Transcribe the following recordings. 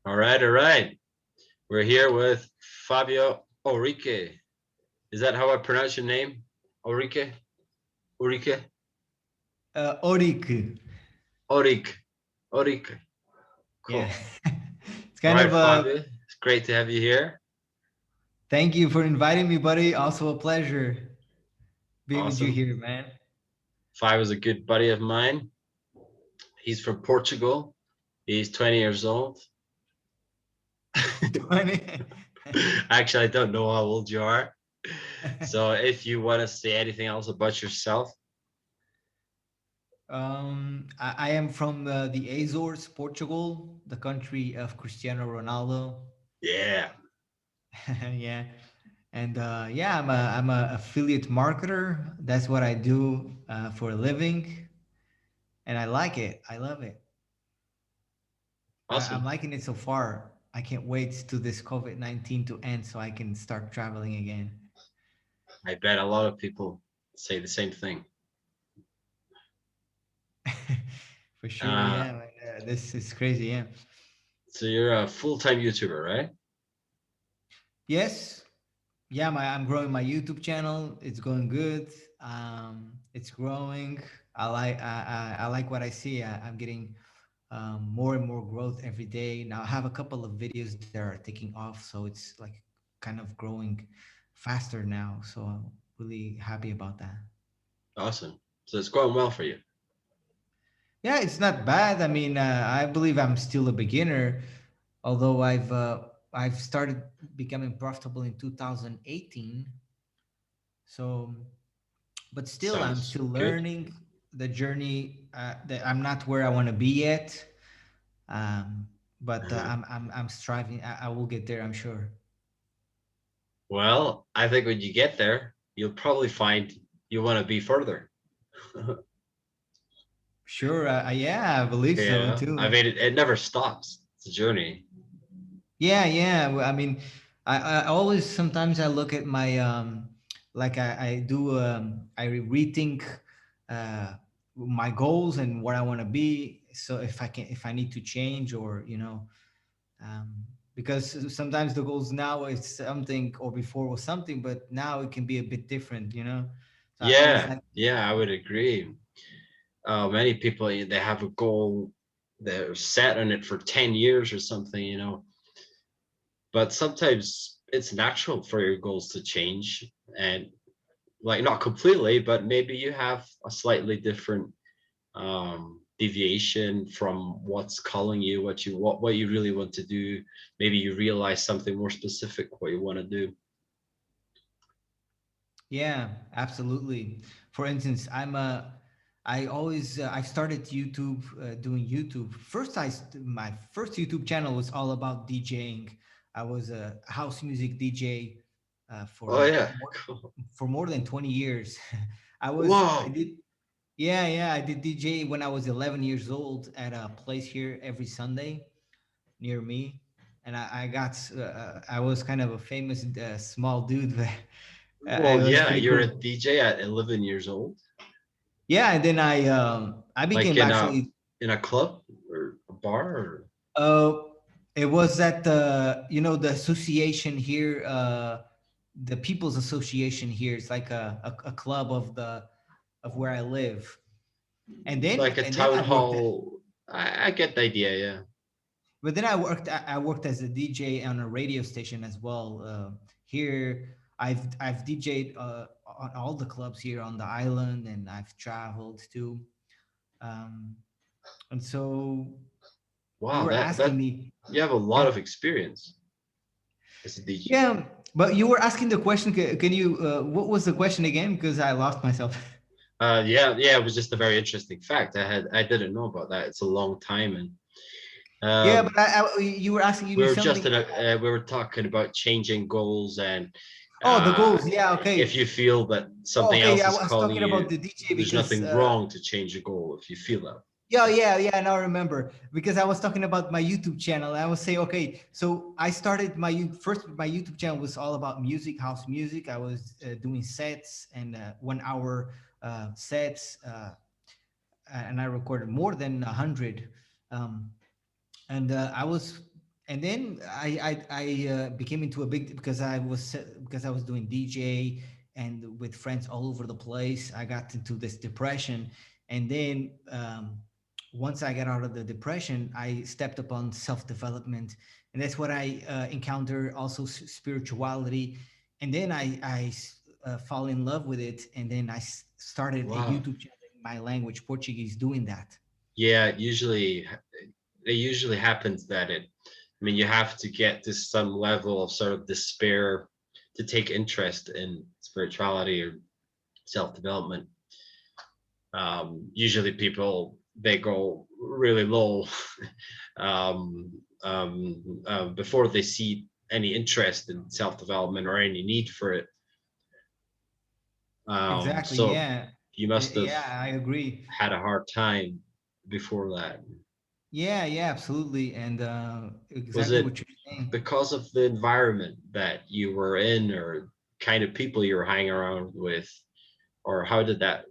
All right, all right. We're here with Fábio Ourique. Is that how I pronounce your name? Ourique? Ourique? Orik. Ourique. Ourique. Yeah. Cool. It's All kind right, of Fábio. It's great to have you here. thank you for inviting me, buddy. Also a pleasure being with you Awesome. here, man. Fábio's a good buddy of mine. He's from Portugal. He's 20 years old. 20. Actually, I don't know how old you are. So if you want to say anything else about yourself, I am from the Azores, Portugal, the country of Cristiano Ronaldo. yeah. Yeah. And yeah, I'm a affiliate marketer. That's what I do for a living, and I like it. I love it. I'm Awesome. liking it so far. I can't wait to this COVID-19 to end so I can start traveling again. I bet a lot of people say the same thing. For sure, Uh, yeah. Man, this is crazy, yeah. so you're a full-time YouTuber, right? Yes, yeah. I'm growing my YouTube channel. It's going good. It's growing. I like what I see. I'm getting more and more growth every day. Now I have a couple of videos that are taking off, so it's like kind of growing faster now. So I'm really happy about that. Awesome. So it's going well for you. Yeah, it's not bad. I mean, I believe I'm still a beginner, although I've started becoming profitable in 2018. So, but still, I'm Sounds still good. learning the journey. That I'm not where I want to be yet, but Uh-huh. I'm striving. I will get there. I'm sure. Well, I think when you get there, you'll probably find you want to be further. Sure. Yeah, I believe so Yeah. I too. mean, it never stops. It's a journey. Yeah, yeah. I mean, I always sometimes I look at my like I do I rethink uh my goals and what I want to be. So if I need to change or um because sometimes the goals now is something or before was something, but now it can be a bit different, you know. So I always Yeah. like Yeah, I would agree. Many people, they have a goal, they're set on it for 10 years or something, but sometimes it's natural for your goals to change, and like not completely, but maybe you have a slightly different deviation from what's calling you, what you really want to do. Maybe you realize something more specific what you want to do. Yeah, absolutely. For instance, I always I started YouTube doing YouTube. My first YouTube channel was all about DJing. I was a house music DJ Oh yeah, cool. for more than 20 years. I Whoa. did yeah, I did DJ when I was 11 years old at a place here every Sunday near me, and I was kind of a famous small dude. I Well, was yeah, pretty you're a cool. DJ at 11 years old, Yeah, and then I like became actually in a club or a bar or... uh it was at the the association here, the People's Association here. It's like a club of where I live. like a And then town I worked at, hall. I get the idea, yeah. but then I worked as a DJ on a radio station as well. Here I've DJed on all the clubs here on the island, and I've traveled too. Um, and so you Wow, were asking that me, you have a lot yeah, of experience as a DJ. yeah, but you were asking the question. Can you? What was the question again? Because I lost myself. Yeah, yeah, it was just a very interesting fact. I didn't know about that. It's a long time, and Yeah, um, but you were asking me something. we were talking about changing goals, and Oh, the uh, goals. Yeah, if okay. you feel that Oh, something okay, else yeah, I is was calling talking about you, the DJ there's because nothing wrong to change a goal if you feel that. yeah. Now I remember because I was talking about my YouTube channel. I was saying, okay, so I started first. My YouTube channel was all about music, house music. I was doing sets and 1 hour sets, and I recorded more than 100. Um, and I was and then I became into a big because I was doing DJ and with friends all over the place. I got into this depression, and then once I got out of the depression, I stepped upon self development, and that's what I encountered. Also spirituality, and then I fall in love with it, and then started a Wow. YouTube channel in my language, Portuguese, doing that. Yeah, it usually happens that I mean, you have to get to some level of sort of despair to take interest in spirituality or self-development. Usually people, they go really low before they see any interest in self-development or any need for it. Exactly. So Yeah. you must have Yeah, I agree. had a hard time before that. Yeah, yeah, absolutely. And Was exactly it what you're saying. because of the environment that you were in, or kind of people you were hanging around with, or how did that,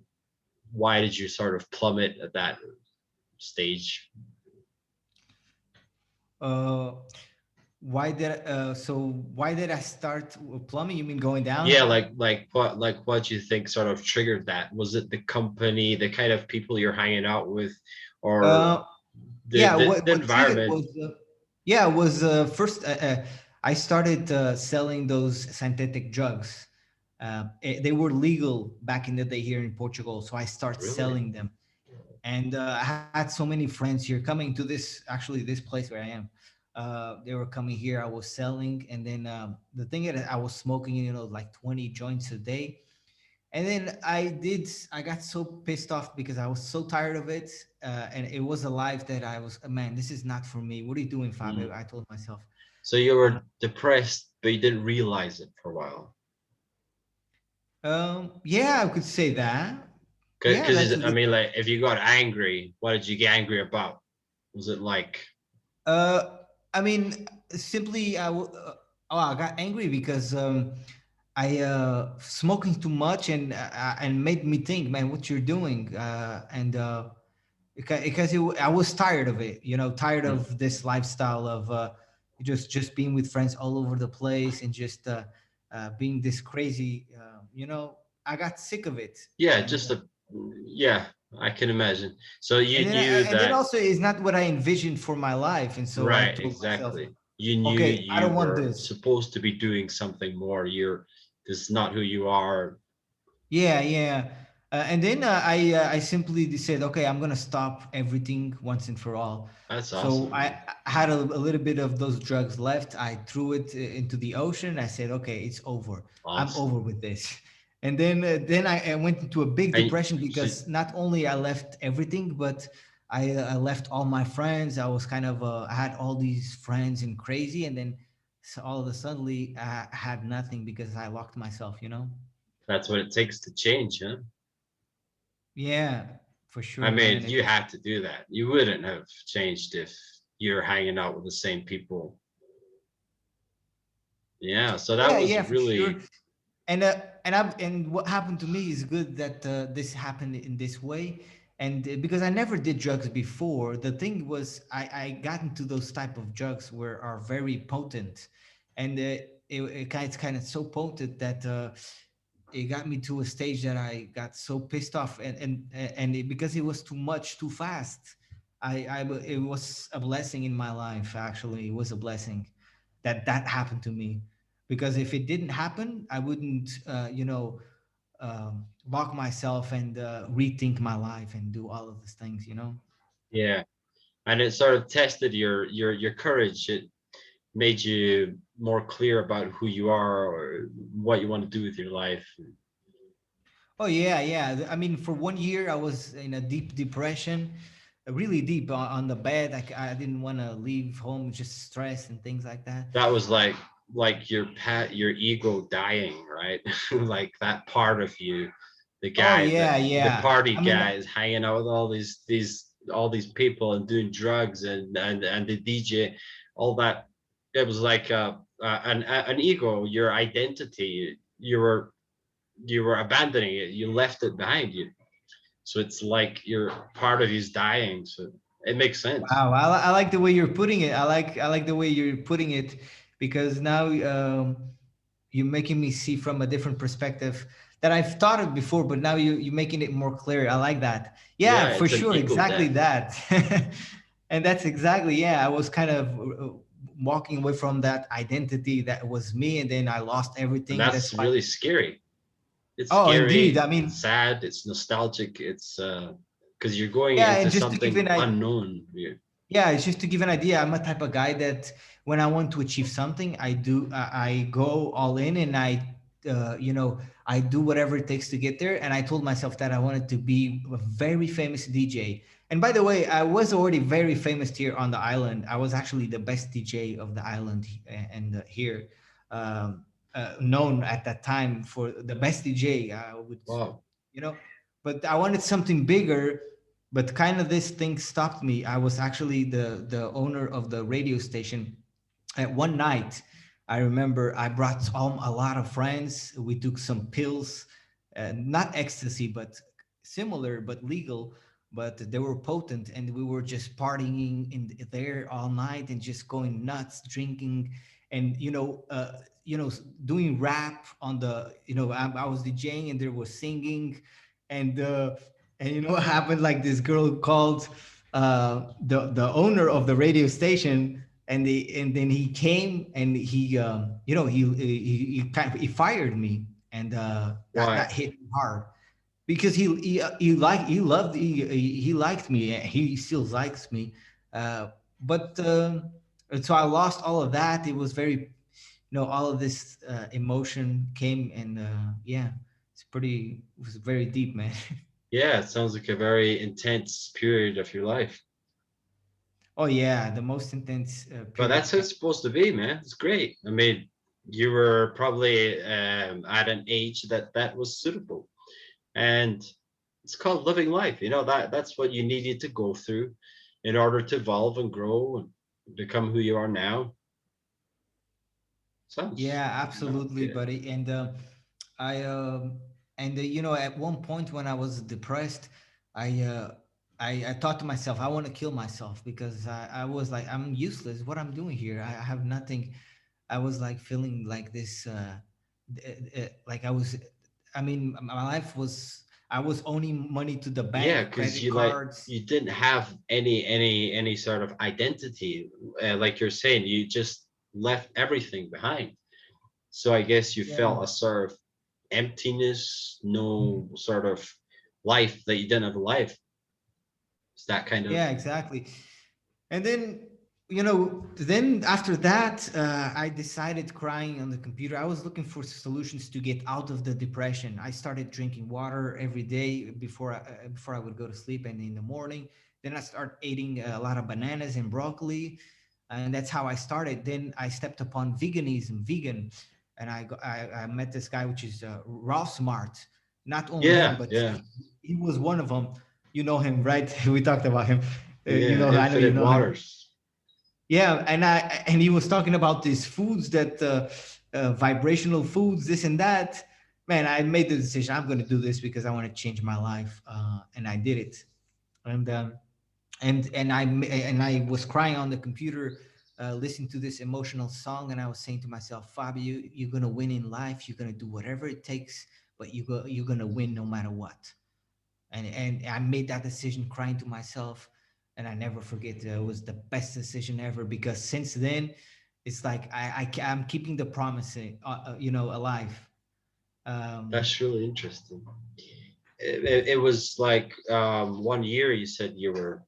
why did you sort of plummet at that stage? Uh, why did I start plumbing? You mean going Yeah, down? like what do you think sort of triggered that? Was it the company, the kind of people you're hanging out with, or Uh, the yeah, the, the what triggered environment? was yeah, was first I started selling those synthetic drugs. They were legal back in the day here in Portugal, so I started Really? selling them. And I had so many friends here coming to this place where I am. They were coming here. I was selling, and then the thing is, I was smoking, like 20 joints a day. And then I got so pissed off because I was so tired of it, and it was a life that I was, man, this is not for me. What are you doing, Fabio? Mm. I told myself. So you Uh, were depressed, but you didn't realize it for a while. yeah, I could say that. Yeah, that's Because a I good. mean, like, if you got angry, what did you get angry about? Was it like, Uh, I mean, simply, I got angry because I smoking too much and made me think, man, what you're doing, and because I was tired of it, tired hmm, of this lifestyle of just being with friends all over the place and just being this crazy, I got sick of it, yeah, and just a, yeah, I can imagine. So you knew and then that, also it's not what I envisioned for my life, and so I right? told myself, Exactly. You knew okay, I you don't want were this. supposed to be doing something more. This is not who you are. Yeah, yeah. And then I simply said, okay, I'm gonna stop everything once and for all. That's So awesome, I man. had a little bit of those drugs left. I threw it into the ocean. I said, okay, it's over. I'm over Awesome. with this. And then I went into a big And depression so, because not only I left everything, but I left all my friends. I was kind of I had all these friends and crazy, and then so all of a suddenly I had nothing because I locked myself. that's what it takes to change, huh? Yeah, for I sure, mean, man. you had to do that. You wouldn't have changed if you're hanging out with the same people. Yeah. So that Yeah, was yeah, for sure. really, And what happened to me is good that this happened in this way, and because I never did drugs before, the thing was I got into those type of drugs where are very potent, and it's kind of so potent that it got me to a stage that I got so pissed off, because it was too much too fast. It was a blessing in my life. Actually, it was a blessing that happened to me, because if it didn't happen, I wouldn't lock myself and rethink my life and do all of these things. yeah. And it sort of tested your courage. It made you more clear about who you are or what you want to do with your life. Oh yeah, yeah. I mean, for 1 year, I was in a deep depression, really deep on the bed. I didn't want to leave home, just stress and things like that. That was like your ego dying, right? Like that part of you, the Oh guy that yeah, the yeah. party I mean, guy is hanging out with all these people and doing drugs and the DJ, all that. It was like an ego, your identity. You were abandoning it. You left it behind you. So it's like your part of you's dying. So It makes sense. Wow, I like the way you're putting it. I like the way you're putting it, because now you're making me see from a different perspective that I've thought of before, but now you're making it more clear. I like that. Yeah, Yeah, for it's an sure, ego exactly death. that. And that's exactly, yeah. I was kind of walking away from that identity that was me, and then I lost And everything. That's that's why. really scary. It's Oh, indeed. scary, I it's mean, sad, it's nostalgic, it's because you're going yeah, into and just to give something an idea. unknown. Yeah, it's just to give an idea. I'm a type of guy that when I want to achieve something, I go all in, and I do whatever it takes to get there. And I told myself that I wanted to be a very famous DJ. And by the way, I was already very famous here on the island. I was actually the best DJ of the island, and here, um, known at that time for the best DJ. I would, Wow. you know, but I wanted something bigger, but kind of this thing stopped me. I was actually the owner of the radio station. At one night, I remember I brought a lot of friends. We took some pills, not ecstasy, but similar but legal, but they were potent, and we were just partying in there all night and just going nuts, drinking, and doing rap on the. I was DJing and there was singing, and what happened? Like, this girl called the owner of the radio station, and then he came, and he fired me, and Why? that hit me hard, because he liked me, and he still likes me, but and so I lost all of that. It was very, all of this emotion came, and yeah, it was very deep, man. Yeah, it sounds like a very intense period of your life. Oh yeah, the most intense But period. that's how it's supposed to be, man. It's great. I mean, you were probably at an age that that was suitable, and it's called living life. That's what you needed to go through in order to evolve and grow and become who you are now. Sounds Yeah, absolutely, good. buddy. And I at one point when I was depressed, I uh, I thought to myself, I want to kill myself, because I was like, I'm useless. What I'm doing here, I have nothing. I was like feeling like this, like I was. I mean, my life was. I was owning money to the Yeah, bank, because credit you like cards. you didn't have any sort of identity, like you're saying. You just left everything behind. So I guess you Yeah. felt a sort of emptiness, no sort of life that you didn't have a life. It's that kind of. Yeah, exactly. And then after that, I decided crying on the computer. I was looking for solutions to get out of the depression. I started drinking water every day before I would go to sleep, and in the morning. Then I started eating a lot of bananas and broccoli, and that's how I started. Then I stepped upon vegan, and I met this guy, which is Raw Smart. Not only him, Yeah, but yeah, he was one of them. You know him, right? We talked about him. yeah. I know you Infinite know him. waters. Yeah, and he was talking about these foods that vibrational foods, this and that. Man, I made the decision. I'm going to do this because I want to change my life, and I did it. And I was crying on the computer, listening to this emotional song, and I was saying to myself, Fabio, you're going to win in life. You're going to do whatever it takes, but you're going to win no matter what. And I made that decision crying to myself, and I never forget it was the best decision ever, because since then it's like I'm keeping the promise, alive. Um, That's really interesting. It was like 1 year. You said you were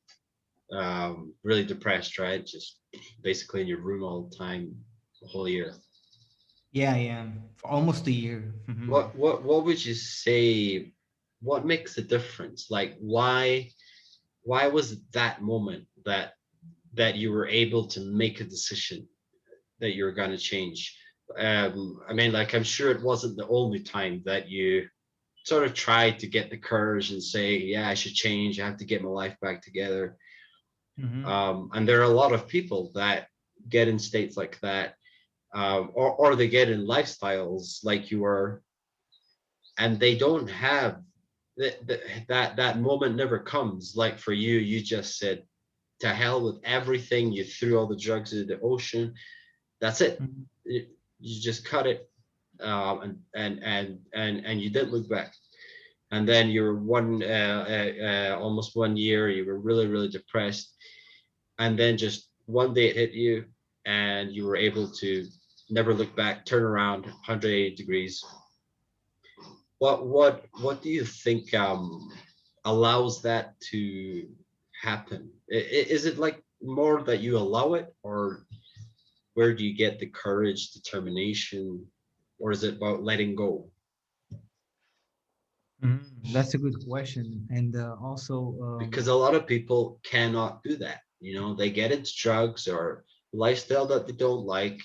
really depressed, right? Just basically in your room all the time, the whole year. yeah, yeah, for almost a year. Mhm. What would you say? What makes the difference? Like why was it that moment that you were able to make a decision that you're going to change? I mean, like I'm sure it wasn't the only time that you sort of tried to get the courage and say, yeah, I should change. I have to get my life back together. Mhm. And there are a lot of people that get in states like that, or they get in lifestyles like you were, and they don't have that moment never comes. Like for you, you just said, to hell with everything. You threw all the drugs into the ocean. That's it. Mhm. You just cut it, and you didn't look back. And then you were almost 1 year. You were really, really depressed, and then just one day it hit you, and you were able to never look back, turn around 180 degrees. What do you think allows that to happen? Is it like more that you allow it, or where do you get the courage, determination, or is it about letting go? That's a good question. And also, Because a lot of people cannot do that. They get into drugs or lifestyle that they don't like,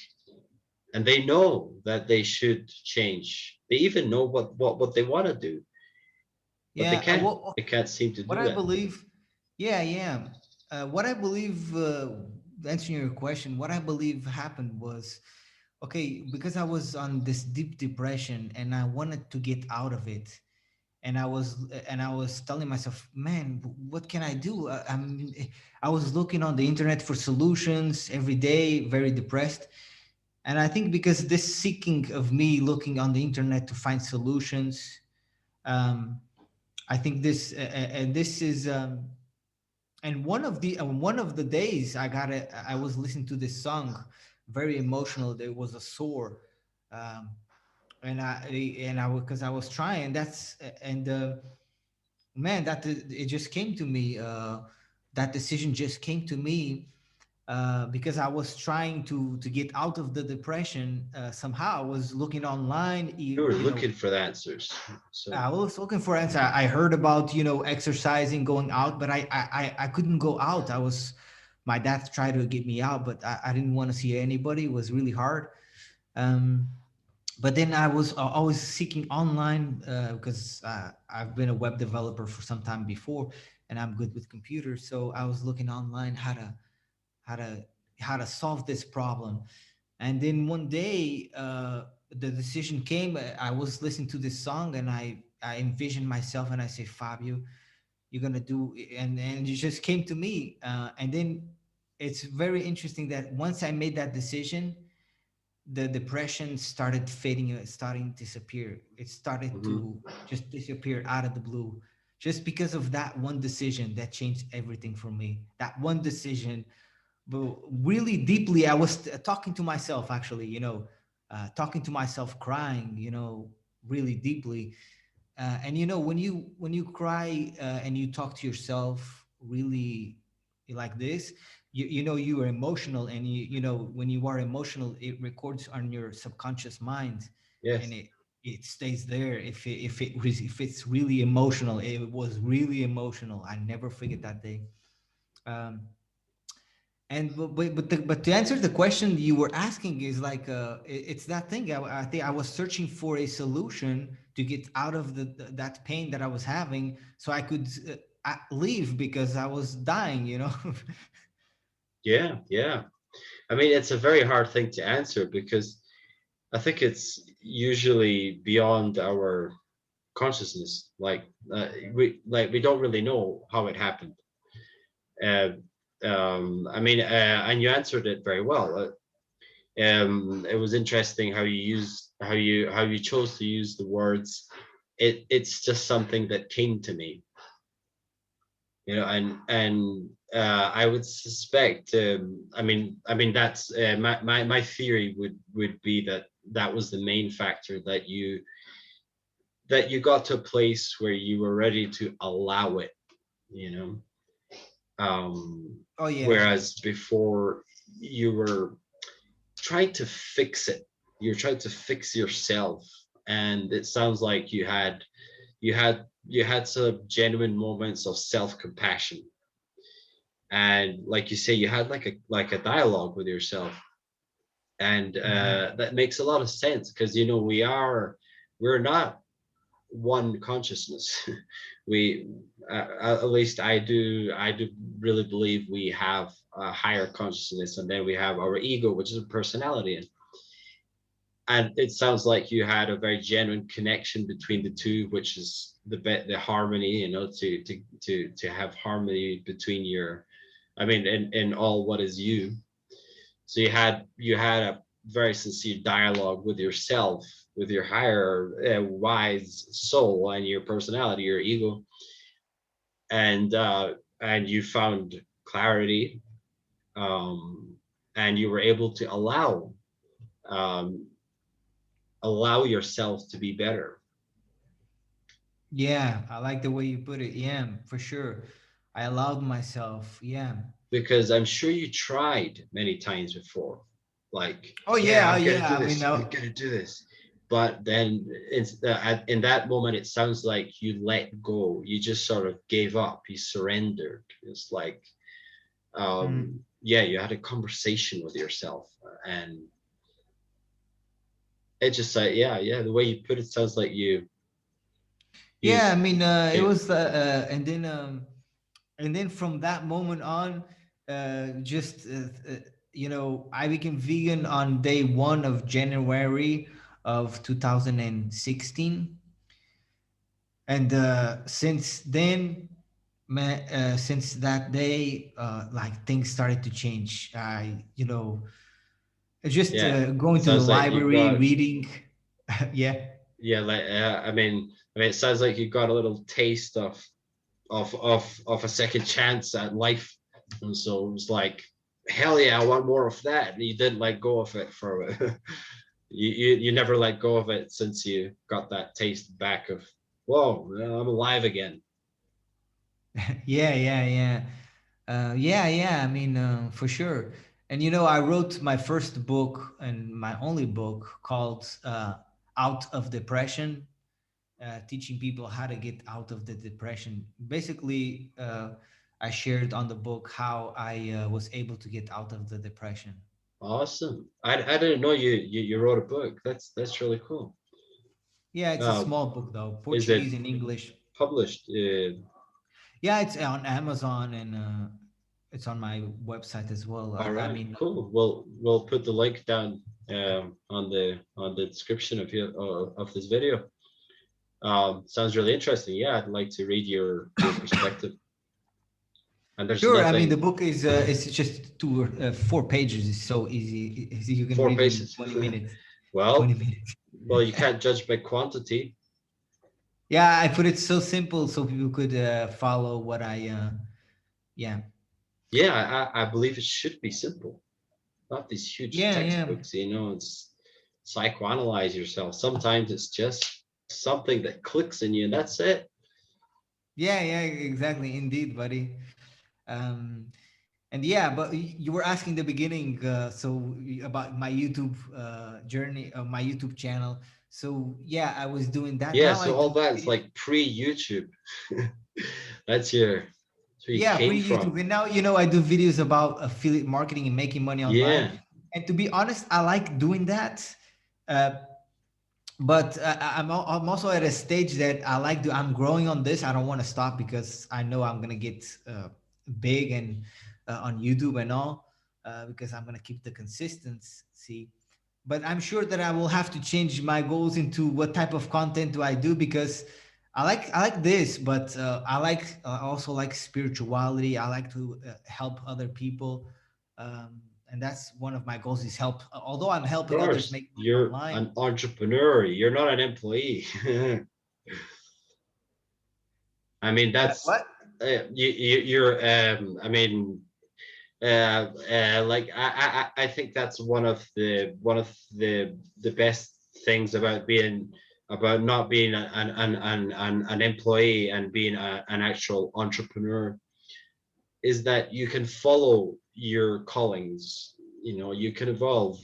and they know that they should change. They even know what they want to do, but they yeah, can't. They can't seem to what do I that. believe, yeah, yeah. What I believe, answering your question, what I believe happened was, okay, because I was on this deep depression and I wanted to get out of it. And I was telling myself, man, what can I do? I was looking on the internet for solutions every day, very depressed. And I think because this seeking of me looking on the internet to find solutions, um, I think this is and one of the days I was listening to this song, very emotional. There was a sore, um, and I because I was trying. That's and Man, that it just came to me. That decision just came to me because I was trying to get out of the depression. Somehow I was looking online. You were looking for the answers. So I was looking for answer. I heard about exercising, going out, but I couldn't go out. My dad tried to get me out, but I didn't want to see anybody. It was really hard. Um, but then I was always seeking online because I've been a web developer for some time before, and I'm good with computers. So I was looking online how to how to solve this problem. And then one day, the decision came. I was listening to this song, and I envisioned myself, and I say, Fabio, you're gonna do, and it just came to me. And then it's very interesting that once I made that decision, the depression started fading, starting to disappear. It started mhm. to just disappear out of the blue, just because of that one decision that changed everything for me. That one decision, but really deeply, I was talking to myself, actually, talking to myself, crying, really deeply. And when you cry and you talk to yourself really like this, you are emotional, and when you are emotional, it records on your subconscious mind, and Yes. it stays there. If it's really emotional, it was really emotional. I never forget that day. um and but to answer the question you were asking is like, it's that thing. I think I was searching for a solution to get out of that pain that I was having, so I could leave, because I was dying. Yeah, yeah. I mean, it's a very hard thing to answer because I think it's usually beyond our consciousness. We don't really know how it happened. Uh, I mean, and you answered it very well. It was interesting how you chose to use the words. It's just something that came to me, and I would suspect. I mean that's my theory would be that that was the main factor, that you got to a place where you were ready to allow it. You know, Oh yeah. whereas before you were trying to fix it. You're trying to fix yourself, and it sounds like you had some genuine moments of self-compassion, and like you say, you had like a dialogue with yourself, and Mhm. that makes a lot of sense because we're not one consciousness. we At least I do really believe we have a higher consciousness, and then we have our ego, which is a personality. And it sounds like you had a very genuine connection between the two, which is the harmony, to have harmony between I mean, in all what is you. So you had a very sincere dialogue with yourself, with your higher wise soul and your personality, your ego, and you found clarity, um, and you were able to um, allow yourself to be better. Yeah, I like the way you put it. Yeah, for sure. I allowed myself. Yeah. Because I'm sure you tried many times before, like, Oh yeah, yeah, I'm gonna yeah. do I mean, this, I'm gonna do this. But then it's in that moment, it sounds like you let go. You just sort of gave up. You surrendered. It's like, mm. yeah, you had a conversation with yourself, and it just like, yeah, the way you put it sounds like you Yeah. I mean, it yeah, was, and then from that moment on, just I became vegan on day one of January of 2016, and since then, since that day, like things started to change. Just yeah. going to the Sounds like you library, got, reading. Yeah. yeah, like I mean, it sounds like you got a little taste of a second chance at life, and so it was like, hell yeah, I want more of that. And you didn't let go of it for you never let go of it since you got that taste back of, whoa, I'm alive again. Yeah, yeah, yeah. Yeah. I mean, for sure. And I wrote my first book and my only book called "Out of Depression," teaching people how to get out of the depression. Basically, I shared on the book how I was able to get out of the depression. Awesome. I didn't know you wrote a book. That's really cool. Yeah, it's a uh, small book though, is it Portuguese and English. published? Yeah, it's on Amazon, and it's on my website as well. All I right, mean, cool. We'll put the link down on the description of this video. Sounds really interesting. Yeah, I'd like to read your perspective. And there's sure. I mean, the nothing, book is it's just 4 pages. It's so easy. You can four read it in pages. 20 minutes. 20 Well, minutes. well, you can't judge by quantity. Yeah, I put it so simple so people could follow what I. Yeah. Yeah, I believe it should be simple, not these huge Yeah. Yeah. textbooks. It's psychoanalyze yourself. Sometimes it's just something that clicks in you, and that's it. Yeah. Yeah. Exactly. Indeed, buddy. Um, and yeah, but you were asking the beginning, about my YouTube journey, my YouTube channel. So yeah, I was doing that. Yeah, Now I so all do that's video. like pre-YouTube. That's where you Yeah, came pretty YouTube. from. And now I do videos about affiliate marketing and making money online. Yeah, And to be honest, I like doing that. Uh, but I'm also at a stage that I'm growing on this. I don't want to stop because I know I'm gonna get big and on YouTube and all, because I'm gonna keep the consistency. But I'm sure that I will have to change my goals into what type of content do I do, because I like this, but I also like spirituality. I like to help other people, and that's one of my goals is help. Although I'm of helping others course. make money You're online. an entrepreneur. You're not an employee. I mean, that's What? you're. I mean, like I think that's one of the best things about being about not being an employee and being an actual entrepreneur is that you can follow your callings. You can evolve.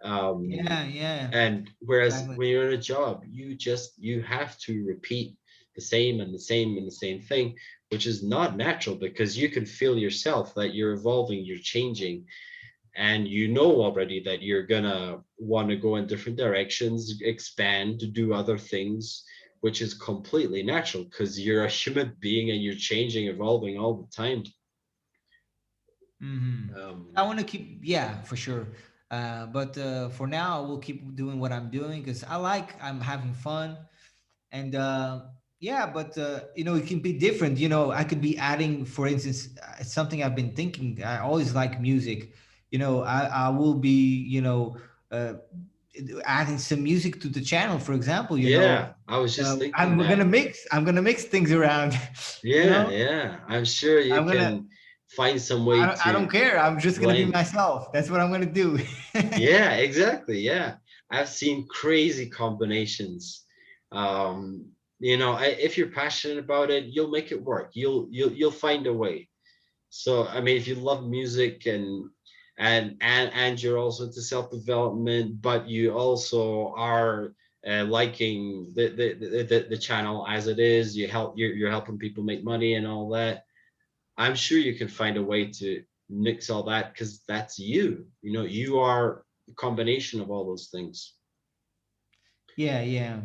um, Yeah, yeah, and whereas exactly. when you're in a job, you have to repeat the same and the same and the same thing, which is not natural because you can feel yourself that you're evolving, you're changing, and you know already that you're gonna want to go in different directions, expand, to do other things, which is completely natural because you're a human being and you're changing, evolving all the time. I um, want to keep, yeah, for sure. But for now, I will keep doing what I'm doing because I'm having fun, and Yeah, but it can be different. I could be adding, for instance, something I've been thinking. I always like music. I will be, uh, adding some music to the channel, for example. Yeah, I was just thinking that. I'm gonna mix things around. you Yeah, know, yeah. I'm sure you I'm gonna. can find some way I don't to care. I'm just gonna be blend. myself. That's what I'm gonna do. Yeah, exactly. Yeah. I've seen crazy combinations. Um, if you're passionate about it, you'll make it work. You'll find a way. So, I mean, if you love music and you're also into self-development, but you also are liking the channel as it is, you're helping people make money and all that. I'm sure you can find a way to mix all that because that's you. You are a combination of all those things. Yeah, yeah.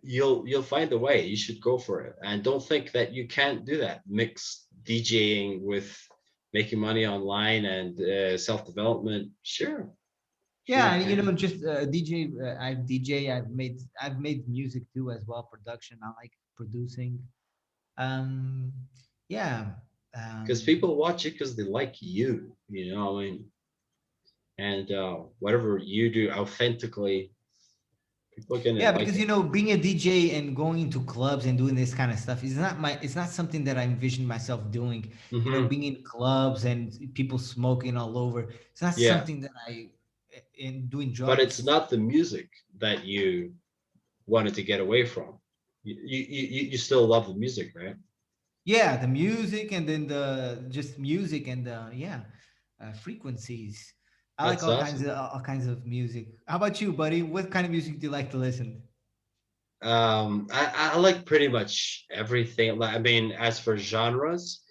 You'll find a way. You should go for it, and don't think that you can't do that. Mix DJing with making money online and self-development. Sure Yeah, you and can. just DJ. I've DJ. I've made music too as well. Production. I like producing. Um, yeah. Because Um, people watch it because they like you. I mean, and whatever you do authentically, people are gonna yeah, like because it. being a DJ and going to clubs and doing this kind of stuff is not my. It's not something that I envision myself doing. Hmm. Being in clubs and people smoking all over. It's not Yeah, something that I in doing but it's drugs. not the music that you wanted to get away from. You still love the music, right? Yeah, the music and then the just music and frequencies. I like That's awesome. all kinds of music. How about you, buddy? What kind of music do you like to listen? I like pretty much everything. Like, I mean, as for genres,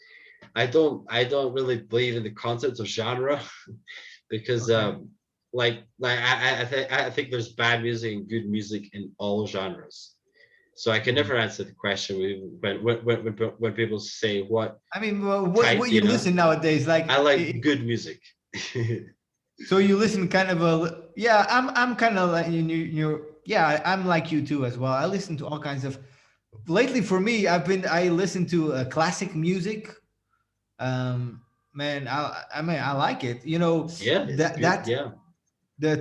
I don't really believe in the concept of genre because Okay. I think there's bad music and good music in all genres. So I can Hmm. never answer the question when people say what I mean, well, type, what you listen nowadays? I like good music. So you listen kind of yeah. I'm kind of like yeah. I'm like you too as well. I listen to all kinds of. Lately, for me, I listen to classic music. Um, Man, I like it. Yeah, it's That good. that Yeah, the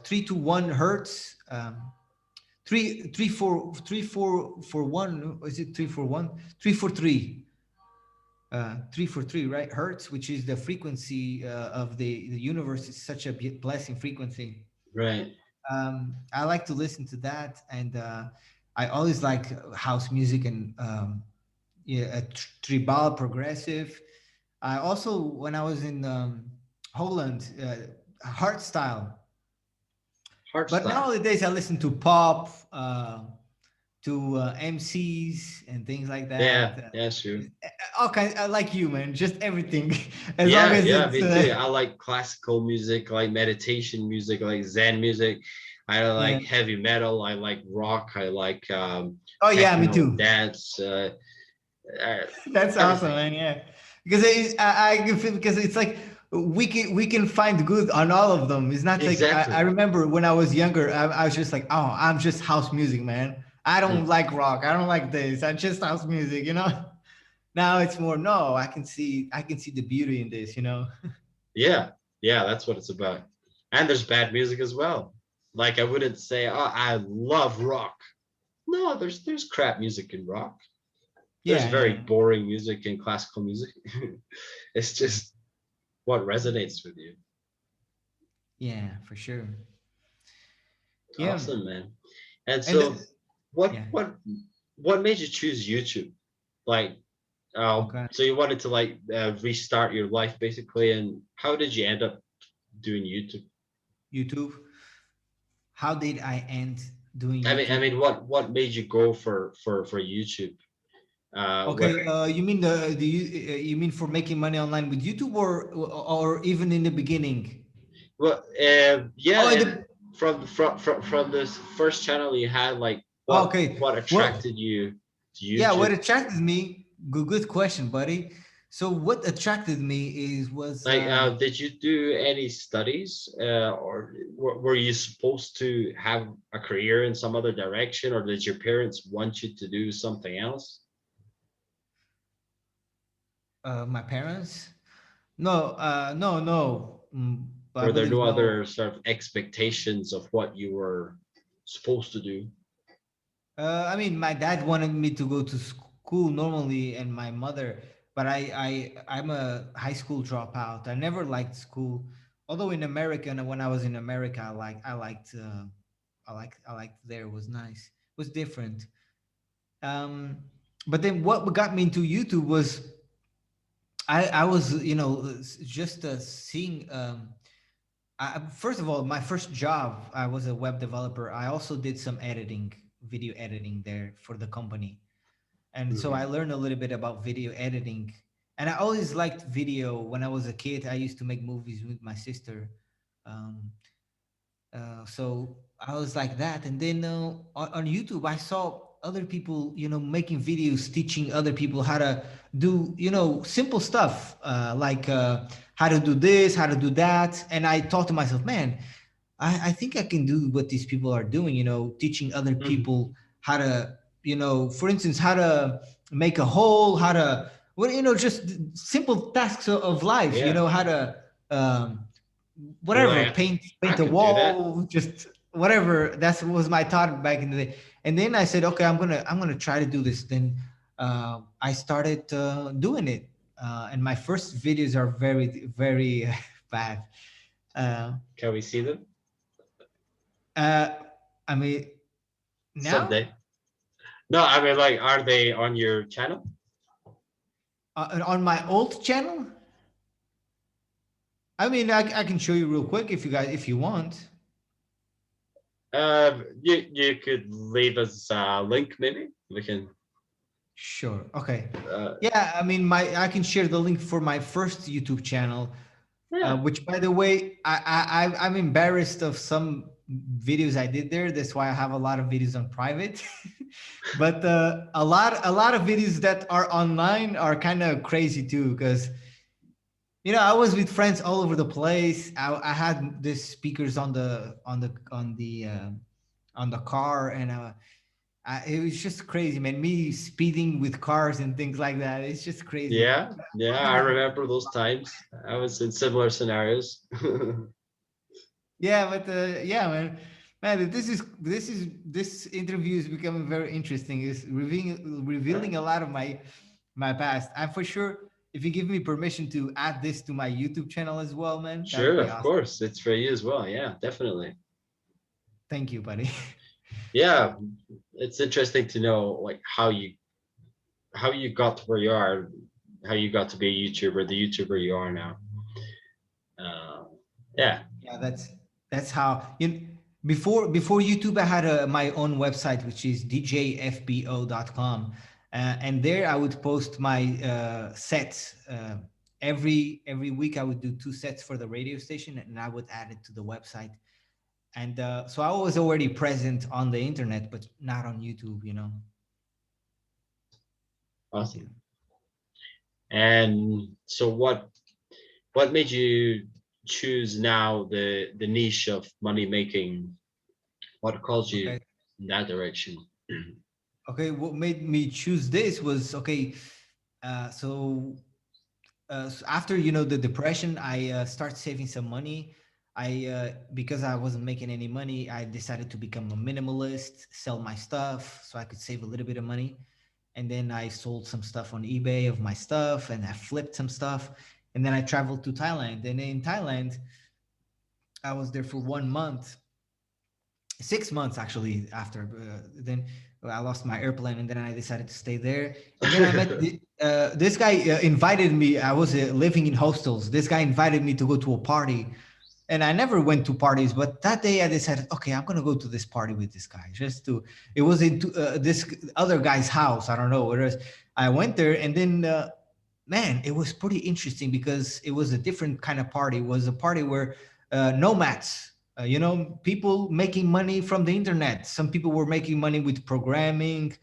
3 to 1 hertz, three four for one. Is it 3 for 1? 3 for 3. 3 for 3, right? Hertz, which is the frequency of the universe, is such a blessing frequency. right. I like to listen to that, and I always like house music and yeah, tribal progressive. I also, when I was in Holland, hard style. Heart But style. nowadays, I listen to pop, to MCs and things like that. Yeah, yeah, sure. All kinds. I like you, man. Just everything, as long Yeah, as yeah, it's me too. I like classical music, I like meditation music, I like Zen music. I yeah. like heavy metal. I like rock. I like Oh yeah, me techno, too. dance, uh, That's awesome, everything. man. Yeah, because I can feel, because it's like we can find good on all of them. It's not like I Exactly. remember when I was younger, I was just like, oh, I'm just house music, man. I don't Mm. like rock. I don't like this. I just house music. Now it's more, no. I can see the beauty in this. Yeah, yeah, that's what it's about. And there's bad music as well. Like I wouldn't say, oh, I love rock. No, there's crap music in rock. There's Yeah, very yeah, boring music in classical music. It's just what resonates with you. yeah, for sure. Yeah, Awesome, man. And and so what yeah. what what made you choose YouTube? Like, Okay. so you wanted to like restart your life basically, and how did you end up doing YouTube? YouTube. How did I end doing I YouTube? mean, what made you go for YouTube? What? Okay, you mean you mean for making money online with YouTube, or even in the beginning? Well, Oh, yeah, in and the from this first channel you had, like okay. what Well, attracted you to yeah. What YouTube? attracted me? Good question, buddy. So what attracted me is was Like, did you do any studies, or were you supposed to have a career in some other direction, or did your parents want you to do something else? my parents. No, no. I Were there believe no no. other sort of expectations of what you were supposed to do? I mean, my dad wanted me to go to school normally, and my mother, but I'm a high school dropout. I never liked school. Although in America, and when I was in America, I liked there. It was nice. It was different. Um, but then what got me into YouTube was I was just seeing. First of all, my first job, I was a web developer. I also did some editing, video editing there for the company. And so I Mhm. learned a little bit about video editing. And I always liked video. When I was a kid, I used to make movies with my sister. Um, so I was like that, and then on YouTube I saw other people, making videos teaching other people how to do, simple stuff, like how to do this, how to do that, and I thought to myself, man, I think I can do what these people are doing, teaching other Mhm. people how to, for instance, how to make a hole, how to, well, just simple tasks of life, Yeah. how to, You're whatever, like, I paint a could do that. wall, just whatever. That's was my thought back in the day. And then I said, okay, I'm gonna try to do this. Then I started doing it, and my first videos are very very bad. Uh, Can we see them uh, I mean, now someday? No, I mean, like, are they on your channel? on my old channel. I mean, I can show you real quick if you want. You could leave us a link, maybe we can. Sure. Okay. Uh, Yeah, I mean, my I can share the link for my first YouTube channel, yeah, which, by the way, I'm embarrassed of some videos I did there. That's why I have a lot of videos on private. But a lot of videos that are online are kind of crazy too, because I was with friends all over the place. I had these speakers on the car, and it was just crazy, man. Me speeding with cars and things like that. It's just crazy. yeah, yeah. I remember those times. I was in similar scenarios. Yeah, but yeah, man, this interview is becoming very interesting. It's revealing a lot of my past. And for sure, if you give me permission to add this to my YouTube channel as well, man, that would Sure, be of awesome. course, it's for you as well. Yeah, definitely. Thank you, buddy. Yeah, it's interesting to know like how you got to where you are, how you got to be a YouTuber, the YouTuber you are now. Uh, yeah, Yeah, that's how before YouTube I had my own website, which is djfbo.com, and there I would post my sets. Every week I would do two sets for the radio station, and I would add it to the website. And so I was already present on the internet, but not on YouTube. Yeah. awesome. And so what made you choose now the niche of money making? What calls you Okay. in that direction? Okay. What made me choose this was okay. So after the depression, I start saving some money. I Because I wasn't making any money, I decided to become a minimalist, sell my stuff so I could save a little bit of money. And then I sold some stuff on eBay of my stuff, and I flipped some stuff. And then I traveled to Thailand. And in Thailand, I was there for 1 month, 6 months actually. After then I lost my airplane, and then I decided to stay there. And then I met this guy. Invited me. I was living in hostels. This guy invited me to go to a party, and I never went to parties. But that day I decided, okay, I'm gonna go to this party with this guy. Just to, it was in this other guy's house. I don't know where it was. I went there, and then man, it was pretty interesting because it was a different kind of party. It was a party where nomads, people making money from the internet. Some people were making money with programming.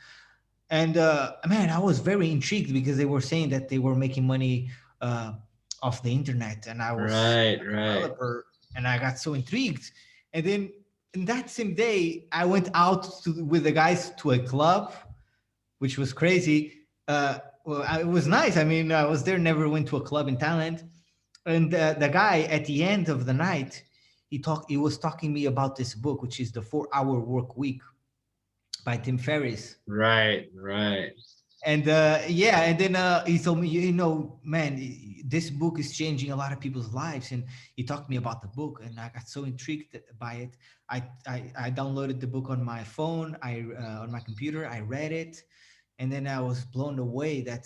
And man, I was very intrigued because they were saying that they were making money uh, off the internet, and I was Right, a right, developer, and I got so intrigued. And then in that same day, I went out with the guys to a club, which was crazy. It was nice. I mean, I was there, never went to a club in Thailand. And the guy at the end of the night, he was talking me about this book, which is the 4 Hour Work Week by Tim Ferriss. right, right. And yeah, and then he told me, man, this book is changing a lot of people's lives. And he talked to me about the book, and I got so intrigued by it. I downloaded the book on my phone, on my computer. I read it, and then I was blown away that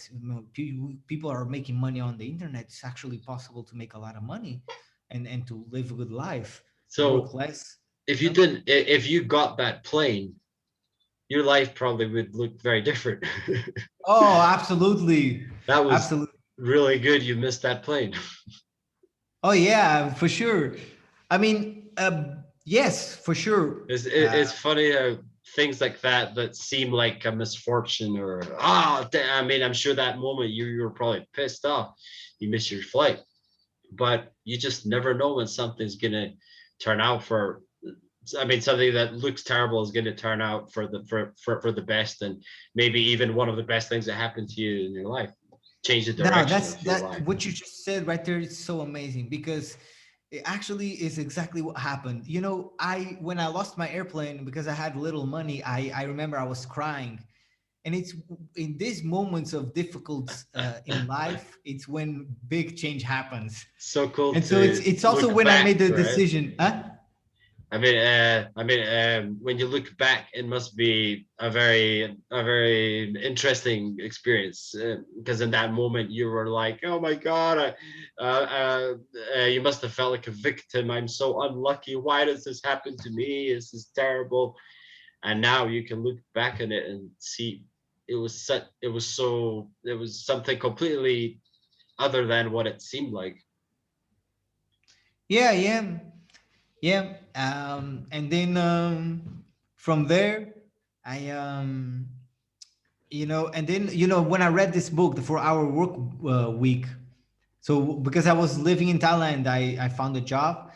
people are making money on the internet. It's actually possible to make a lot of money, and to live a good life, work So less. if You you know? didn't, if you got that plane, your life probably would look very different. Oh, absolutely, That was absolutely. really good. You missed that plane. Oh yeah, for sure. I mean, yes, for sure. It's funny how things like that seem like a misfortune or I mean, I'm sure that moment you were probably pissed off. You missed your flight, but you just never know when something's gonna turn out for. I mean, something that looks terrible is going to turn out for the best, and maybe even one of the best things that happened to you in your life, change the Now direction that's of your that life. what you just said right there is so amazing because it actually is exactly what happened. I when I lost my airplane because I had little money, I remember I was crying. And it's in these moments of difficult in life, it's when big change happens. So cool And so it's to it's also look when I made back, the right? decision. Huh? When you look back, it must be a very interesting experience because in that moment you were like, "Oh my God, you must have felt like a victim. I'm so unlucky. Why does this happen to me? This is terrible." And now you can look back on it and see it was something completely other than what it seemed like. Yeah, yeah. Yeah, and then from there, I and then when I read this book, the 4 Hour Work Week. So because I was living in Thailand, I found a job.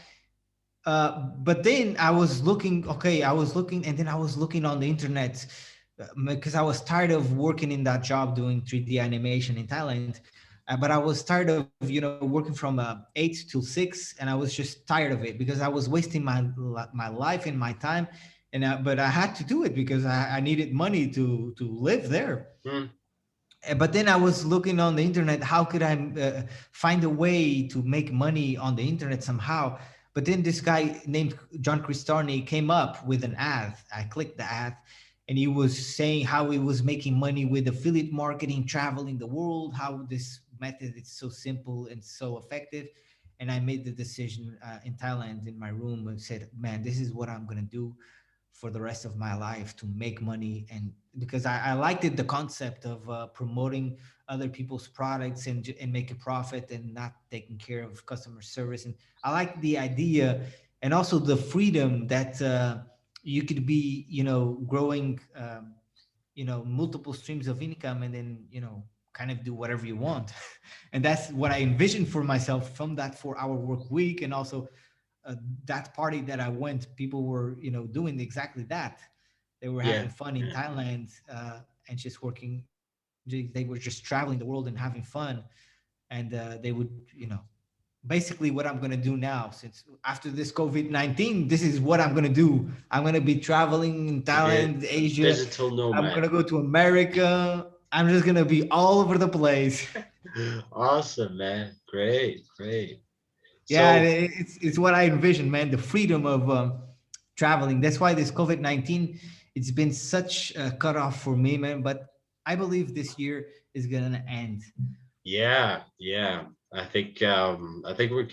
But then I was looking. Okay, I was looking, and then I was looking on the internet because I was tired of working in that job doing 3D animation in Thailand. But I was tired of working from 8 till 6, and I was just tired of it because I was wasting my life and my time. And but I had to do it because I needed money to live there. Hmm. But then I was looking on the internet. How could I find a way to make money on the internet somehow? But then this guy named John Cristarni came up with an ad. I clicked the ad, and he was saying how he was making money with affiliate marketing, traveling the world. How this method is so simple and so effective. And I made the decision in Thailand in my room and said, "Man, this is what I'm gonna do for the rest of my life to make money." And because I liked it, the concept of promoting other people's products and make a profit and not taking care of customer service. And I like the idea and also the freedom that you could be growing multiple streams of income, and then kind of do whatever you want. And that's what I envisioned for myself from that 4 hour work week. And also that party that I went, people were, doing exactly that. They were Yeah, having fun in yeah, Thailand and just working. They were just traveling the world and having fun. And they would, basically what I'm going to do now, since after this COVID-19, this is what I'm going to do. I'm going to be traveling in to be Thailand, a Asia. digital I'm going nomad. to go to America. I'm just going to be all over the place. Awesome, man. Great, great. Yeah, So, it's what I envision, man. The freedom of traveling. That's why this COVID-19, it's been such a cutoff for me, man. But I believe this year is gonna end. yeah, yeah. I think we're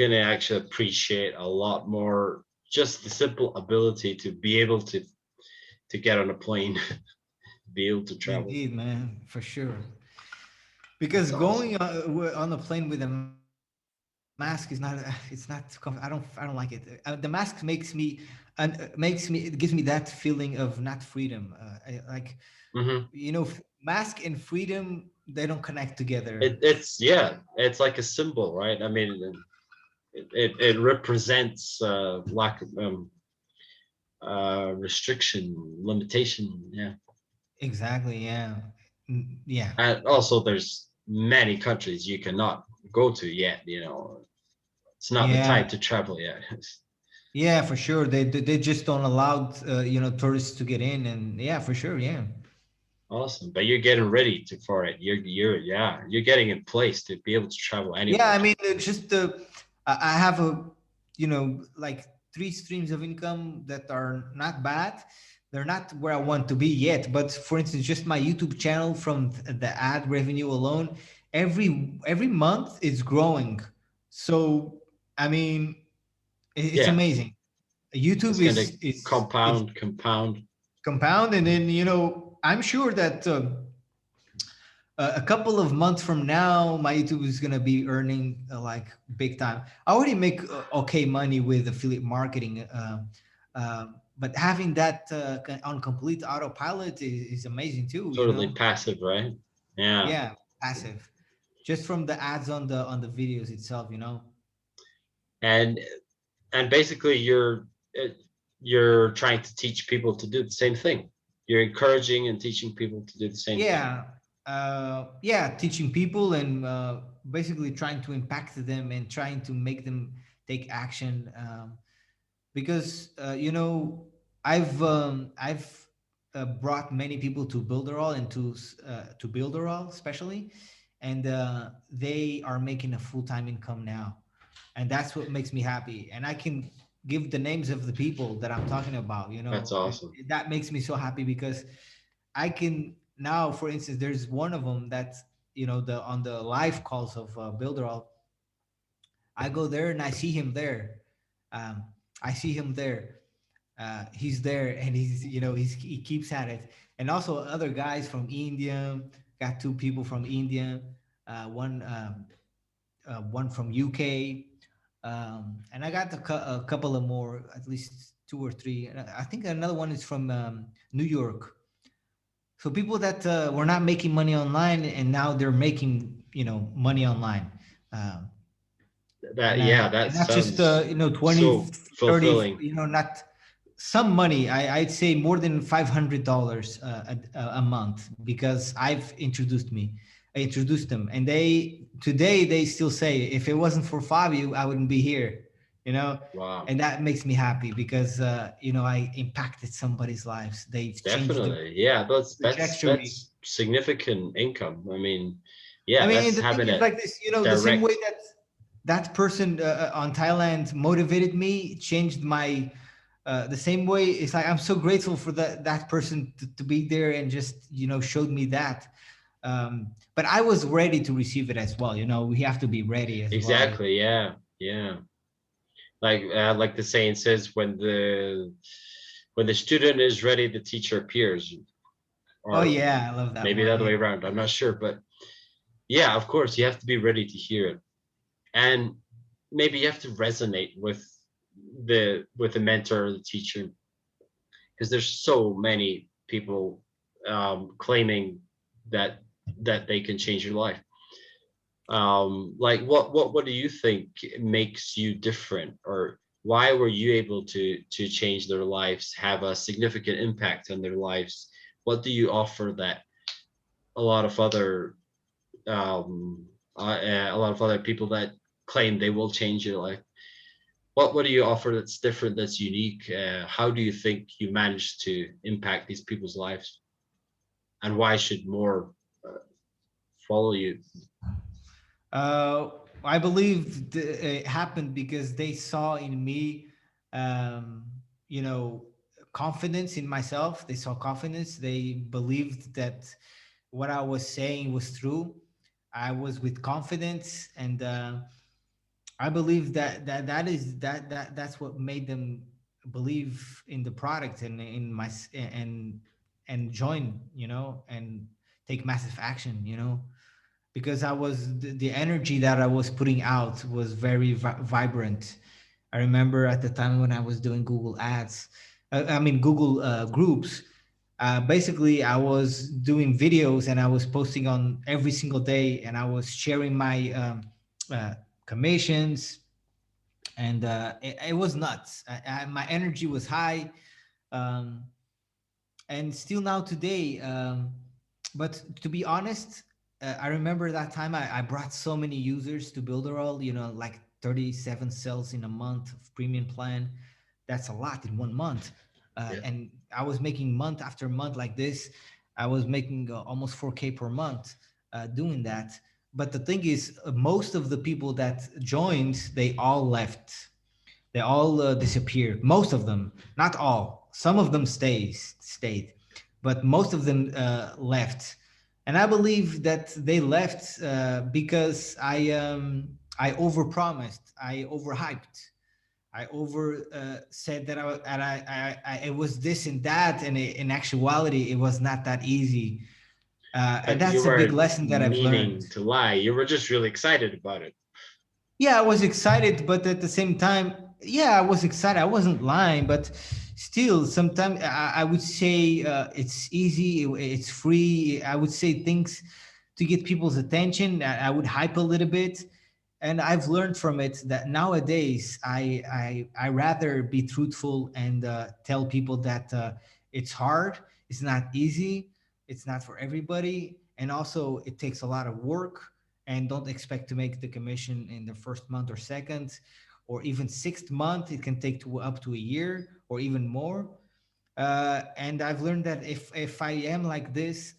gonna actually appreciate a lot more just the simple ability to be able to get on a plane, be able to travel. Indeed, man, for sure. Because That's awesome. going on a plane with American Airlines, mask is not it's not I don't like it. The mask makes me and makes me it gives me that feeling of not freedom. Like Hmm. mask and freedom, they don't connect together. It's yeah, it's like a symbol, right? I mean, it represents lack of restriction, limitation. Yeah, Exactly, yeah. Yeah. and also there's many countries you cannot go to yet. It's not the Yeah. time to travel yet. Yeah, for sure. They just don't allow tourists to get in, and yeah, for sure, yeah. Awesome, but you're getting ready for it. You're getting in place to be able to travel Yeah, anywhere. I mean, just I have like three streams of income that are not bad. They're not where I want to be yet, but for instance, just my YouTube channel from the ad revenue alone, every month it's growing. So I mean, it's Yeah, amazing. it's YouTube going to is compound. compound, and then I'm sure that. A couple of months from now, my YouTube is gonna be earning like big time. I already make okay money with affiliate marketing, but having that on complete autopilot is amazing too. Totally passive, right? Yeah, Yeah, passive, just from the ads on the videos itself. and basically uh, you're trying to teach people to do the same thing. You're encouraging and teaching people to do the same thing. Yeah, yeah, teaching people and basically trying to impact them and trying to make them take action. Because I've brought many people to Builderall and to Builderall especially, and they are making a full time income now, and that's what makes me happy. And I can give the names of the people that I'm talking about, That's and awesome. that makes me so happy because I can now, for instance, there's one of them that the on the live calls of Builderall. I go there and I see him there. Um, I see him there. He's there and he keeps at it. And also other guys from India. Got two people from India. One from UK. And I got a couple of more, at least two or three. And I think another one is from New York. So people that were not making money online and now they're making money online. Um, That and yeah, that not just sounds 20, so 30, fulfilling. not some money. I'd say more than $500 a month because I introduced them, and they today they still say if it wasn't for Fabio I wouldn't be here, you know Wow. and that makes me happy because I impacted somebody's lives. They've changed the Definitely. Yeah, trajectory. that's significant income. I mean, I yeah, mean, that's the thing having is a like this, the same way direct. that that person on Thailand motivated me, changed my, the same way. It's like I'm so grateful for that person to be there and just showed me that. But I was ready to receive it as well. We have to be ready as well. Exactly. Yeah. Yeah. Like the saying says, when the student is ready, the teacher appears, Oh or yeah, I love that maybe the one. other Yeah. way around. I'm not sure, but yeah, of course, you have to be ready to hear it, and maybe you have to resonate with the mentor or the teacher, because there's so many people claiming that they can change your life. Like what do you think makes you different, or why were you able to change their lives, have a significant impact on their lives? What do you offer that a lot of other a lot of other people that claim they will change your life, what do you offer that's different, that's unique? How do you think you managed to impact these people's lives, and why should more uh, follow you? Uh, I believe it happened because they saw in me, um, you know, confidence in myself. They saw confidence. They believed that what I was saying was true. I was with confidence, and I believe that's what made them believe in the product and in my and join, and take massive action. because I was the energy that I was putting out was very vibrant. I remember at the time when I was doing Google Ads, I mean Google Groups. Basically, I was doing videos and I was posting on every single day, and I was sharing my uh, commissions, and it was nuts. My energy was high. Um, and still now today. But to be honest, I remember that time I brought so many users to Builderall, like 37 cells in a month of premium plan. That's a lot in 1 month. Yeah. And I was making month after month like this. I was making almost 4K per month doing that. But the thing is, most of the people that joined, they all left. They all disappeared. Most of them, not all. Some of them stayed, but most of them left. And I believe that they left because I overpromised, I overhyped, I over said that it was this and that, and in actuality, it was not that easy. And But you that's a big weren't lesson that I've learned. meaning to lie. You were just really excited about it. Yeah, I was excited, but at the same time, yeah, I was excited. I wasn't lying, but still, sometimes I would say it's easy, it's free. I would say things to get people's attention. I would hype a little bit, and I've learned from it that nowadays I rather be truthful and tell people that it's hard, it's not easy, it's not for everybody, and also it takes a lot of work, and don't expect to make the commission in the first month or second or even sixth month. It can take up to a year or even more. And I've learned that if I am like this,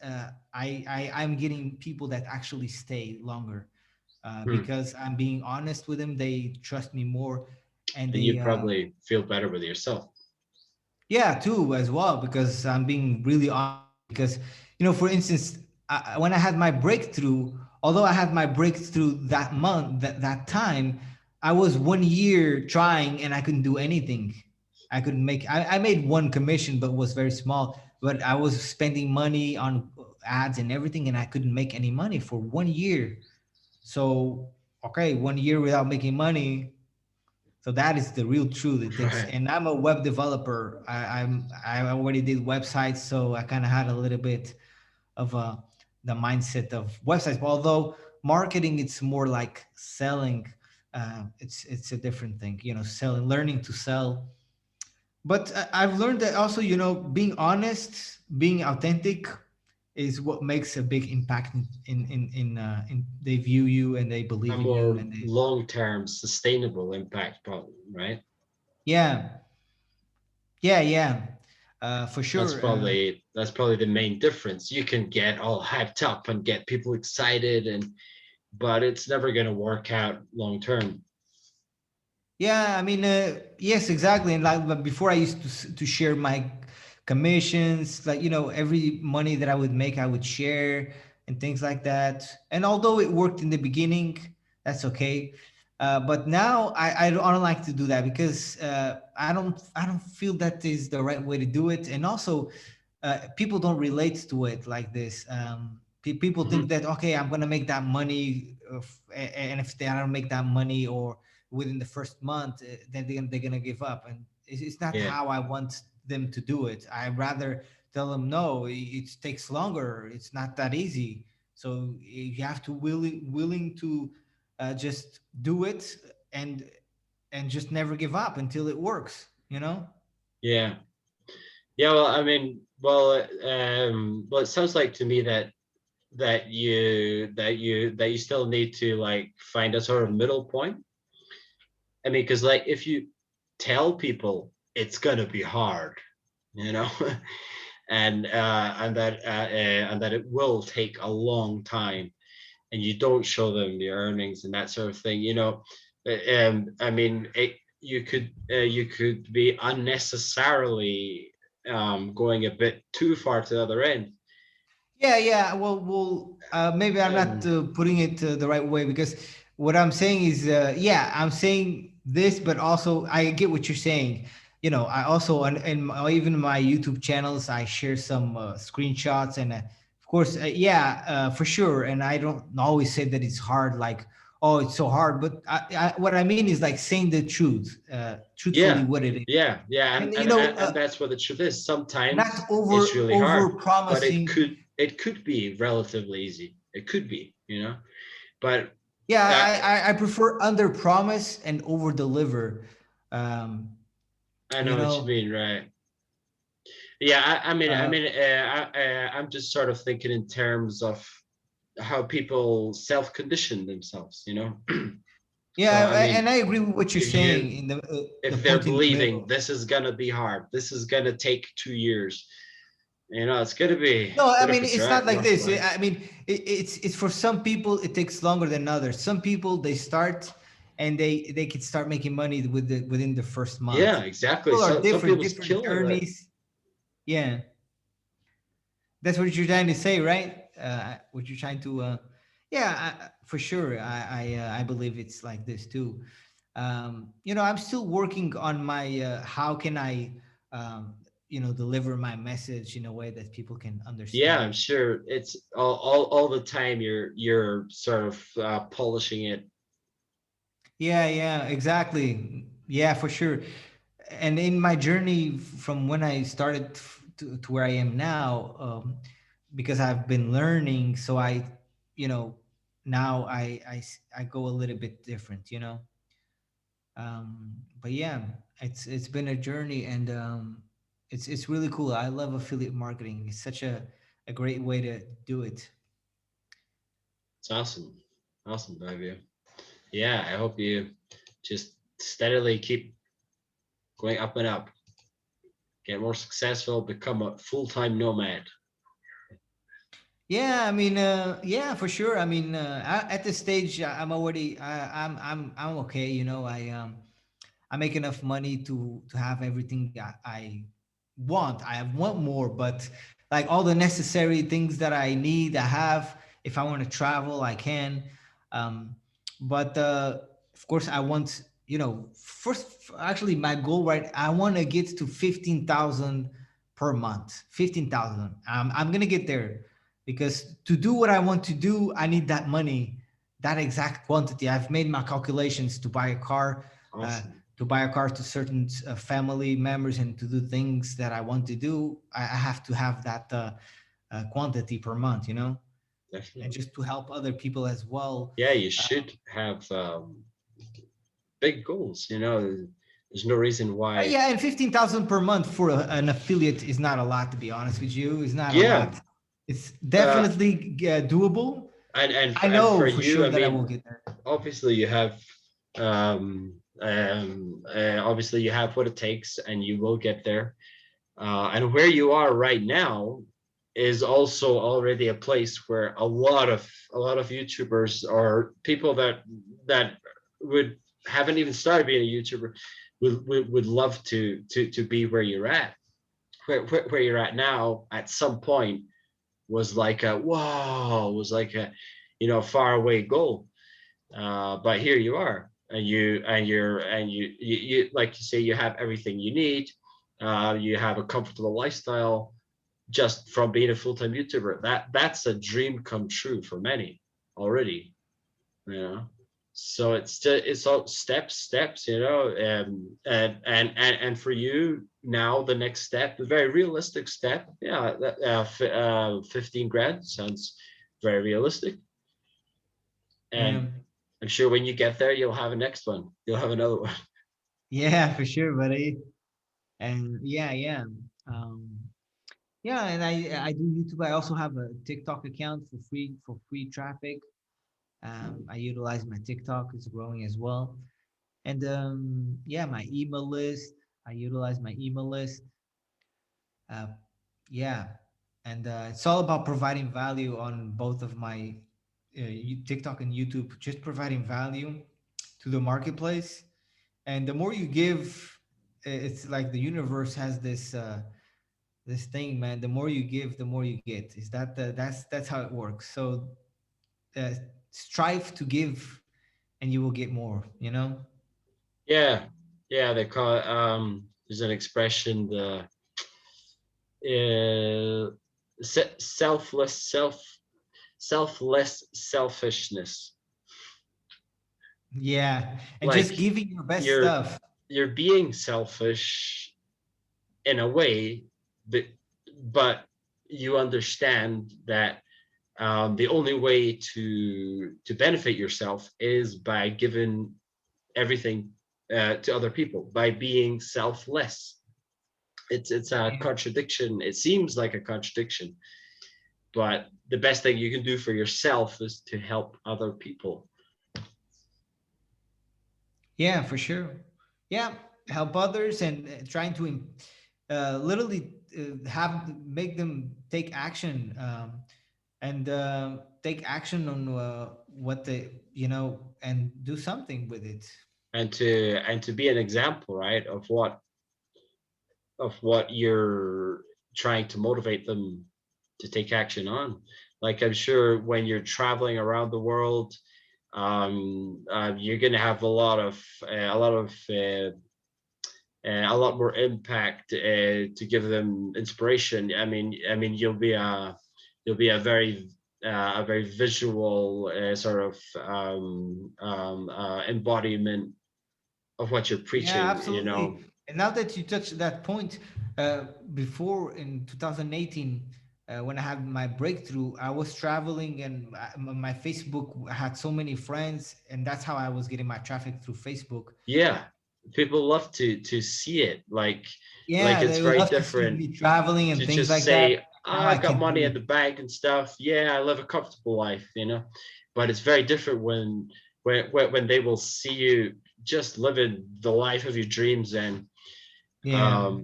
I'm getting people that actually stay longer Hmm. because I'm being honest with them. They trust me more, and And they you probably feel better with yourself. yeah, too, as well, because I'm being really honest. Because, for instance, when I had my breakthrough, although I had my breakthrough that month, that time, I was 1 year trying and I couldn't do anything. I couldn't make, I made one commission, but was very small. But I was spending money on ads and everything, and I couldn't make any money for 1 year. So, okay, 1 year without making money, so that is the real truth. It takes, Right. and I'm a web developer. I already did websites, so I kind of had a little bit of the mindset of websites. But although marketing, it's more like selling. It's a different thing, selling, learning to sell. But I've learned that also, being honest, being authentic, is what makes a big impact in they view you and they A believe in you more and they long-term sustainable impact problem, right? yeah. Yeah, yeah, for That's sure. probably the main difference. You can get all hyped up and get people excited, but it's never going to work out long term. Yeah, I mean, yes, exactly. And like, but before I used to share my commissions, like every money that I would make, I would share and things like that. And although it worked in the beginning, that's okay. But now I don't like to do that because I don't feel that is the right way to do it. And also, people don't relate to it like this. People think Mhm. that okay, I'm gonna make that money, and if they don't make that money or within the first month, then they're gonna give up, and it's not Yeah, how I want them to do it. I rather tell them no, it takes longer. It's not that easy. So you have to willing to just do it and just never give up until it works. yeah, yeah. Well, I mean, well, it sounds like to me that you still need to like find a sort of middle point. I mean, because like if you tell people it's gonna be hard, you know, and that it will take a long time, and you don't show them the earnings and that sort of thing, I mean, you could be unnecessarily going a bit too far to the other end. Yeah, yeah. Well, maybe I'm not Um, putting it the right way because what I'm saying is, yeah, I'm saying this, but also I get what you're saying. I also, even my YouTube channels, I share some screenshots, and of course, yeah, for sure. And I don't always say that it's hard, like, oh, it's so hard. But what I mean is like saying the truth, truthfully Yeah, what it is. yeah, And and that's what the truth is. not Sometimes it's over really hard, but promising. it could be relatively easy. It could be, but Yeah, uh, I prefer under promise and over deliver. Um, I you know what you know, mean, right? Yeah, uh, I'm just sort of thinking in terms of how people self-condition themselves, So yeah, I mean, and I agree with what you're if you saying in the if they're point in the believing middle. this is gonna be hard, this is gonna take 2 years, No, it's I gonna mean be it's not like rough, this. right? I mean it's for some people it takes longer than others. Some people they start and they can start making money within the first month. Yeah, exactly. People are So some different, people's different killing it. journeys. Yeah, that's what you're trying to say, right? What you're trying to, yeah, for sure. I believe it's like this too. I'm still working on my how can I, um, deliver my message in a way that people can Yeah, I'm understand. sure it's all the time you're sort of polishing it. Yeah, yeah, exactly. Yeah, for sure. And in my journey from when I started to where I am now, because I've been learning, so you know, now I go a little bit different, But yeah, it's been a journey, and it's really cool. I love affiliate marketing. It's such a great way to do it. It's awesome, Fabio. Yeah, I hope you just steadily keep going up and up, get more successful, become a full-time nomad. Yeah, I mean, yeah, for sure. I mean, at this stage, I'm already, I'm okay. I make enough money to have everything I want. I want more, but like all the necessary things that I need, I have. If I want to travel, I can. Um, but of course, I want. First, actually, my goal, right? I want to get to 15,000 per month. 15,000. I'm gonna get there because to do what I want to do, I need that money, that exact quantity. I've made my calculations to buy a car. Uh, Awesome. to buy a car to certain family members and to do things that I want to do, I have to have that quantity per month, and Definitely. just to help other people as well. Yeah, you Uh, should have big goals. There's no reason why. yeah, and 15,000 per month for an affiliate is not a lot, to be honest with you. It's not a Yeah, lot. It's uh, definitely doable. and I and for know for you, sure I that I will mean, get there. obviously you have obviously you have what it takes, and you will get there. And where you are right now is also already a place where a lot of YouTubers or people that would haven't even started being a YouTuber would love to be where you're at. Where you're at now at some point was like a whoa, was like a far away goal. But here you are, and you like you say, you have everything you need. You have a comfortable lifestyle just from being a full-time YouTuber. That's a dream come true for many already. You know, so it's all steps. And for you now, the next step, the very realistic step, yeah, 15 grand sounds very realistic. Yeah, And I'm sure when you get there, you'll have a next one. You'll have another one. yeah, for sure, buddy. And yeah, yeah. Um, Yeah, and I do YouTube. I also have a TikTok account for free traffic. I utilize my TikTok; it's growing as well. And yeah, my email list. I utilize my email list. Uh, yeah, and it's all about providing value on both of my TikTok and YouTube. Just providing value to the marketplace, and the more you give, it's like the universe has this thing, man. The more you give, the more you get. Is that that's how it works. So uh, strive to give and you will get more, Yeah, yeah. They call it. There's an expression. selfless, selfless selfishness. Yeah, and just Like giving your best you're stuff. you're being selfish in a way, but you understand that the only way to benefit yourself is by giving everything to other people, by being selfless. It's a contradiction. It seems like a contradiction, but the best thing you can do for yourself is to help other people. Yeah, for sure. Yeah, help others and trying to literally have make them take action, and take action on what they, and do something with it. And to be an example, right, of what you're trying to motivate them to take action on. Like I'm sure when you're traveling around the world, you're going to have a lot more impact to give them inspiration. I mean, you'll be a very visual sort of embodiment of what you're Yeah, preaching. absolutely. And now that you touched that point, before in 2018, when I had my breakthrough, I was traveling, and my Facebook had so many friends, and that's how I was getting my traffic through Facebook. Yeah, people love to see it. Like Yeah, it's they would very love to see different me traveling to and things just like that. say, oh, Now I I've got can money do in it. the bank and stuff. Yeah, I live a comfortable life. But it's very different when they will see you just living the life of your dreams, and Yeah,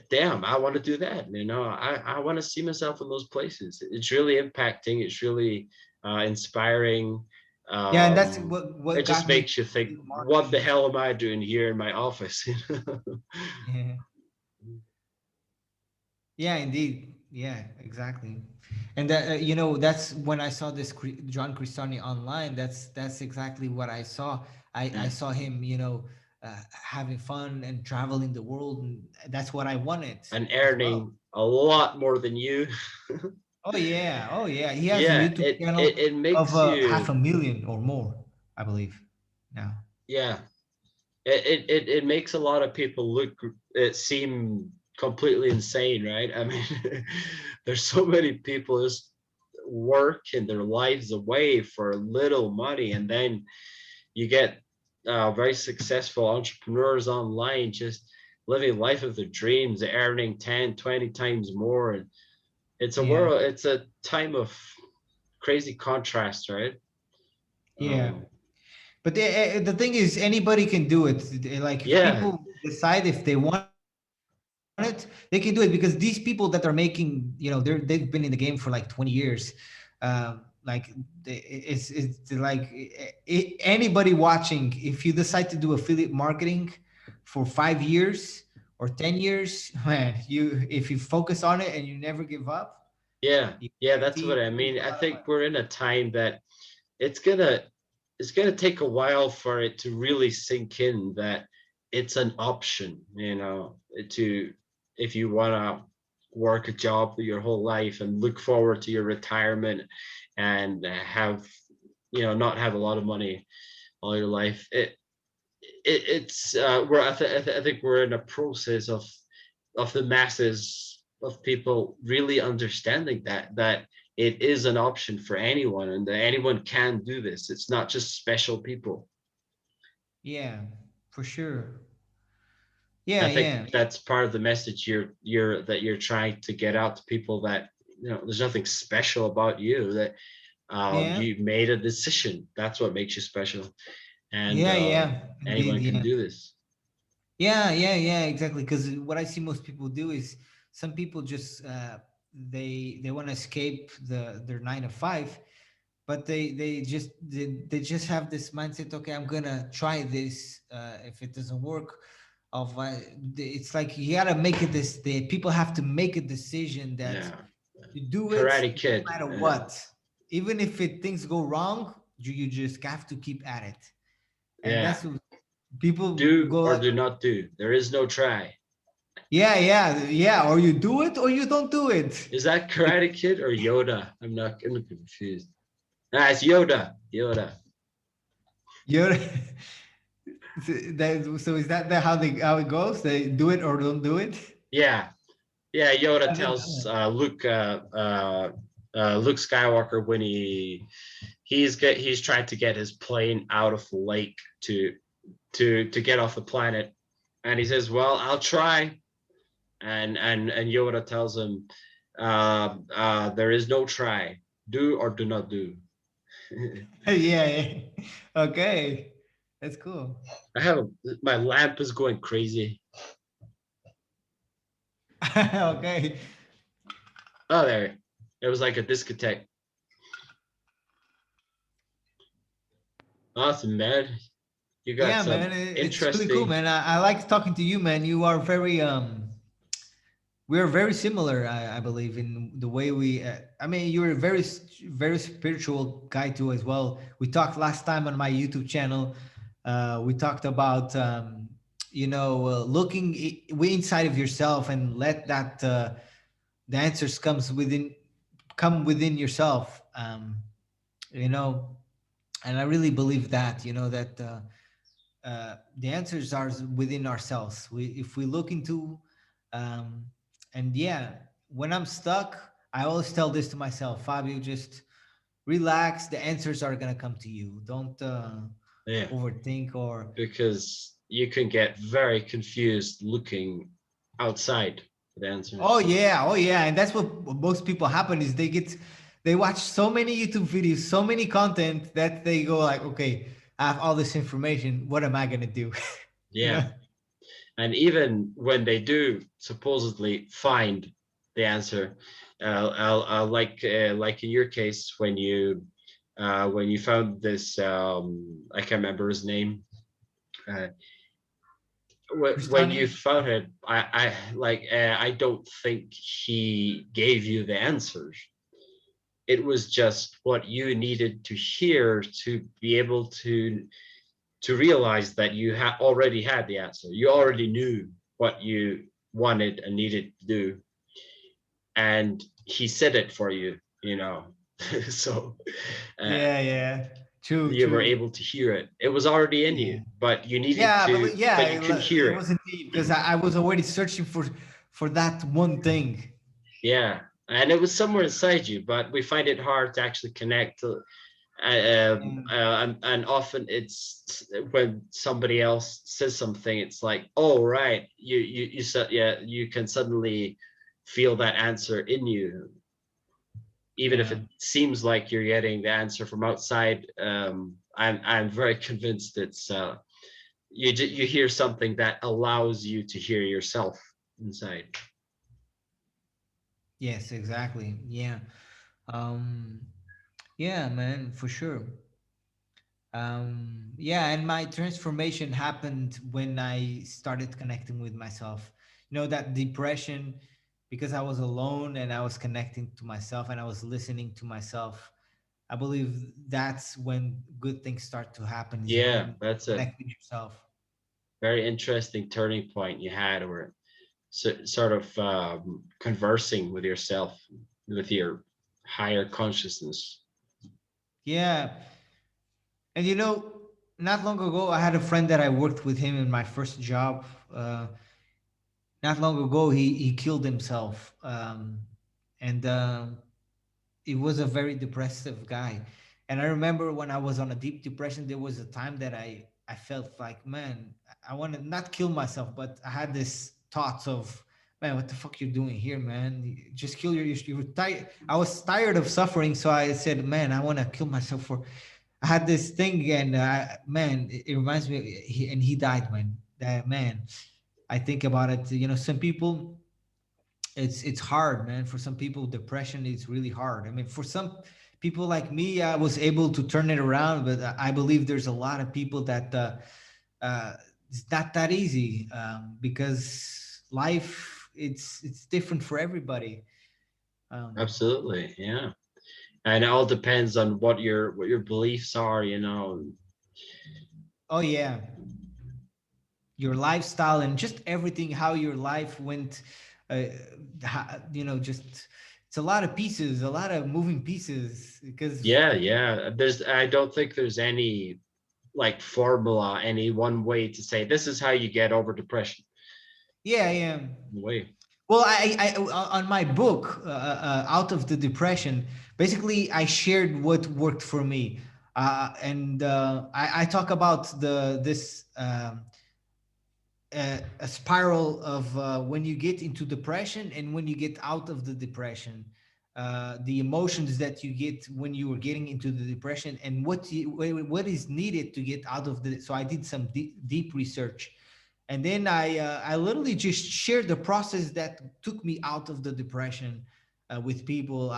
damn, I want to do that. I want to see myself in those places. It's really impacting. It's really inspiring. yeah, and that's um what it just got me makes you to think, affiliate what the marketing. hell am I doing here in my office? Yeah. Yeah, indeed. Yeah, exactly. And that, that's when I saw this John Cristani online. That's exactly what I saw. I Yeah. saw him, having fun and traveling the world, and that's what I wanted And as well. earning a lot more than you. Oh yeah, oh yeah. He has a Yeah, YouTube it, channel it it of makes half you. a million or more, I believe. Now. Yeah, it makes a lot of people seem completely insane, right? I mean, there's so many people just working their lives away for little money, and then you get very successful entrepreneurs online just living life of their dreams, earning 10, 20 times more. And Yeah. it's a time of crazy contrast, right? Yeah. um But the thing is, anybody can do it. Like if yeah, people decide if they want it, they can do it, because these people that are making, they've been in the game for like 20 years. Like it's like anybody watching, if you decide to do affiliate marketing for 5 years or 10 years, man, if you focus on it and you never give up, yeah, you yeah, that's what guarantee I to make mean. a I lot of think money. we're in a time that it's gonna it's gonna take a while for it to really sink in that it's an option, to if you want to work a job your whole life and look forward to your retirement and have not have a lot of money all your life. It's we're I think we're in a process of the masses of people really understanding that it is an option for anyone, and that anyone can do this. It's not just special people. Yeah, for sure. I Yeah, think yeah, that's part of the message you're trying to get out to people, that there's nothing special about you, that yeah, you made a decision. That's what makes you special, and yeah, yeah, indeed, anyone can yeah. do this. Yeah, yeah, yeah, exactly. Because what I see most people do is, some people just they want to escape their 9 to 5, but they just have this mindset. Okay, I'm gonna try this. If it doesn't work, of it's like you gotta make it. The people have to make a decision that Yeah, you do it Karate no Kid. matter what, even if things go wrong. You just have to keep at it, and Yeah, that's what people do go or like. do not do. There is no try. Yeah. Or you do it or you don't do it. Is that Karate Kid or Yoda? I'm not gonna be confused. Ah, it's Yoda. Yoda. You're so is that how it goes? They do it or don't do it? Yeah, yeah. Yoda I didn't know tells that. Luke Skywalker when he's trying to get his plane out of the lake to get off the planet, and he says, "Well, I'll try." And Yoda tells him, "There is no try. Do or do not do." Yeah. Okay. That's cool. I have my lamp is going crazy. Okay. Oh, there. It was like a discotheque. Awesome, man. You got Yeah, man, some it's really cool, interesting. man. I like talking to you, man. You are very we are very similar, I believe, in the way we. I mean, you're a very spiritual guy too, as well. We talked last time on my YouTube channel. We talked about, looking inside of yourself and let that the answers come within yourself. You know, and I really believe that. That the answers are within ourselves. If we look into, um, and yeah, when I'm stuck, I always tell this to myself, Fabio, just relax. The answers are gonna come to you. Don't Yeah, overthink or. because you can get very confused looking outside for the answers. Oh yeah, and that's what most people happen is they watch so many YouTube videos, so many content that they go like, okay, I have all this information. What am I gonna do? you know? Yeah, and even when they do supposedly find the answer, like in your case when you found this, I can't remember his name. Uh, when you Kristani? found it, I don't think he gave you the answers. It was just what you needed to hear to be able to realize that you already had the answer. You already knew what you wanted and needed to do, and he said it for you. So uh, Yeah. you were True. able to hear it. It was already in Yeah. you, but you needed Yeah, to, but you couldn't hear it it. was indeed because I was already searching for that one thing. Yeah, and it was somewhere inside you, but we find it hard to actually connect to, Yeah. and often it's when somebody else says something, it's like, oh right, you said, yeah, you can suddenly feel that answer in you, even if Yeah. it seems like you're getting the answer from outside. I'm very convinced it's you hear something that allows you to hear yourself inside. Yes, exactly. Yeah. Um yeah, man, for sure. Yeah, and my transformation happened when I started connecting with myself. That depression because I was alone and I was connecting to myself and I was listening to myself. I believe that's when good things start to happen is Yeah, when you that's a connect with yourself. very interesting turning point you had, where sort of conversing with yourself, with your higher consciousness. Yeah. And not long ago, I had a friend that I worked with him in my first job. Not long ago, he killed himself. And He was a very depressive guy. And I remember when I was on a deep depression, there was a time that I felt like, man, I want to not kill myself, but I had this thoughts of, man, what the fuck you're doing here, man? Just kill you're tired. I was tired of suffering, so I said, man, I want to kill myself for. I had this thing, and man, it reminds me. And he died, man. That man. I think about it. Some people it's hard, man. For some people depression is really hard. I mean, for some people like me, I was able to turn it around, but I believe there's a lot of people that it's not that easy, because life it's different for everybody. um Absolutely, yeah. And it all depends on what your beliefs are. oh yeah. your lifestyle and just everything, how your life went. uh, just it's a lot of pieces, a lot of moving pieces, because Yeah, yeah. I don't think there's any like formula, any one way to say this is how you get over depression. yeah, yeah. Way. Well, on my book, Out of the Depression, basically I shared what worked for me, and I talk about this a spiral of when you get into depression and when you get out of the depression, the emotions that you get when you were getting into the depression, and what is needed to get out of the. So I did some deep research, and then I literally just shared the process that took me out of the depression with people.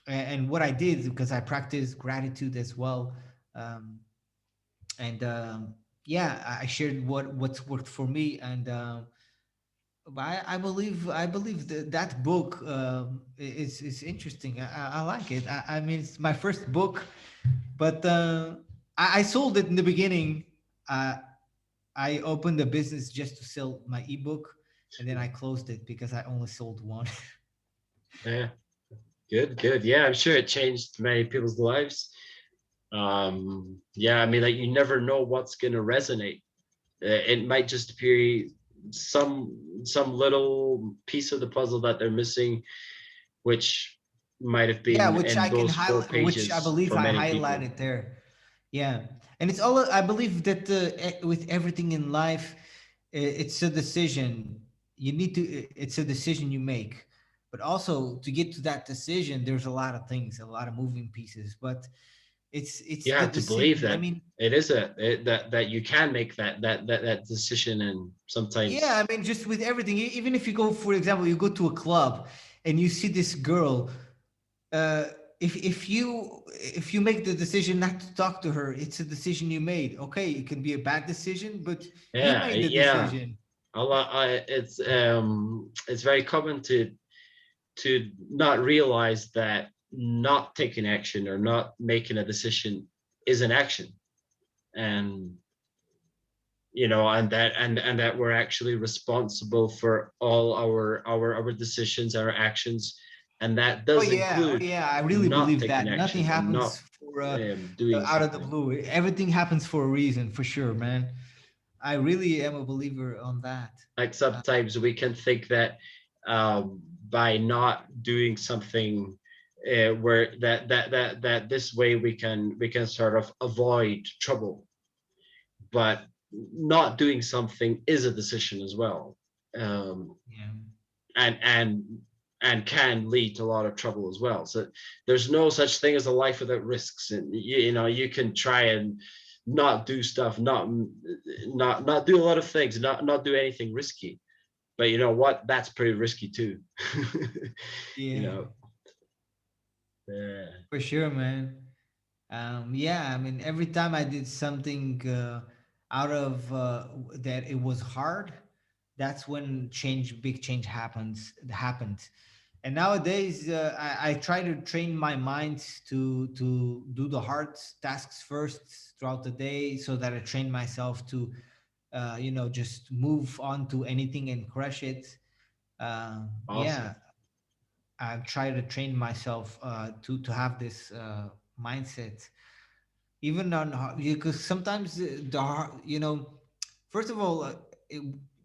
And what I did, because I practice gratitude as well. Um, and Yeah, I shared what's worked for me, and I believe that that book is interesting. I like it. I mean, it's my first book, but I sold it in the beginning. uh, I opened a business just to sell my ebook, and then I closed it because I only sold one. Yeah, good, good. Yeah, I'm sure it changed many people's lives. Yeah, I mean, like you never know what's going to resonate. It might just be some little piece of the puzzle that they're missing, which might have Yeah, been which I in can those four highlight, which I pages believe for I many people. highlighted there. Yeah, and it's all. I believe that with everything in life, it's a decision. You need to. It's a decision you make, but also to get to that decision, there's a lot of things, a lot of moving pieces. But it's You the have to believe decision. I that mean, that you can make that decision, and yeah, sometimes I mean, just with everything. Even if you go, for example, you go to a club and you see this girl. uh, if you make the decision not to talk to her, it's a decision you made. Okay, it can be a bad decision, but you yeah, made the yeah. decision. A lot. It's very common to not realize that not taking action or not making a decision is an action, and and that we're actually responsible for all our decisions, our actions, and that Oh does yeah, oh include yeah. I really not believe taking that nothing action and happens not for doing out of the something. blue. Everything happens for a reason, for sure, man. I really am a believer on that. Like Uh, sometimes we can think that by not doing something where that this way we can sort of avoid trouble, but not doing something is a decision as well, um, yeah. and can lead to a lot of trouble as well. So there's no such thing as a life without risks, and you can try and not do stuff, not do a lot of things, not do anything risky, but you know what, that's pretty risky too. you Yeah, know uh, for sure, man. Yeah, I mean, every time I did something out of that, it was hard. That's when big change happened. And nowadays, I try to train my mind to do the hard tasks first throughout the day, so that I train myself to, just move on to anything and crush it. Yeah, Awesome. I try to train myself to have this mindset, even on because sometimes first of all,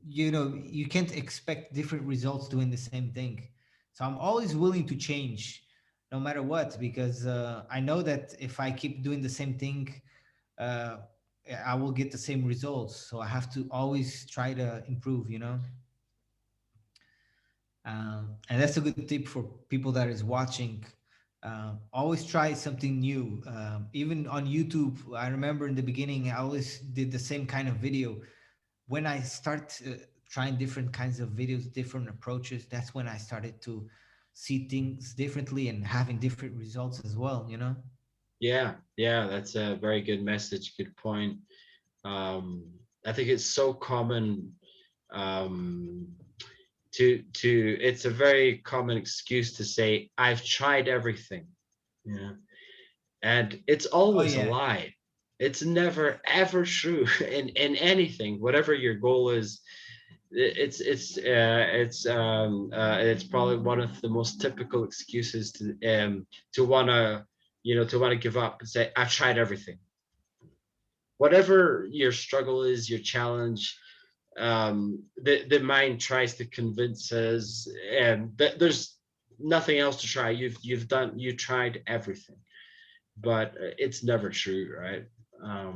you can't expect different results doing the same thing. So I'm always willing to change, no matter what, because I know that if I keep doing the same thing, uh, I will get the same results. So I have to always try to improve, and that's a good tip for people that is watching. Always try something new. Even on YouTube, I remember in the beginning, I always did the same kind of video. When I start trying different kinds of videos, different approaches, that's when I started to see things differently and having different results as well. Yeah, yeah, that's a very good message, good point. um I think it's so common, um to it's a very common excuse to say I've tried everything. Yeah, and it's Oh always a yeah, lie. It's never ever true in anything, whatever your goal is. It's probably one of the most typical excuses to wanna, to wanna give up and say, I've tried everything. Whatever your struggle is, your challenge, the mind tries to convince us that there's nothing else to try. You tried everything, but it's never true, right?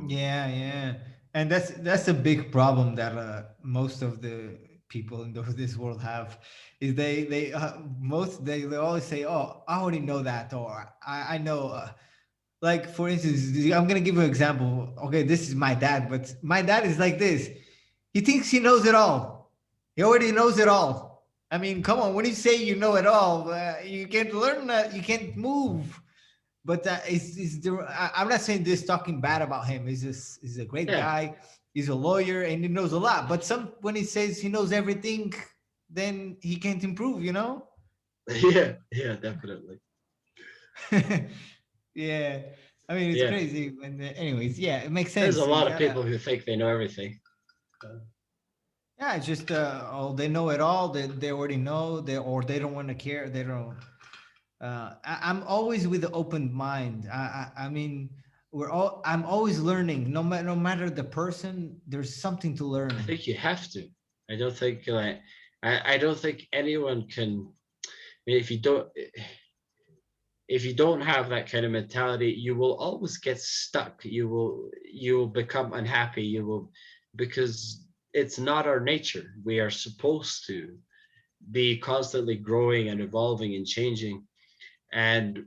Yeah, yeah, and that's a big problem that most of the people in this world have, is they always say, "Oh, I already know that," or I know. Like for instance, I'm gonna give you an example. Okay, this is my dad, but my dad is like this. He thinks he knows it all. He already knows it all. I mean, come on. When you say you know it all, you can't learn that. You can't move. But I'm not saying this talking bad about him. He's a great Yeah. guy. He's a lawyer and he knows a lot. But when he says he knows everything, then he can't improve. You know? Yeah, yeah, definitely. Yeah. I mean, it's Yeah, crazy. And anyways, yeah, it makes there's a sense. You lot of gotta. people who think they know everything. Yeah, it's just they know it all. They already know. They don't want to care. They don't. I'm always with the open mind. I mean, I'm always learning. No matter the person, there's something to I learn. think you have to. I don't think like I don't think anyone can. I mean, if you don't have that kind of mentality, you will always get stuck. You will become unhappy. You will, because it's not our nature. We are supposed to be constantly growing and evolving and changing. And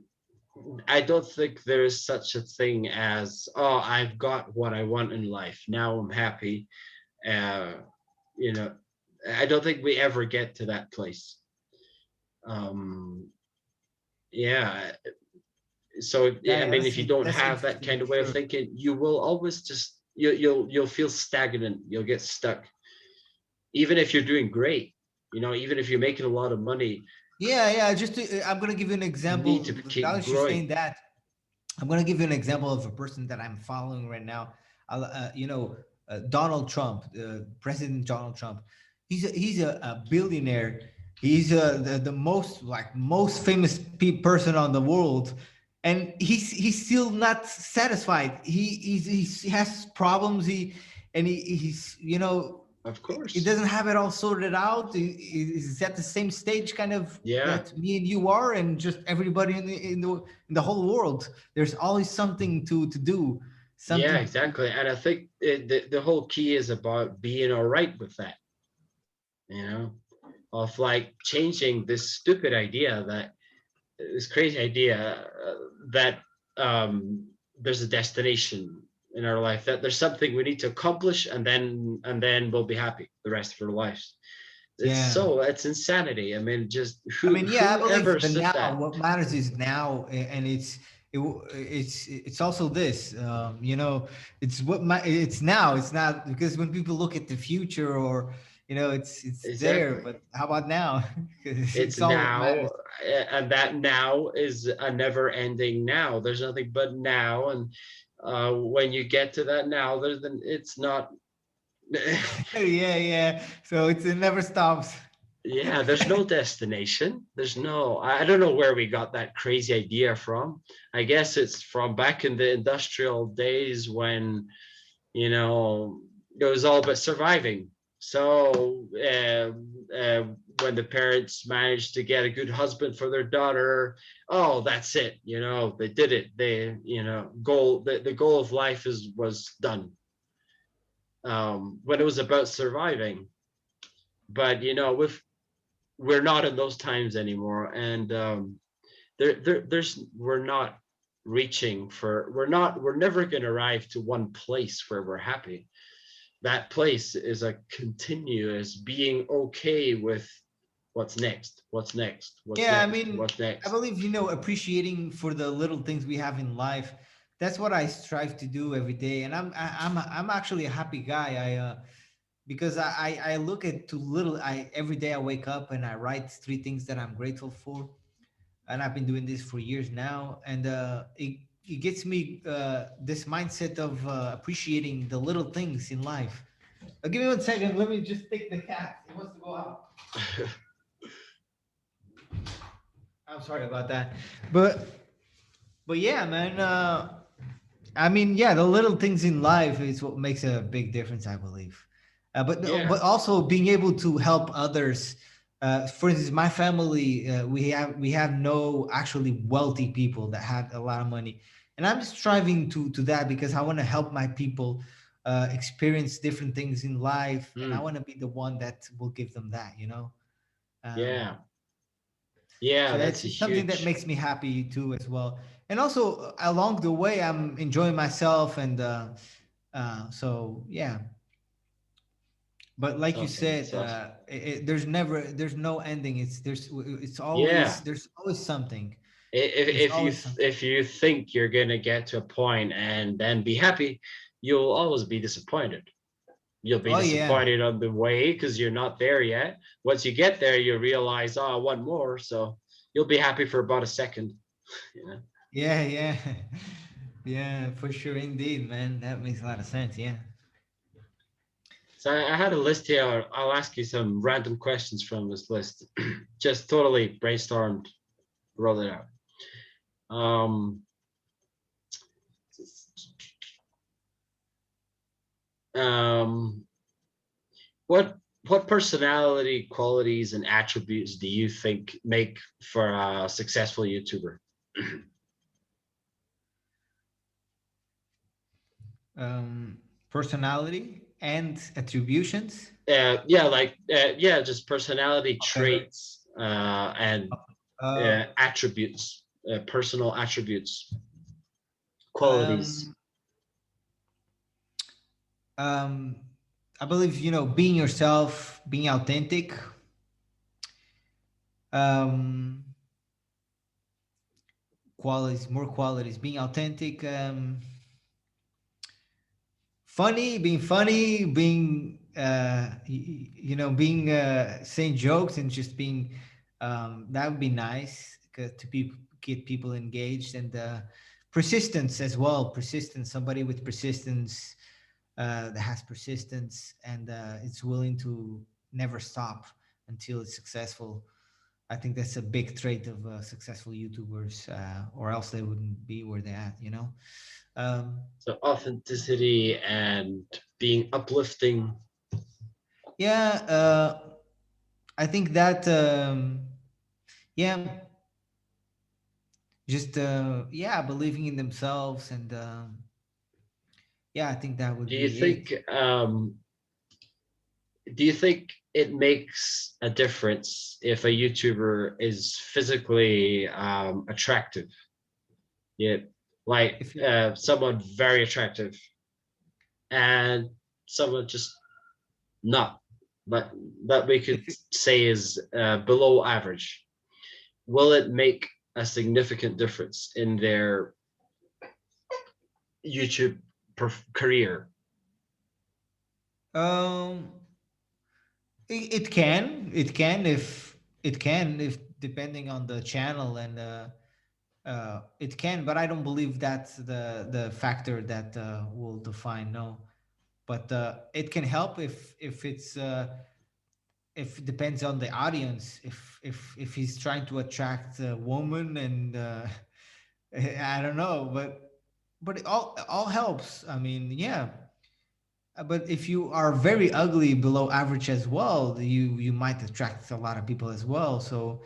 I don't think there is such a thing as, oh, I've got what I want in life. Now I'm happy. Uh, you know, I don't think we ever get to that place. Um, yeah. So yeah, I Yeah, mean, if you don't that's have that interesting kind for of way of sure. thinking, you will always just you'll feel stagnant. You'll get stuck, even if you're doing great. Even if you're making a lot of money, Yeah, yeah. I'm gonna give you an you need example. to Now keep that you're growing. saying that, I'm gonna give you an example of a person that I'm following right now. Donald Trump, President Donald Trump. He's a billionaire. He's the most famous person on the world, and he's still not satisfied. He has problems. Of He course. doesn't have it all sorted out. He's at the same stage kind of Yeah. that me and you are, and just everybody in the whole world. There's always something to do, Yeah, something to. exactly. And I think the whole key is about being all right with that, you know, of like changing this stupid idea, that this crazy idea, that there's a destination in our life, that there's something we need to accomplish, and then we'll be happy the rest of our lives. Yeah, It's insanity. I mean, just I mean, yeah, I whoever believe the said now. that? What matters is now, and it's also this. It's it's now. It's not because when people look at the future, or it's there. Exactly. But how about now? 'Cause It's it's all what now, matters. and that now is a never ending now. There's nothing but now. And when you get to that now, then it's not. Yeah, yeah. So it never stops. Yeah, there's no destination. I don't know where we got that crazy idea from. I guess it's from back in the industrial days when, it was all about surviving. So when the parents managed to get a good husband for their daughter, oh, that's it. They did it. The goal of life was done. When it was about surviving. But we're not in those times anymore, and we're not we're never going to arrive to one place where we're happy. That place is a continuous being okay with what's next, what's next, what's Yeah, I next, mean, what's I next. believe appreciating for the little things we have in life. That's what I strive to do every day, and I'm actually a happy guy. Because I look at too little. I Every day I wake up and I write three things that I'm grateful for, and I've been doing this for years now. And it gets me this mindset of appreciating the little things in life. Give me 1 second. Let me just take the cat. It wants to go out. I'm sorry about that. But but yeah, man. I mean, yeah, the little things in life is what makes a big difference, I believe. But Yeah, also being able to help others. For instance, my family, we have no actually wealthy people that had a lot of money, and I'm striving to that because I want to help my people experience different things in life, and I mm, want to be the one that will give them that. Um, yeah, yeah. so That's a it's something that huge. makes me happy too as well. And also along the way, I'm enjoying myself, and so yeah. But like you Awesome. said, It's awesome. there's no ending. It's always Yeah. there's always something. There's If you always something. if you think you're gonna get to a point and then be happy, you'll always be disappointed. You'll be Oh yeah, disappointed on the way because you're not there yet. Once you get there, you realize, oh, I want more. So you'll be happy for about a second. You know. yeah, yeah, yeah, for sure, indeed, man. That makes a lot of sense. Yeah. So I had a list here. I'll ask you some random questions from this list. Just totally brainstormed, wrote it out. Um, um, what what personality qualities and attributes do you think make for a successful YouTuber? Um, Personality and attributions. Yeah, like yeah, just personality Okay. traits and Uh, attributes, personal attributes, qualities. um, um, I believe being yourself, being authentic. Um, Qualities, more qualities, being authentic. Funny, being being saying jokes and just being that would be nice to get people engaged, and persistence as well. Persistence, somebody with persistence, that has persistence, and it's willing to never stop until it's successful. I think that's a big trait of successful YouTubers, or else they wouldn't be where they're at. Um, So authenticity and being uplifting. yeah, I think that, yeah, just, yeah, believing in themselves, and yeah, I think that would Do you be it. think do you think it makes a difference if a YouTuber is physically attractive? Yeah, like If you, someone very attractive and someone just not, but that we could if you, say is below average. Will it make a significant difference in their YouTube career? um, it can if depending on the channel, and it can, but I don't believe that's the factor that will define. No, but it can help if it depends on the audience. If he's trying to attract a woman, and I don't know, but it all helps. I mean, yeah. But if you are very ugly, below average as well, you might attract a lot of people as well. So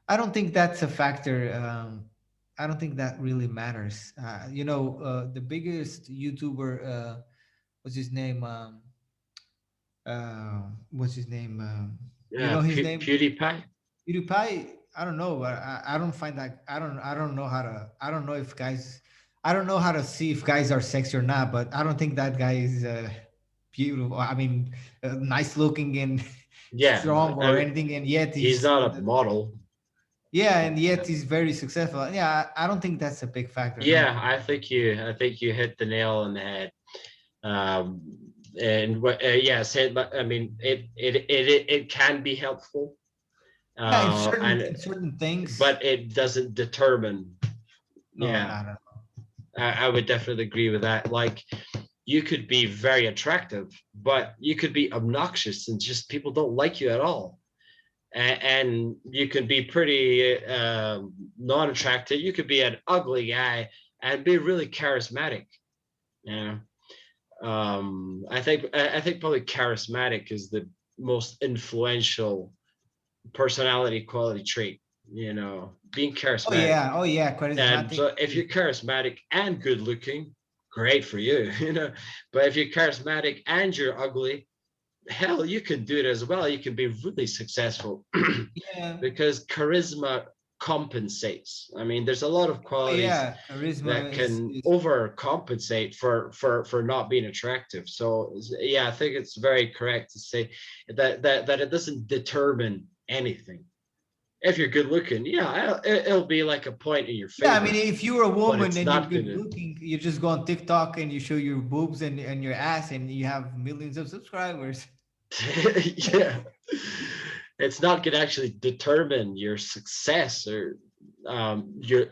I don't think that's a factor. I don't think that really matters. The biggest YouTuber, what's his name? What's his name? You Yeah, know his name? PewDiePie. PewDiePie. I don't know. I don't find that. I don't know how to. I don't know if guys. I don't know how to see if guys are sexy or not. But I don't think that guy is beautiful. I mean, nice looking and Yeah, strong I or mean, anything. And yet he's he's not a model. yeah, and Yeah, yet he's very successful. Yeah, I don't think that's a big factor. No. yeah. I think you hit the nail on the head. Um, and what? Yes, but I mean, it can be helpful, Yeah, in and certain things. but it doesn't determine. No, Yeah, not at all. I would definitely agree with that. Like, you could be very attractive, but you could be obnoxious and just people don't like you at all. And you could be pretty non-attractive. You could be an ugly guy and be really charismatic. You know, I think probably charismatic is the most influential personality quality trait. You know, being charismatic. Oh yeah, And charismatic. so if you're charismatic and good looking, great for you, But if you're charismatic and you're ugly, hell, you can do it as well. You can be really successful Yeah. because charisma compensates. I mean, there's a lot of Oh qualities yeah, charisma that can is overcompensate for not being attractive. So yeah, I think it's very correct to say that it doesn't determine anything. If you're good looking, yeah, it'll be like a point in your yeah. I mean, favor, if you're a but woman it's and you're not good gonna. looking, you just go on TikTok and you show your boobs and your ass, and you have millions of subscribers. Yeah, it's not gonna actually determine your success or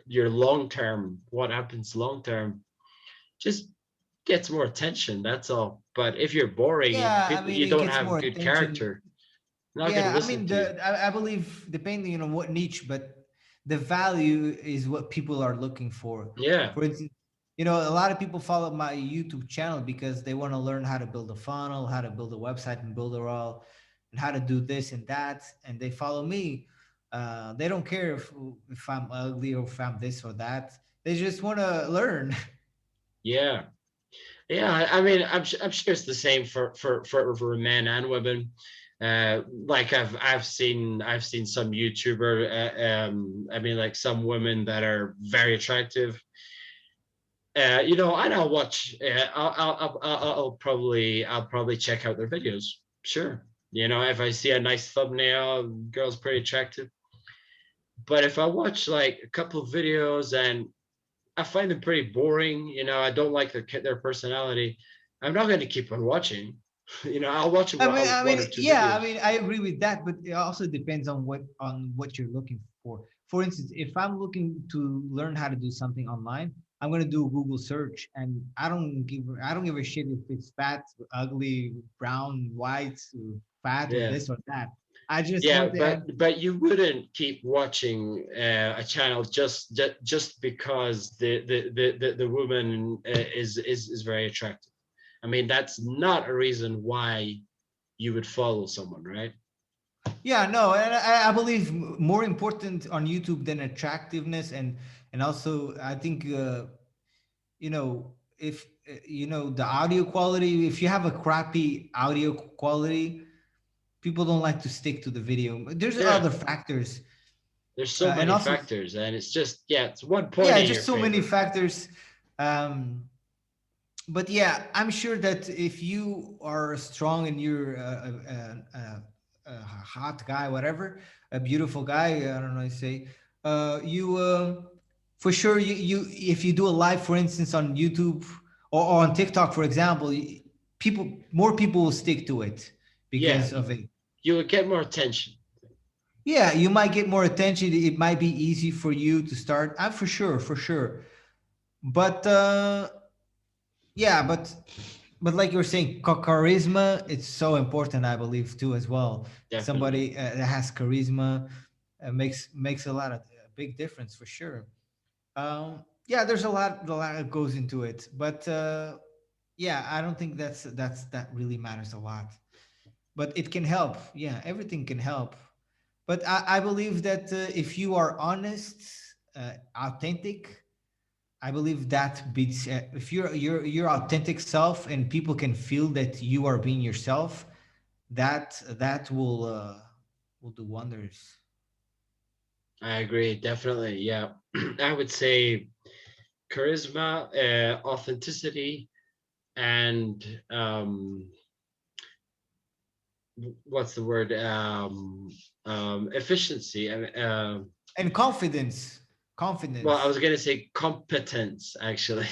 your long term. What happens long term just gets more attention. That's all. But if you're boring and Yeah, I people mean, you it don't gets have more good attention. character, not gonna Yeah, I listen mean, to you. I believe depending on what niche, but the value is what people are looking for. Yeah, For instance, a lot of people follow my YouTube channel because they want to learn how to build a funnel, how to build a website and build it all, and how to do this and that. And they follow me. They don't care if I'm ugly or if I'm this or that. They just want to learn. yeah. Yeah, I mean, I'm sure it's the same for men and women. Like I've seen some YouTuber. I mean, like some women that are very attractive. And I'll watch. I'll probably check out their videos. Sure. If I see a nice thumbnail, girl's pretty attractive. But if I watch like a couple of videos and I find them pretty boring. I don't like their personality. I'm not going to keep on watching. I'll watch one or two Yeah, I videos. mean, I agree with that, but it also depends on what you're looking for. For instance, if I'm looking to learn how to do something online, I'm gonna do a Google search, and I don't give a shit if it's fat, ugly, brown, white, fat, or Yeah, this or that. I just yeah, want the but you wouldn't keep watching a channel just because the woman is very attractive. I mean, that's not a reason why you would follow someone, right? Yeah, no, and I believe more important on YouTube than attractiveness, and also I think if the audio quality, if you have a crappy audio quality, people don't like to stick to the video. There's Yeah, other factors, there's so and many also factors, and it's just it's one point yeah, in your just so many favor. factors. um but yeah, I'm sure that if you are strong and you're a hot guy, whatever, a beautiful guy, I don't know how to say, you for sure, you if you do a live, for instance, on YouTube or on TikTok, for example, more people will stick to it Yeah, because of it. you would get more attention. Yeah, you might get more attention. It might be easy for you to start. For sure, for sure. But yeah, but like you're saying, charisma, it's so important, I believe, too, as well. Definitely. Somebody that has charisma makes a big difference for sure. Yeah, there's a lot that goes into it, but yeah, I don't think that really matters a lot. But it can help. Yeah, everything can help. But I believe that if you are honest, authentic, I believe that beats if you're your authentic self and people can feel that you are being yourself, that will do wonders. I agree. Definitely. Yeah. I would say charisma, authenticity, and what's the word? Efficiency. And confidence, Well, I confidence, was going to say competence, actually.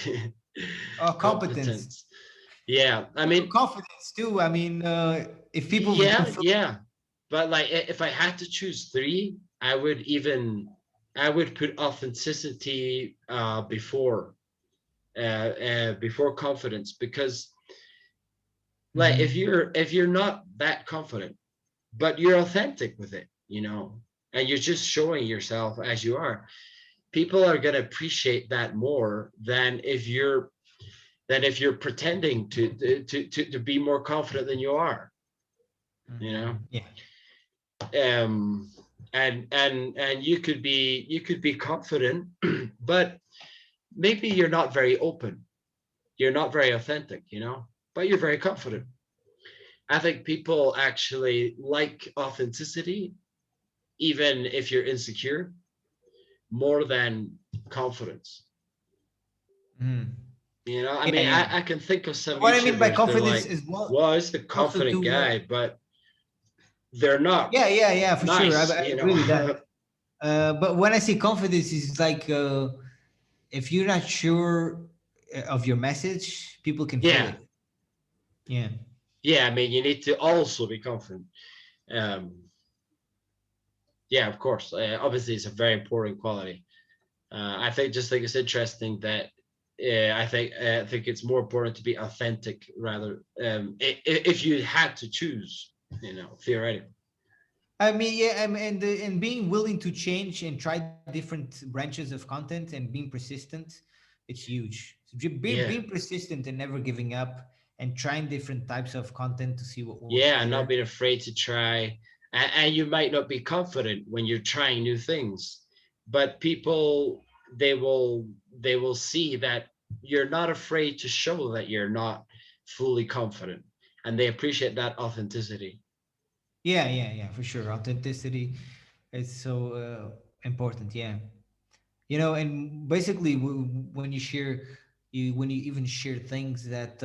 competence, Competence. Yeah. I mean, confidence too. I mean, if people don't yeah, feel, yeah. But like, if I had to choose three, I would put authenticity before. before confidence, because like Mhm. if you're not that confident, but you're authentic with it, you know, and you're just showing yourself as you are, people are going to appreciate that more than if you're pretending to be more confident than you are, you know. Mhm. Yeah. um and you could be confident but maybe you're not very open, you're not very authentic, you know, but you're very confident. I think people actually like authenticity even if you're insecure more than confidence. Mhm. You know, I Yeah, mean, yeah. I can think of some What I mean by YouTubers, they're confidence like, is well, it's the also confident to guy, but they're not yeah, yeah, yeah, for sure. nice, I you agree with that. know. But when I say confidence, is like if you're not sure of your message, people can feel Yeah, it. Yeah. yeah, I mean, you need to also be confident. um yeah, of course, obviously it's a very important quality. I think, just think it's interesting that I think it's more important to be authentic rather, if you had to choose, you know, theoretically. I mean, yeah, and being willing to change and try different branches of content and being persistent, it's huge. So Yeah, being persistent and never giving up and trying different types of content to see what works yeah, and not better. being afraid to try. And you might not be confident when you're trying new things, but people, they will see that you're not afraid to show that you're not fully confident, and they appreciate that authenticity. Yeah, yeah, yeah, for sure. Authenticity is so important. Yeah. And basically when you share, when you even share things that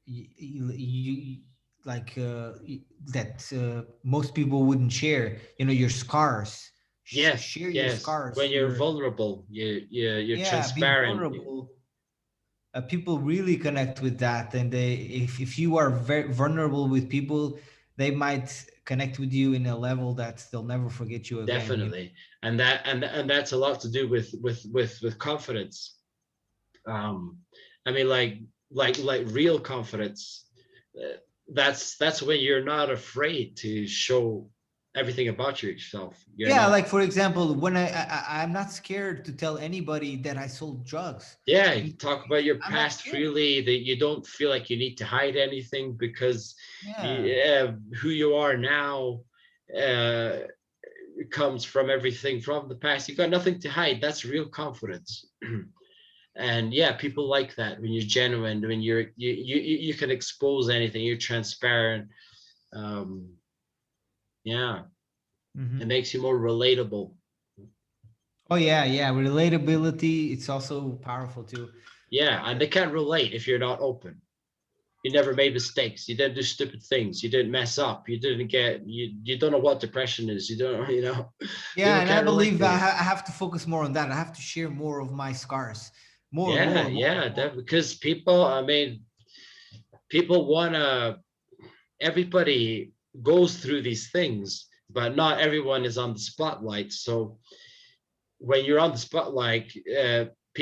you like that most people wouldn't share, your scars. Yes, Share your yes, when scars, you're your vulnerable, you're yeah, be transparent. vulnerable. People really connect with that, and if you are very vulnerable with people, they might connect with you in a level that they'll never forget you again. Definitely. And that's a lot to do with with confidence. um I mean, like real confidence, uh, that's when you're not afraid to show everything about yourself. You're Yeah, not. like for example, when I'm not scared to tell anybody that I sold drugs. Yeah, you And talk about your I'm not past scared. freely, that you don't feel like you need to hide anything, because Yeah. you, who you are now uh comes from everything from the past. You got nothing to hide. That's real confidence. And yeah, people like that when you're genuine, when you can expose anything, you're transparent. um yeah, it Hmm. makes you more relatable. Oh yeah, yeah. Relatability, it's also powerful too. Yeah, and they can't relate if you're not open. You never made mistakes, you didn't do stupid things, you didn't mess up, you didn't get, you don't know what depression is, you don't, you know. Yeah, People and I can't relate believe to it. I have to focus more on that. I have to share more of my scars, more, Yeah, more, more, yeah, more. because people, I mean, people want to, everybody goes through these things, but not everyone is on the spotlight. So when you're on the spotlight,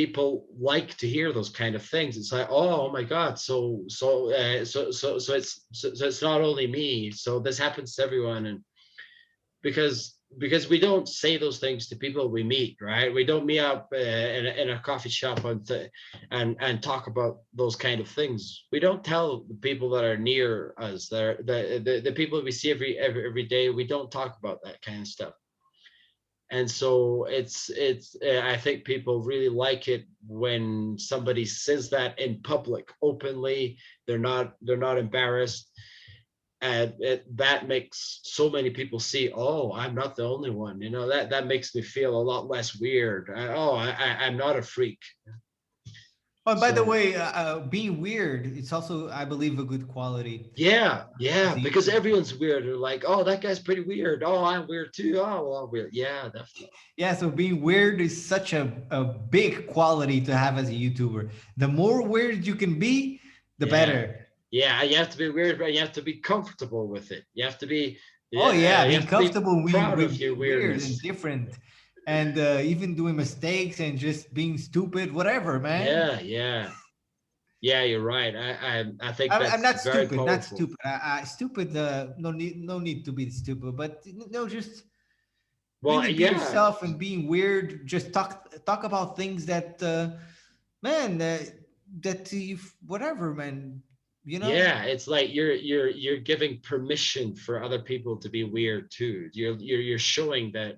people like to hear those kind of things. It's like, oh my God, so it's not only me. So this happens to everyone, and because we don't say those things to people we meet, right? We don't meet up in a coffee shop and talk about those kind of things. We don't tell the people that are near us, the people we see every day. We don't talk about that kind of stuff. And so it's I think people really like it when somebody says that in public openly. They're not embarrassed, and that makes so many people see, oh, I'm not the only one, you know. That makes me feel a lot less weird. I'm not a freak. Oh, by the So way, being weird, it's also, I believe, a good quality yeah, as yeah, a because YouTuber. everyone's weird. They're like, oh, that guy's pretty weird. Oh, I'm weird too. Oh, well, I'm weird. Yeah, definitely. Yeah, so being weird is such a big quality to have as a YouTuber. The more weird you can be, the Yeah, better. yeah, you have to be weird, but you have to be comfortable with it. You have to be, Oh yeah, yeah, you being have to be comfortable proud with of your being weird and weirdness. different. and even doing mistakes and just being stupid, whatever, man. Yeah, yeah, yeah. You're right. I think I'm that's not very stupid, not powerful. stupid. Stupid. No need to be stupid, but no, just Well, really be yeah, yourself and being weird. Just talk about things that, man, that you whatever, man. You know? yeah. It's like you're giving permission for other people to be weird too. You're showing that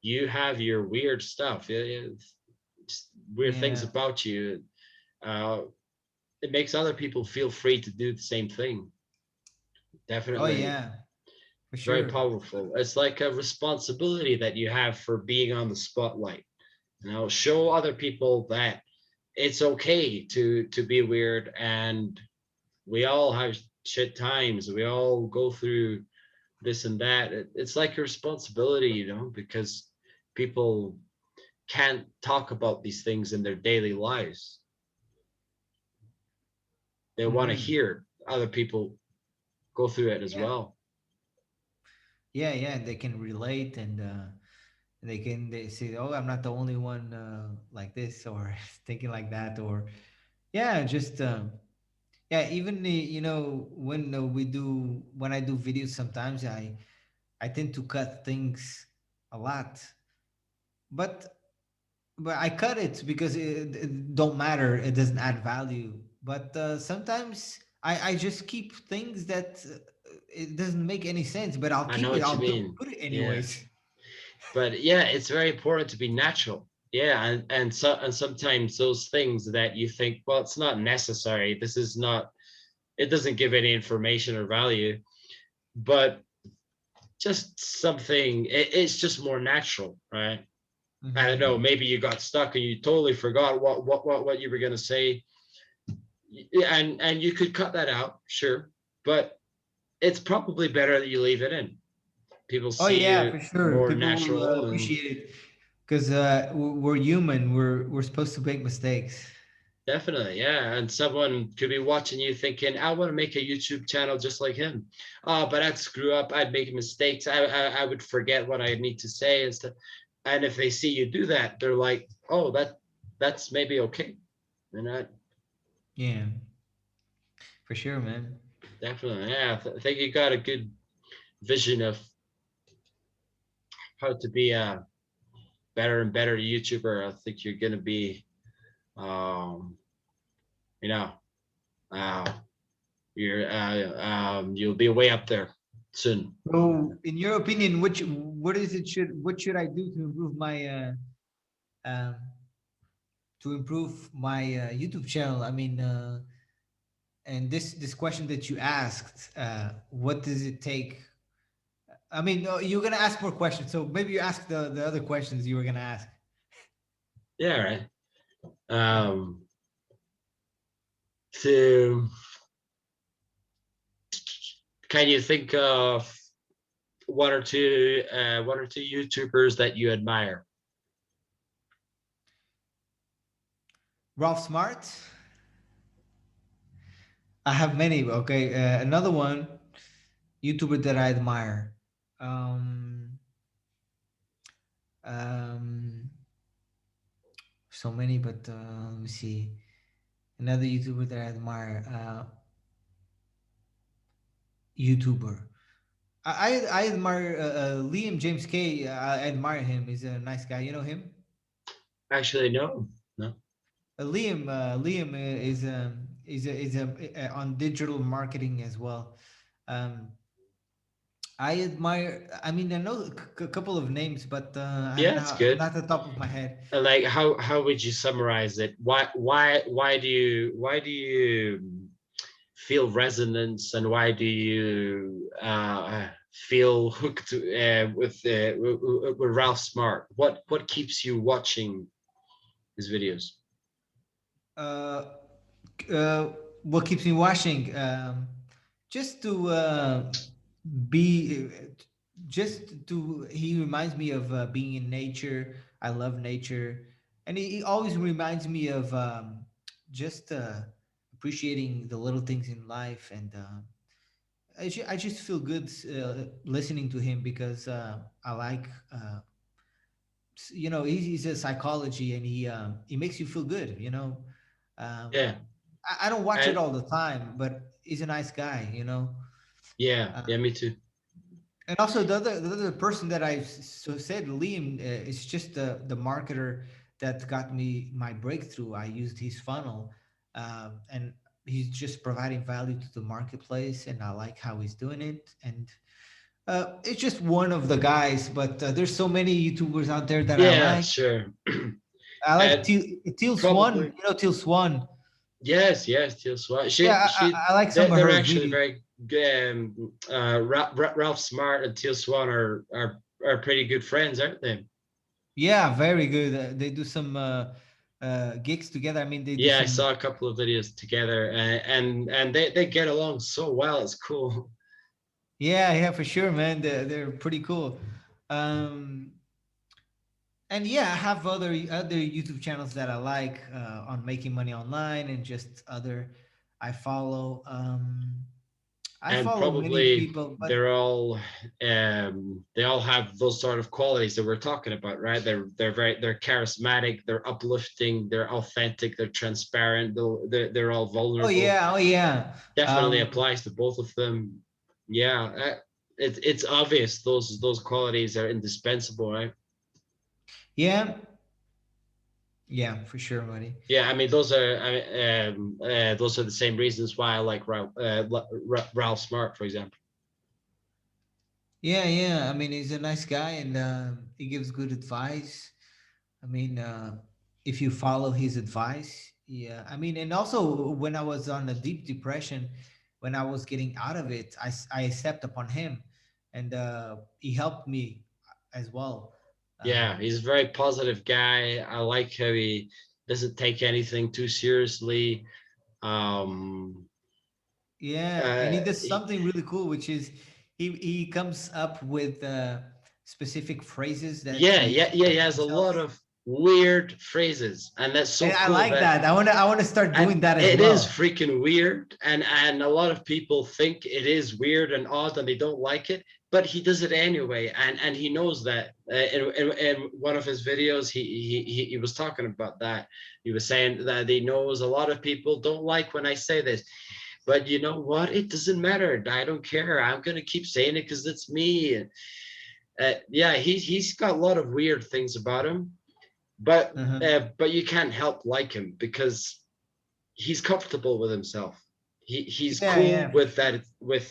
you have your weird stuff. Just weird things Yeah. about you. Uh, it makes other people feel free to do the same thing. Oh Definitely yeah, for very sure. powerful. It's like a responsibility that you have for being on the spotlight. Show other people that it's okay to be weird, and we all have shit times. We all go through this and that. It's like a responsibility, because people can't talk about these things in their daily lives. They want to Hmm. hear other people go through it as Yeah. well. Yeah, yeah. They can relate, and they say, "Oh, I'm not the only one like this," or thinking like that, or yeah, just yeah. Even when when I do videos, sometimes I tend to cut things a lot, but I cut it because it don't matter. It doesn't add value. But sometimes I just keep things that it doesn't make any sense. But I'll I know keep it. what you I'll mean. put it Yeah. anyways. But yeah, it's very important to be natural. Yeah, and sometimes those things that you think, well, it's not necessary. This is not. It doesn't give any information or value, but just something. It's just more natural, right? I don't know. Hmm. Maybe you got stuck and you totally forgot what you were gonna say, and you could cut that out, sure, but it's probably better that you leave it in. People Oh see yeah, you for sure. more People will natural, and appreciate it because we're human. We're supposed to make mistakes. definitely, yeah. And someone could be watching you thinking, I want to make a YouTube channel just like him. Oh, but I'd screw up. I'd make mistakes. I would forget what I need to say and stuff. And if they see you do that, they're like, oh, that's maybe okay. And I Yeah, for sure, man. definitely, yeah. I think you got a good vision of how to be a better and better YouTuber. I think you're gonna be, um, you know, uh, you'll be way up there soon. So, in your opinion, what should I do um, to improve my YouTube channel? I mean, and this question that you asked, what does it take? I mean, no, you're gonna ask more questions, so maybe you ask the other questions you were gonna ask. Yeah, right. So, can you think of one or two YouTubers that you admire? Ralph Smart. I have many. Okay, another one YouTuber that I admire. Um, um, so many, but let me see. Another YouTuber that I admire. YouTuber. I admire Liam James K. I admire him. He's a nice guy. You know him? Actually, no, no. Liam is on digital marketing as well. Um, I admire. I mean, I know a couple of names, but I don't Yeah, know it's good. not the top of my head. Like, how would you summarize it? Why do you feel resonance, and why do you feel hooked with Ralph Smart? What keeps you watching his videos? Uh, uh, what keeps me watching? Just to be, just to. He reminds me of being in nature. I love nature, and he always reminds me of just appreciating the little things in life. And I just feel good listening to him because I like he's a psychology, and he makes you feel good. Um, Yeah, I don't watch it and all the time, but he's a nice guy. yeah, Uh, yeah, me too. and also the other person that so said, Liam, is just the marketer that got me my breakthrough. I used his funnel, and he's just providing value to the marketplace, and I like how he's doing it. And it's just one of the guys, but there's so many YouTubers out there that I Yeah, like. sure. I like And Teal Swan. probably Teal Swan. yes, yes, Teal Swan. Yeah, She, I like some of they're her actually videos. very good. Ralph Smart and Teal Swan are pretty good friends, aren't they? Yeah, very good. They do some gigs together. I mean, they do Yeah, I some. saw a couple of videos together, and they get along so well. It's cool. Yeah, yeah, for sure, man. They're pretty cool. Um, and yeah, I have other YouTube channels that I like on making money online, and just other I follow. I And follow many probably people, but they all have those sort of qualities that we're talking about, right? They're charismatic, they're uplifting, they're authentic, they're transparent, they're all oh vulnerable. yeah, oh yeah. Definitely Um, applies to both of them. Yeah, it's obvious those qualities are indispensable, right? yeah, yeah, for sure, buddy. Yeah, I mean those are the same reasons why I like Ralph Smart, for example. Yeah, yeah. I mean, he's a nice guy, and he gives good advice. I mean, if you follow his advice, yeah. I mean, and also when I was on a deep depression, when I was getting out of it, I stepped upon him, and he helped me as well. Yeah, Um, he's a very positive guy. I like how he doesn't take anything too seriously. Um, yeah, and he uh, does he, something really cool, which is he comes up with specific phrases that yeah, he yeah, yeah. He expresses has a himself. lot of weird phrases, and that's And so I cool. like That that. I want to start and doing that as it is well. freaking weird, and a lot of people think it is weird and odd, and they don't like it. But he does it anyway, and he knows that. In one of his videos, he was talking about that. He was saying that he knows a lot of people don't like when I say this. But you know what? It doesn't matter. I don't care. I'm gonna keep saying it because it's me. Yeah, he's got a lot of weird things about him, Uh-huh. but you can't help like him because he's comfortable with himself. He's Yeah, cool yeah, for with sure. that, with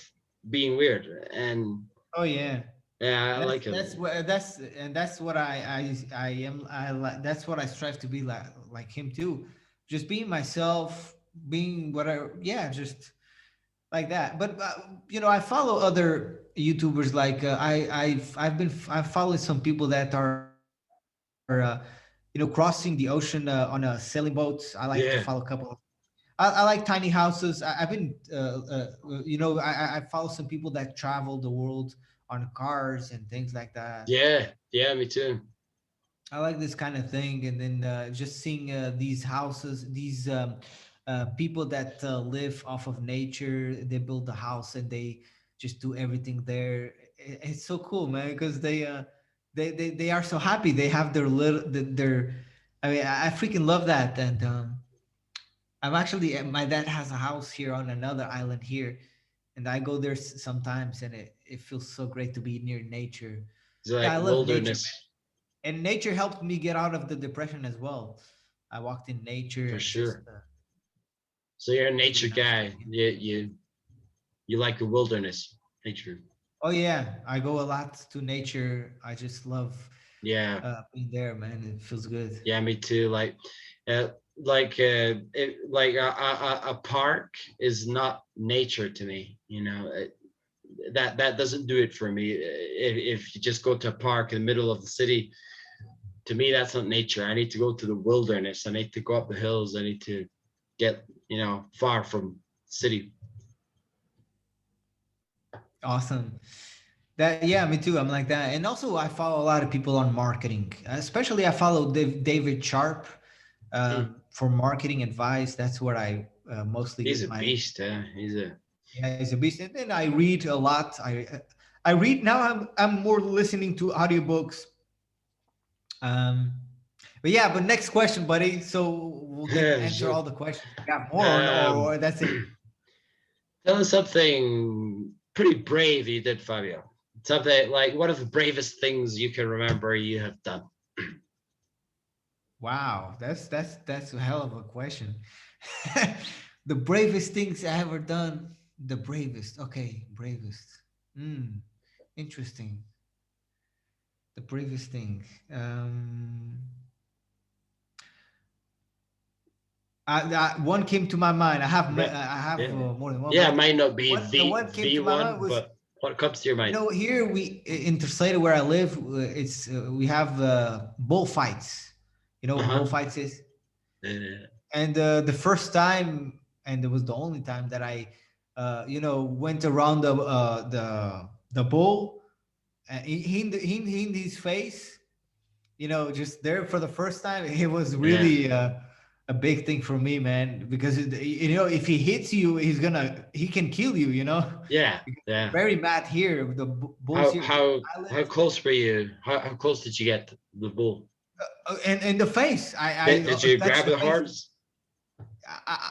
being weird, and Oh yeah. yeah, I like That's him what that's what I am I like that's what I strive to be like him too. Just being myself, being whatever. Yeah, just like that. But I follow other YouTubers like I've followed some people that are crossing the ocean on a sailing boat. I like to follow a couple of. Yeah, I like tiny houses. I've been, I follow some people that travel the world on cars and things like that. yeah, yeah, me too. I like this kind of thing, and then just seeing these houses, these people that live off of nature. They build the house and they just do everything there. It's so cool, man, because they are so happy. They have their little their. I mean, I freaking love that, and I'm actually my dad has a house here on another island here, and I go there sometimes, and it feels so great to be near nature. It's Yeah, like I love nature, man, wilderness and nature helped me get out of the depression as well. I walked in nature for and just sure. So you're a it was really nature nice to guy. me. You like the wilderness, nature. Oh yeah, I go a lot to nature. I just love Yeah, being there, man. It feels good. yeah, me too. Uh, a park is not nature to me. That doesn't do it for me. If you just go to a park in the middle of the city, to me that's not nature. I need to go to the wilderness. I need to go up the hills. I need to get far from city. Awesome. That yeah, me too. I'm like that, and also I follow a lot of people on marketing. Especially I follow David Sharp for marketing advice. That's where I mostly He's get a my. beast. He's a Yeah, he's a beast. And then I read a lot. I read now. I'm more listening to audiobooks. Um, but yeah, but next question, buddy. So we'll get answer Sure. all the questions. You got more, Um, or that's it? tell us something pretty brave you did, Fabio. Something like one of the bravest things you can remember you have done. Wow, that's a hell of a question. The bravest things I ever done. The bravest. Okay, bravest. Hmm. Interesting. The bravest thing. One came to my mind. Yeah, I have yeah, more than one, yeah. It but might not be the one came the to my mind one, was, but what comes to your mind? here in Terceira where I live, it's we have bullfights. You know Uh what huh. bullfights is? Uh, And the first time, and it was the only time that I, went around the bull, and he in his face, just there for the first time. It was yeah, really a big thing for me, man, because if he hits you, he can kill you. yeah, Because yeah. very mad here. The bulls How here where how I live, how close were you? How close did you get to the bull? and the face. Did you Touched grab the the face. horns?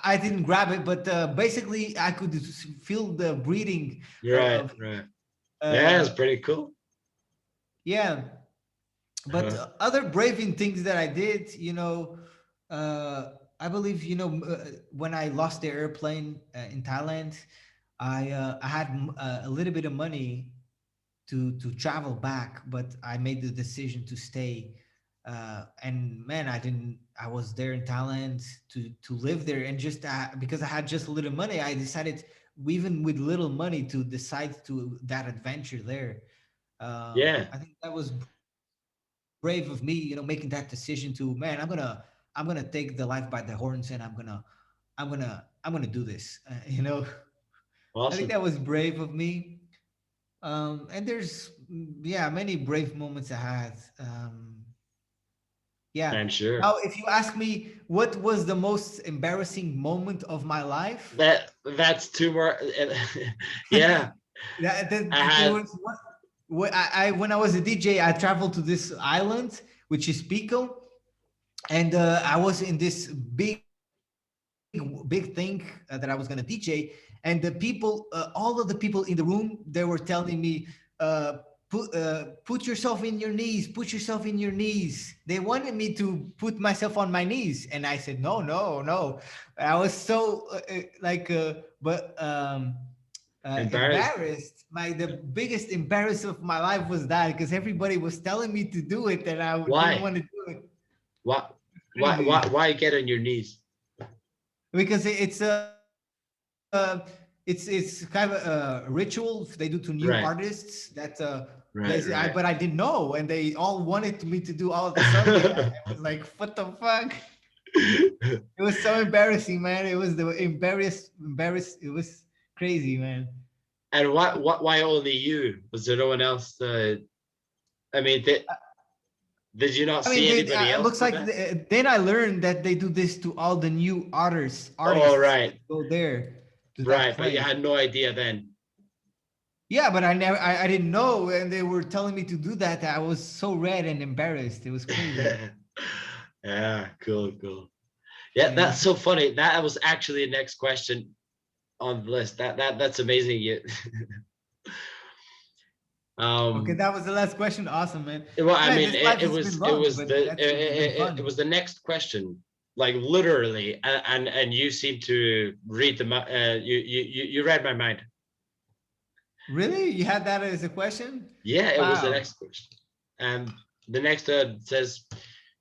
I didn't grab it, but basically I could feel the breathing Right, of right. Yeah, it's uh, pretty cool. yeah. But Uh-huh. other braving things that I did, I believe, when I lost the airplane in Thailand, I had a little bit of money to travel back, but I made the decision to stay. And man, I was there in Thailand to live there, and just because I had just a little money, I decided, even with little money, to decide to that adventure there. Yeah, I think that was brave of me, making that decision to, man, I'm gonna take the life by the horns, and I'm gonna do this. I think awesome. that was brave of me. And there's, yeah, many brave moments I had. Yeah. I'm sure. Now, if you ask me what was the most embarrassing moment of my life, That's two more. Yeah, there I was one. When I was a DJ, I traveled to this island, which is Pico, and I was in this big thing that I was gonna DJ, and the people, all of the people in the room, they were telling me, uh, put yourself in your knees, put yourself in your knees. They wanted me to put myself on my knees, and I said, no, no, no. I was so but embarrassed. embarrassed. The biggest embarrassment of my life was that, because everybody was telling me to do it, and I didn't Why? want to do it. Why? Crazy. Why get on your knees? Because it's kind of a ritual they do to new artists Right, that but I right, didn't right. know, and they all wanted me to do all of a sudden. I was like, what the fuck? It was so embarrassing, man. It was the embarrassed. It was crazy, man. And why only you? Was there no one else? I mean, did you not I mean, see anybody it else looks do like that? then I learned that they do this to all the new Oh, artists that right, go there to that right. But you place. had no idea then. Yeah, but I didn't know, and they were telling me to do that. I was so red and embarrassed. It was crazy. Yeah, cool, cool. Yeah, Yeah. that's so funny. That was actually the next question on the list. That's amazing. You, Okay, um, that was the last question. Awesome, man. well, I Man, mean, this life has been long, but it's been it fun. was the next question, like literally, and you seem to read you read my mind. Really? You had that as a question? Yeah, it was the Wow. next question. And the next says,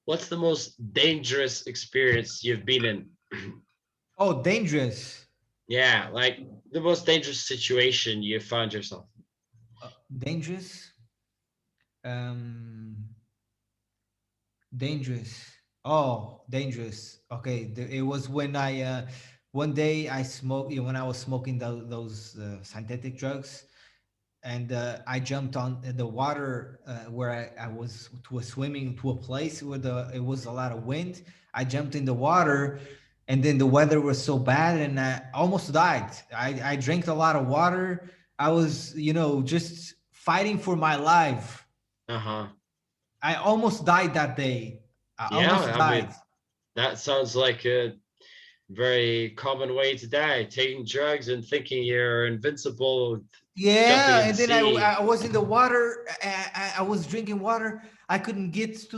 "What's the most dangerous experience you've been in?" Oh, dangerous. Yeah, like the most dangerous situation you found yourself. Dangerous. Um, dangerous. Oh, dangerous. Okay, it was when I one day I smoked, when I was smoking those synthetic drugs, and I jumped on the water where I was to a swimming to a place where it was a lot of wind. I jumped in the water, and then the weather was so bad, and I almost died. I drank a lot of water. I was, just fighting for my life. Uh huh. I almost died that day. I Yeah, almost I died. mean, that sounds like a very common way to die, taking drugs and thinking you're invincible, jumping Yeah, in the and then sea. I was in the water. I was drinking water. I couldn't get to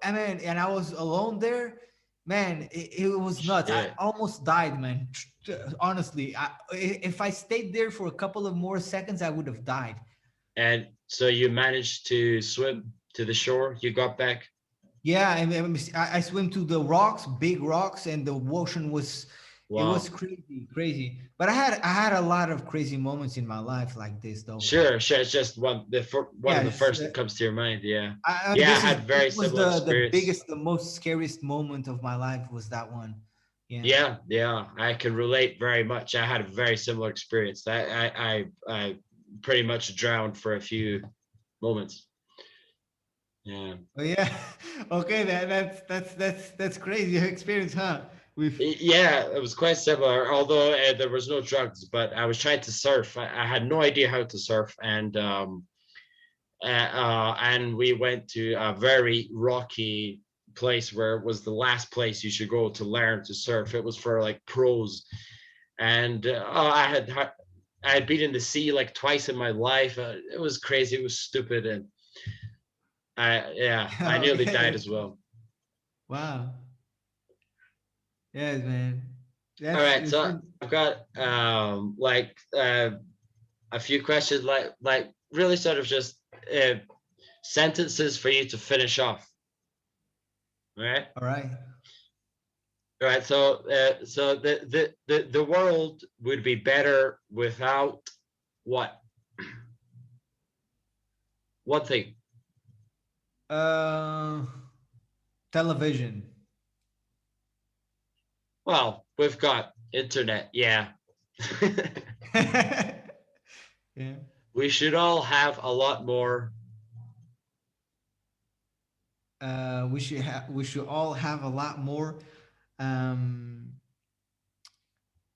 I mean, and I was alone there. Man, it was nuts. I Shit. almost died, man. Honestly, if I stayed there for a couple of more seconds, I would have died. And so you managed to swim to the shore. You got back. Yeah, I swim to the rocks, big rocks, and the ocean it was Wow. crazy, crazy. But I had a lot of crazy moments in my life like this, though. Sure, sure. It's just one Yeah, of the first that comes to your mind. Yeah, yeah. I had this very was similar the experience. biggest, the most scariest moment of my life was that one. Yeah. Yeah, yeah. I can relate very much. I had a very similar experience. I pretty much drowned for a few moments. Yeah. Oh yeah. Okay, that's crazy experience, huh? With Yeah, it was quite similar, although there was no drugs, but I was trying to surf. I had no idea how to surf, and we went to a very rocky place where it was the last place you should go to learn to surf. It was for like pros, and I had been in the sea like twice in my life. It was crazy. It was stupid, and I oh nearly yeah. died as well. Wow. Yes, man. All That's right, it's so been I've got a few questions, like really sort of just uh, sentences for you to finish off. All right. all right. All right. So the world would be better without what? One thing. Uh Television. Well, we've got internet. Yeah. Yeah. We should all have a lot more. We should all have um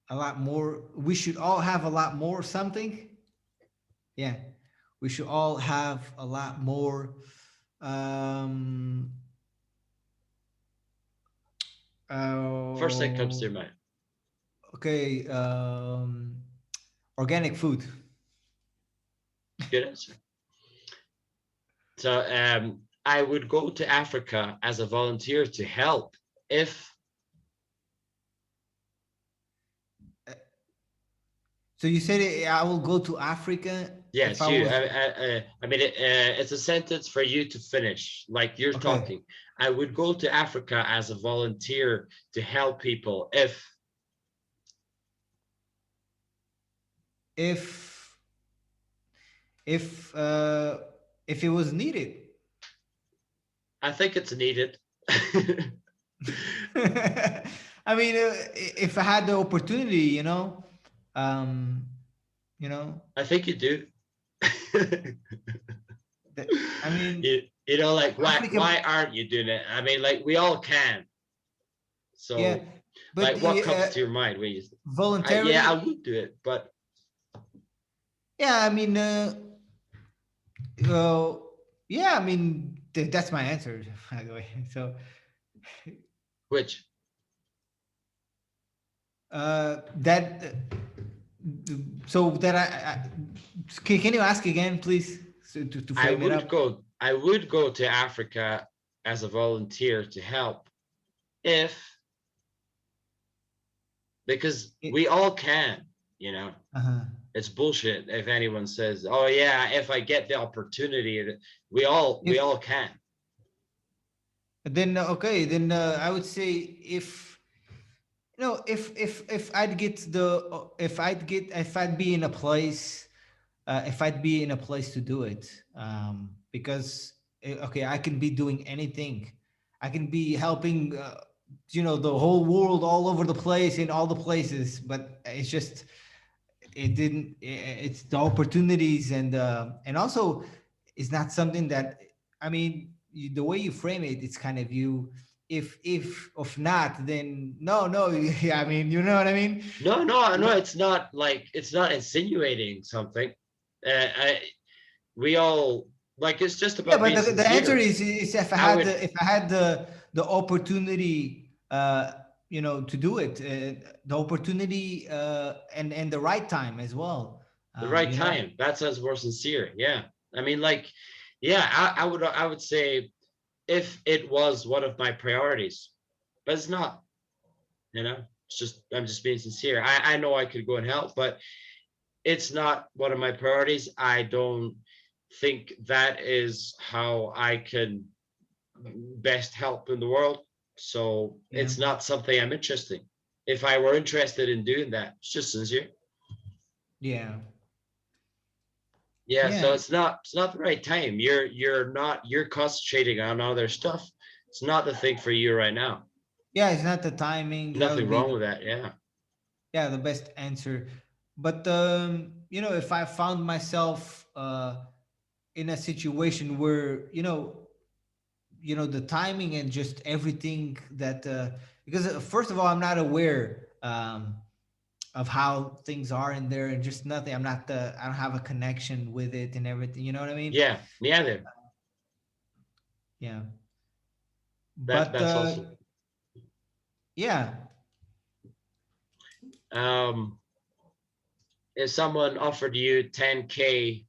a lot more. We should all have a lot more something. Yeah. We should all have a lot more um First thing comes to uh, your mind. okay, organic food. Good answer. So I would go to Africa as a volunteer to help if So you said I will go to Africa if yes, I you. was I mean, it's a sentence for you to finish, like you're okay. talking. I would go to Africa as a volunteer to help people If if uh if it was needed. I think it's needed. I mean, if I had the opportunity, um, you know, I think you do. that, I mean, you know, like Africa, why aren't you doing it? I mean, like we all can. yeah, So, but like, what comes to your mind when you? Yeah, I voluntarily, would do it, but yeah, I mean, uh, yeah, I mean, that's my answer, by the way. So, which that, so that can you ask again, please, so to frame it up? I would go to Africa as a volunteer to help if because It, we all can, you know. uh-huh. It's bullshit if anyone says, "Oh yeah, if I get the opportunity." We If all can. then okay, then I would say if if I'd get the if I'd be in a place if I'd be in a place to do it, because okay, I can be doing anything. I can be helping, the whole world, all over the place, in all the places. But it's just it didn't. It's the opportunities, and also it's not something that I mean. The way you frame it, it's kind of you. If not, then no, no. Yeah, I mean, you know what I mean. No, no, no. It's not like it's not insinuating something. I we all. Like it's just Yeah, about but being the answer sincere. is if I I had would the opportunity, to do it, the opportunity, and the right time as well. the right You know. time. That sounds more sincere. Yeah. I mean, like, yeah, I would say if it was one of my priorities, but it's not, you know, it's just, I'm just being sincere. I know I could go and help, but it's not one of my priorities. I don't think that is how I can best help in the world. So Yeah. it's not something I'm interested in. If I were interested in doing that, it's just sincere. Yeah. Yeah, so Yeah. it's not the right time. You're concentrating on other stuff. It's not the thing for you right now. Yeah. It's not the timing. That Nothing would be wrong with that. Yeah. the best answer. But if I found myself in a situation where the timing and just everything that because first of all, I'm not aware of how things are in there, and just nothing. I don't have a connection with it and everything. You know what I mean? Yeah, yeah, there. Yeah. That But that's also yeah, um if someone offered you 10K,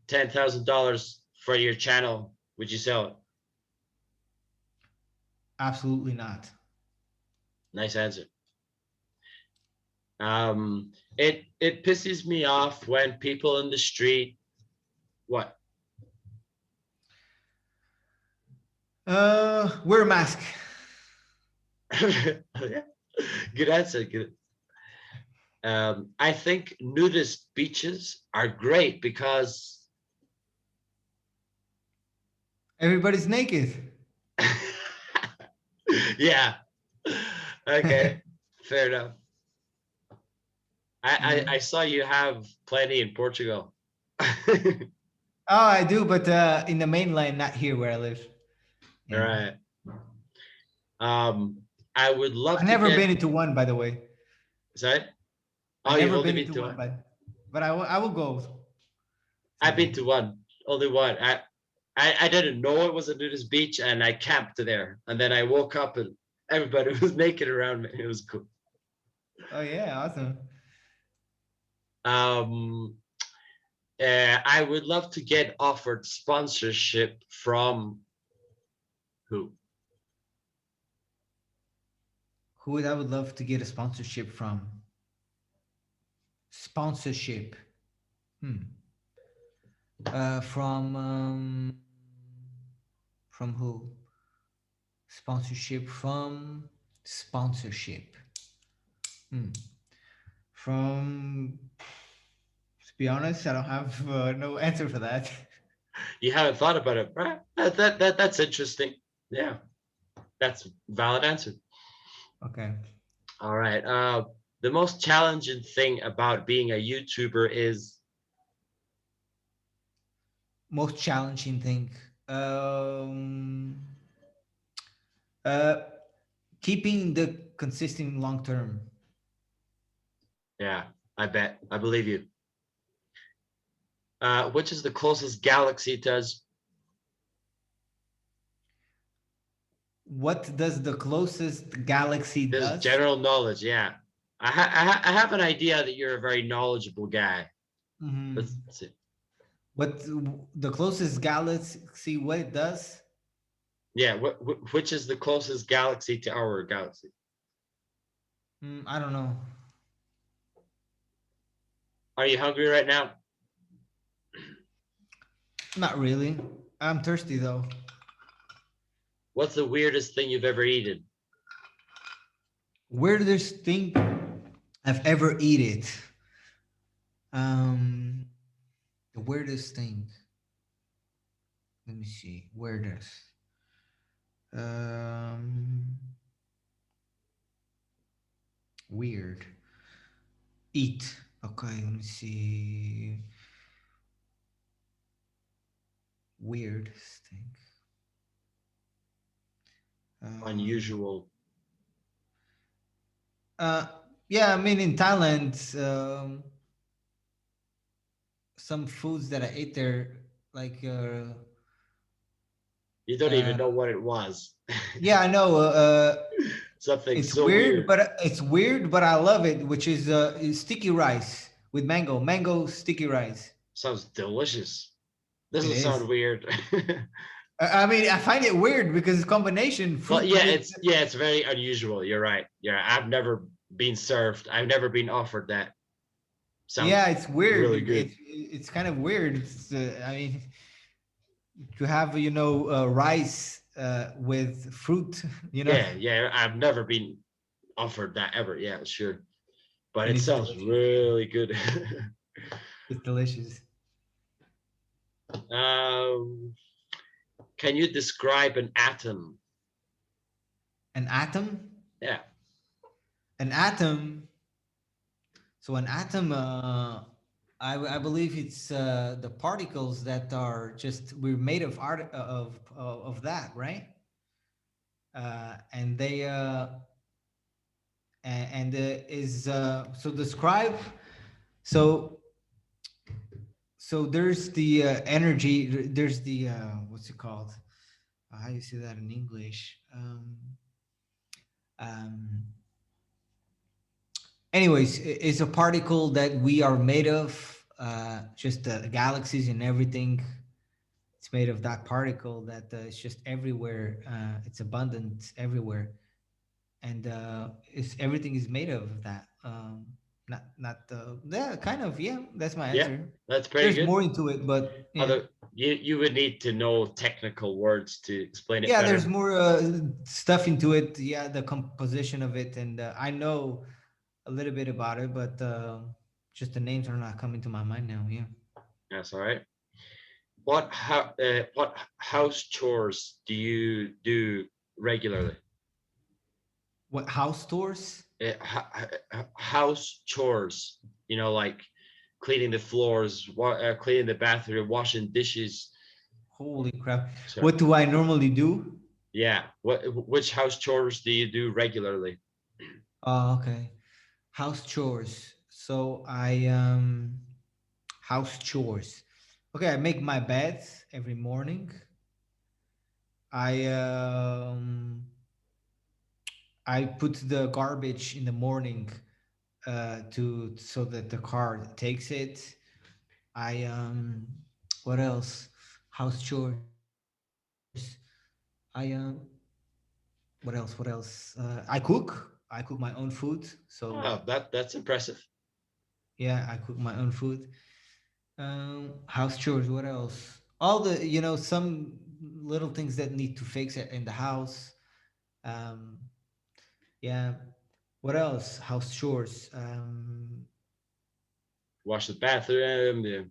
$10,000 for your channel, would you sell it? absolutely not. Nice answer. It pisses me off when people in the street, what? Wear a mask. Yeah, good answer. Good. I think nudist beaches are great because Everybody's naked. yeah. Okay, fair enough. I, Yeah. I I saw you have plenty in Portugal. All Oh, I do, but in the mainland, not here where I live. Yeah. right. Um, I would love I've to never been get. into one, by the way. Sorry. I Oh, you've never only been been into to one, one. but I will go I've been someday. to one, only one. I didn't know it was a nudist beach, and I camped there. And then I woke up and everybody was naked around me. It was cool. Oh yeah, awesome. Um, I would love to get offered sponsorship from who? I would love to get a sponsorship from? Sponsorship. Hmm. From who? Sponsorship. Hmm. From To be honest, I don't have no answer for that. You haven't thought about it, right? That's interesting. Yeah, that's a valid answer. Okay. All right. The most challenging thing about being a YouTuber is Most challenging thing. Um, uh, Keeping the consistent long term. yeah, I bet. I believe you. Which is the closest galaxy to us? What does the closest galaxy This is does? general knowledge. Yeah, I have an idea that you're a very knowledgeable guy. Hmm. Let's see. What the closest galaxy? What it does? Yeah, which is the closest galaxy to our galaxy? I don't know. Are you hungry right now? Not really. I'm thirsty though. What's the weirdest thing you've ever eaten? Weirdest thing I've ever eaten. The weirdest thing. Let me see. Weirdest. Um, Weird. Eat. Okay, let me see. Weirdest thing. Um, Unusual. uh, yeah, I mean in Thailand, some foods that I ate there, like You don't even uh know what it was. yeah, I know. Something It's so weird, weird. but I love it, which is sticky rice with mango sticky rice. Sounds delicious. Doesn't It sound is. weird. I mean, I find it weird because it's combination Well, fruit yeah, with. it's very unusual. You're right. Yeah, I've never been served. I've never been offered that. Yeah, Sounds it's weird. really good. It's kind of weird. I mean, to have rice with fruit, you know, Yeah, yeah, I've never been offered that ever. Yeah, sure. But and it it's sounds delicious. Yeah, really good. it's delicious. um, can you describe an atom? An atom, Yeah. an atom. So an atom, I believe it's the particles that are just we're made of art of that, right? And they and is so describe so there's the energy. There's the what's it called? How do you say that in English? Um, anyways, it's a particle that we are made of. Just the galaxies and everything. It's made of that particle that is just everywhere. It's abundant everywhere, and it's everything is made of that. Not yeah, kind of yeah. That's my Yeah, answer. that's pretty There's good. more into it, but yeah. Other you would need to know technical words to explain it Yeah, there's better. more stuff into it. Yeah, the composition of it, and I know a little bit about it, but just the names are not coming to my mind now. Yeah. That's all right. What house chores do you do regularly? What house stores? House chores, like cleaning the floors, cleaning the bathroom, washing dishes. Holy crap! So What do I normally do? yeah, which house chores do you do regularly? Oh, okay. House chores. So I house chores. Okay, I make my bed every morning. I I put the garbage in the morning to so that the car takes it. I what else? House chores. I what else? What else? I cook. I cook my own food. So Oh, that's impressive. yeah, I cook my own food. House chores. What else? All the some little things that need to fix it in the house. Um, yeah. What else? House chores. Wash the bathroom, you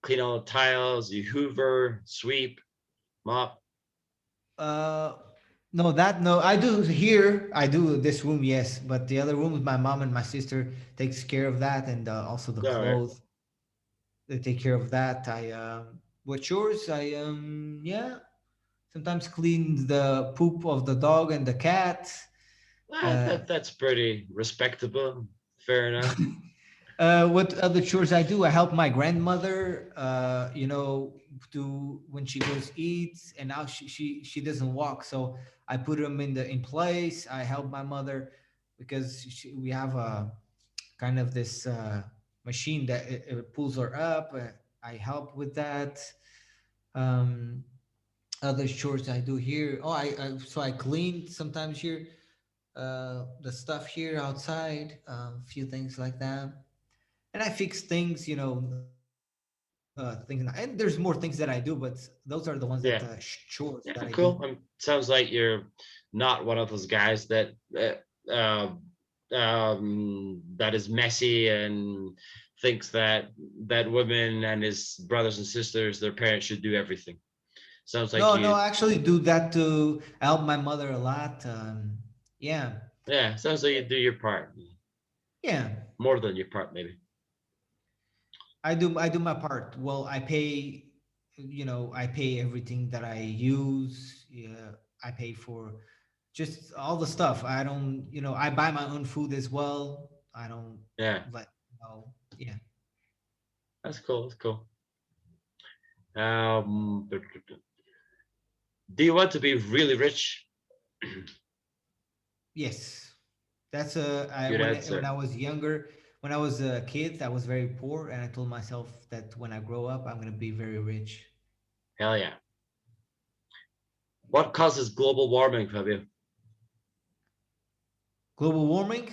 clean all the tiles, you hoover, sweep, mop. Uh, no, that no. I do here. I do this room, yes, but the other rooms, my mom and my sister takes care of that, and also the All right. clothes. They take care of that. What chores? Yeah. Sometimes clean the poop of the dog and the cat. Uh, That's pretty respectable. Fair enough. what other chores I do? I help my grandmother. To when she goes eat, and now she doesn't walk, so I put them in place. I help my mother because we have a kind of this machine that it pulls her up. I help with that. Um, Other chores I do here. Oh, I clean sometimes here. The stuff here outside. A few things like that, and I fix things. Things, and there's more things that I do, but those are the ones that Yeah. chores that I Yeah, do. cool. Sounds like you're not one of those guys that is messy and thinks that women and his brothers and sisters, their parents should do everything. Sounds like No, you, I actually do that to help my mother a lot. Yeah, yeah, sounds like you do your part, yeah. more than your part, maybe. I do my part. Well, I pay everything that I use. Yeah, I pay for just all the stuff. I don't, I buy my own food as well. I don't Yeah, let, yeah. that's cool. That's cool. Um, do you want to be really rich? Yes, that's a Good when I answer. was younger, when I was a kid, I was very poor, and I told myself that when I grow up, I'm gonna be very rich. Hell yeah. What causes global warming, Fabio? Global warming?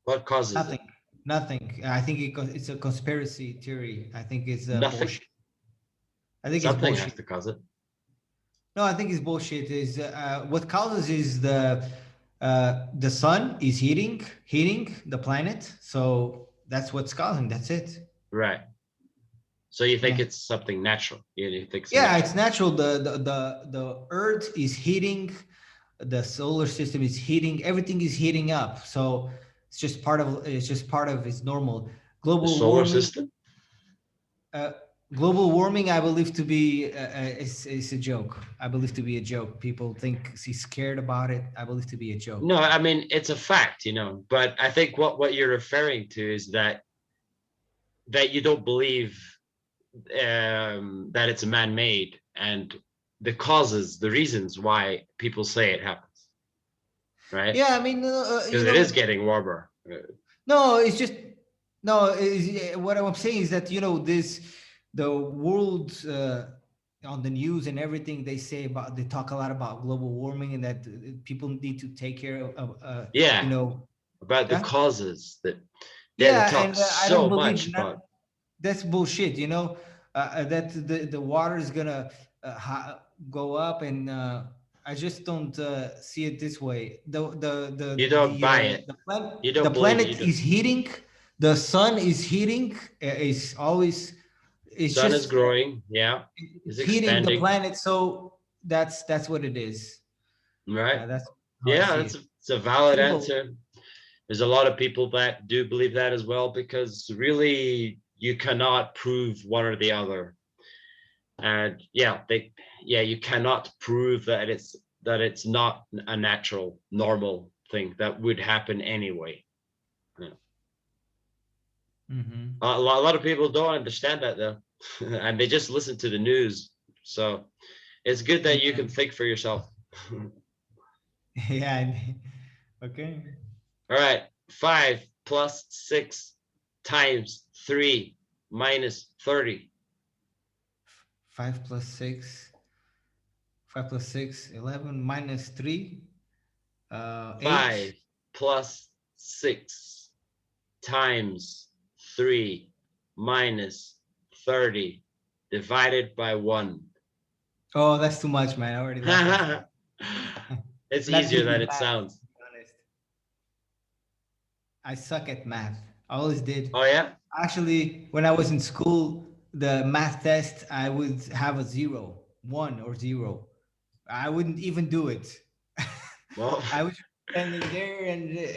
What causes Nothing. it? Nothing. I think it's a conspiracy theory. I think it's Nothing. bullshit. I think it's Something has bullshit. to cause it. No, I think it's bullshit. Is what causes is the sun is heating the planet. So that's what's causing. That's it. Right. So you think Yeah. it's something natural? You think it's Yeah, natural? it's natural. The Earth is heating, the solar system is heating, everything is heating up. So it's just part of its normal. The Global solar warming, system? uh, global warming, I believe to be is a joke. I believe to be a joke. People think he's scared about it. I believe to be a joke. No, I mean it's a fact, But I think what you're referring to is that you don't believe that it's man-made and the causes, the reasons why people say it happens, right? Yeah, I mean, Because it is getting warmer. no, it's just no. What I'm saying is that this the world on the news and everything they talk a lot about global warming and that people need to take care of you Yeah, know about the yeah causes that they yeah talk and I don't so believe much that about. that's bullshit. That the water is gonna go up and I just don't see it this way. You don't buy it. You The don't believe it. You planet don't. is heating, the sun is heating, is always it's Sun is just growing. Yeah, it's it's heating the expanding. planet. So that's what it is. Right. That's how I Yeah, see that's it. it's a valid Simple. answer. There's a lot of people that do believe that as well because really you cannot prove one or the other. And yeah, you cannot prove that it's not a natural, normal thing that would happen anyway. Yeah. Hmm. A lot of people don't understand that though, and they just listen to the news. So it's good that you Yeah. can think for yourself. Yeah. Okay. All right, 5 plus 6 times 3 minus 30. 5 plus 6, 11 minus 3, 8. 5 plus 6 times 3 minus 30 divided by 1. Oh, that's too much, man. I already lost myself. It's I'm not easier good with than it math, sounds. to be honest. I suck at math. I always did. Oh yeah. Actually, when I was in school, the math test, I would have a zero, one or zero. I wouldn't even do it. Well, I was just standing there,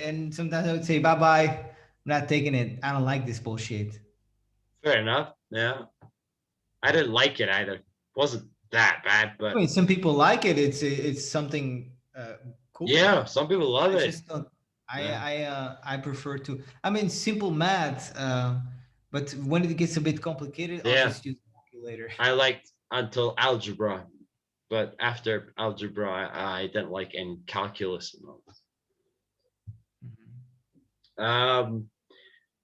and sometimes I would say, bye bye. I'm not taking it. I don't like this bullshit. fair enough. Yeah, I didn't like it either. It wasn't that bad, I but mean, some people like it. It's something cool. yeah, some people love I it. just don't. Yeah. I prefer to. I mean, simple math. But when it gets a bit complicated, I'll Yeah, just use a calculator. I liked until algebra, but after algebra, I didn't like any calculus and all. Mhm. Um,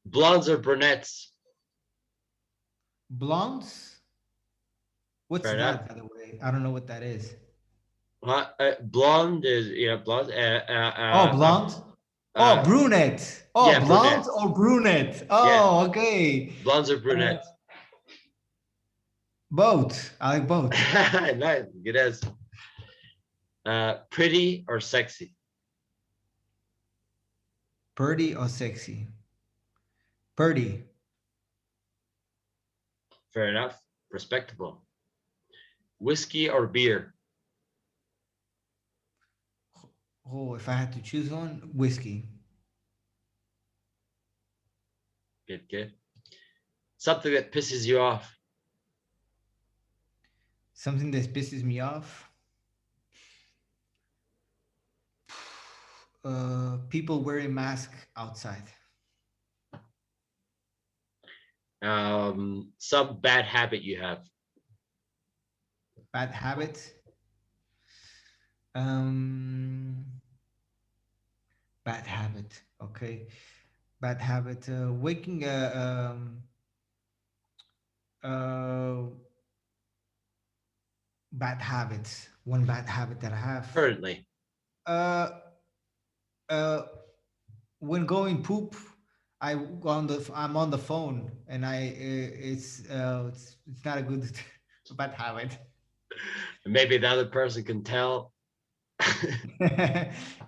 blondes or brunettes? Blondes. What's Fair enough. that, by the way? I don't know what that is. Blonde is blonde. Oh, blonde. Oh, Uh, brunette. Oh, yeah, blonde brunettes. or brunette. Yeah, Oh, okay. blondes or Uh, brunettes. both. I like both. Nice, good as. Pretty or sexy? Purdy or sexy? Purdy. Fair enough. Respectable. Whiskey or beer? Oh, if I had to choose one, whiskey. Good, good. Something that pisses you off. Something that pisses me off. People wearing masks outside. Some bad habit you have. Bad habit. Um, bad habit. Okay. Bad habit. Waking. Uh, bad habits. One bad habit that I have. currently? Uh, uh, when going poop, I'm on the phone, and it's not a good bad habit. Maybe the other person can tell.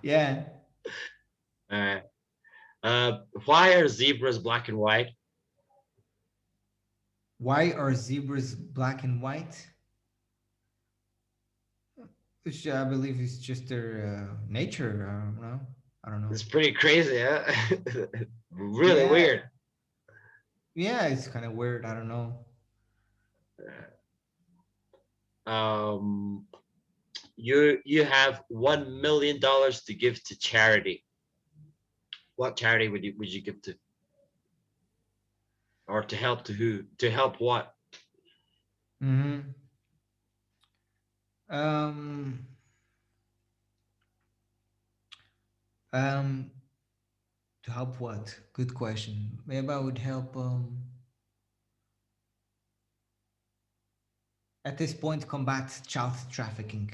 Yeah. uh, why are zebras black and white? Why are zebras black and white? I believe it's just their nature. I don't know. I don't know. It's pretty crazy, huh? Really Yeah, weird. yeah, it's kind of weird. I don't know. Um, you have $1 million to give to charity. What charity would you give to, or to help to who? To help what? Hmm. Um, um, to help what? Good question. Maybe I would help. At this point, combat child trafficking.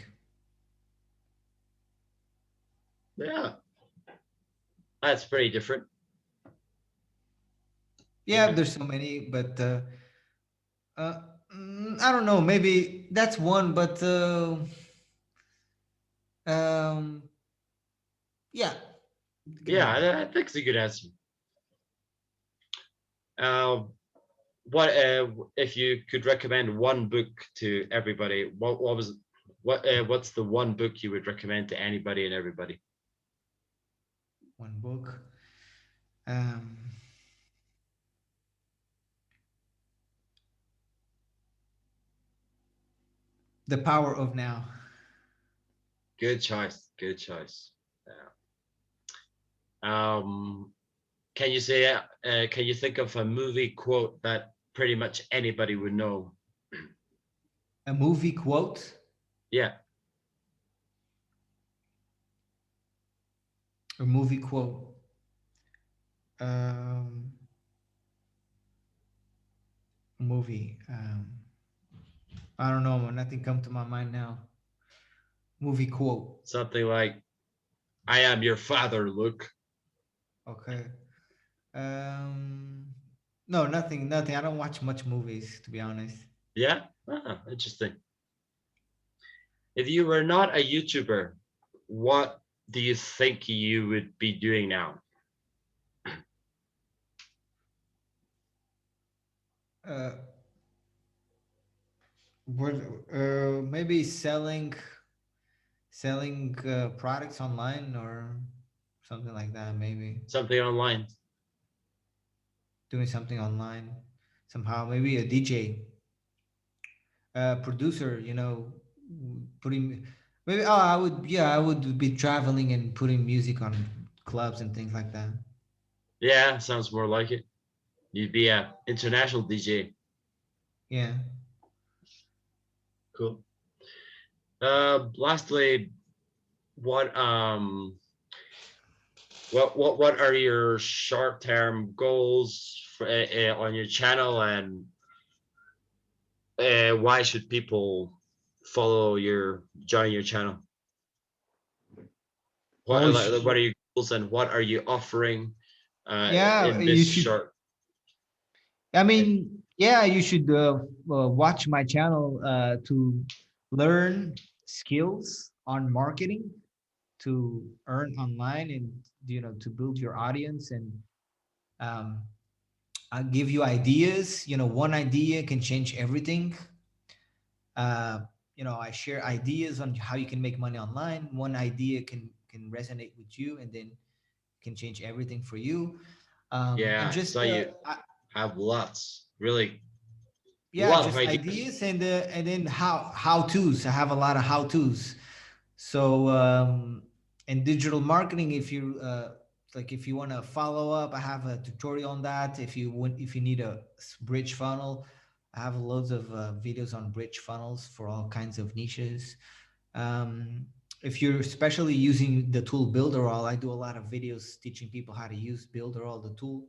Yeah, that's pretty different. Yeah, Okay. there's so many, but uh, I don't know. Maybe that's one, but um, yeah, give me Yeah, that. I think it's a good answer. Uh, what if you could recommend one book to everybody? What was what's the one book you would recommend to anybody and everybody? One book. Um, The Power of Now. Good choice. Good choice. Yeah. Can you say? Can you think of a movie quote that pretty much anybody would know? A movie quote. Yeah. A movie quote. Um, movie. I don't know. Nothing come to my mind now. Movie quote. Something like, "I am your father, Luke." Okay. Um, no, nothing. Nothing. I don't watch much movies, to be honest. Yeah. Interesting. If you were not a YouTuber, what do you think you would be doing now? Uh, what? Maybe selling products online or something like that. Maybe Something online. doing something online somehow. Maybe a DJ, producer. Putting maybe. Oh, I would. Yeah, I would be traveling and putting music on clubs and things like that. Yeah, sounds more like it. You'd be a international DJ. Yeah. Cool. Lastly, what what are your short term goals for, on your channel, and why should people join your channel? Oh, What are your goals, and what are you offering yeah. in this You should. short? I mean, yeah, you should watch my channel to learn skills on marketing, to earn online, and to build your audience, and um, I'll give you ideas. One idea can change everything. uh, I share ideas on how you can make money online. One idea can resonate with you, and then can change everything for you. And Yeah, just so you have lots, really, a yeah, lot of just ideas. ideas, and then how to's. I have a lot of how to's. So in digital marketing, if you like, if you want to follow up, I have a tutorial on that. If you need a bridge funnel, I have loads of videos on bridge funnels for all kinds of niches. Um, if you're especially using the tool Builderall, I do a lot of videos teaching people how to use Builderall, the tool,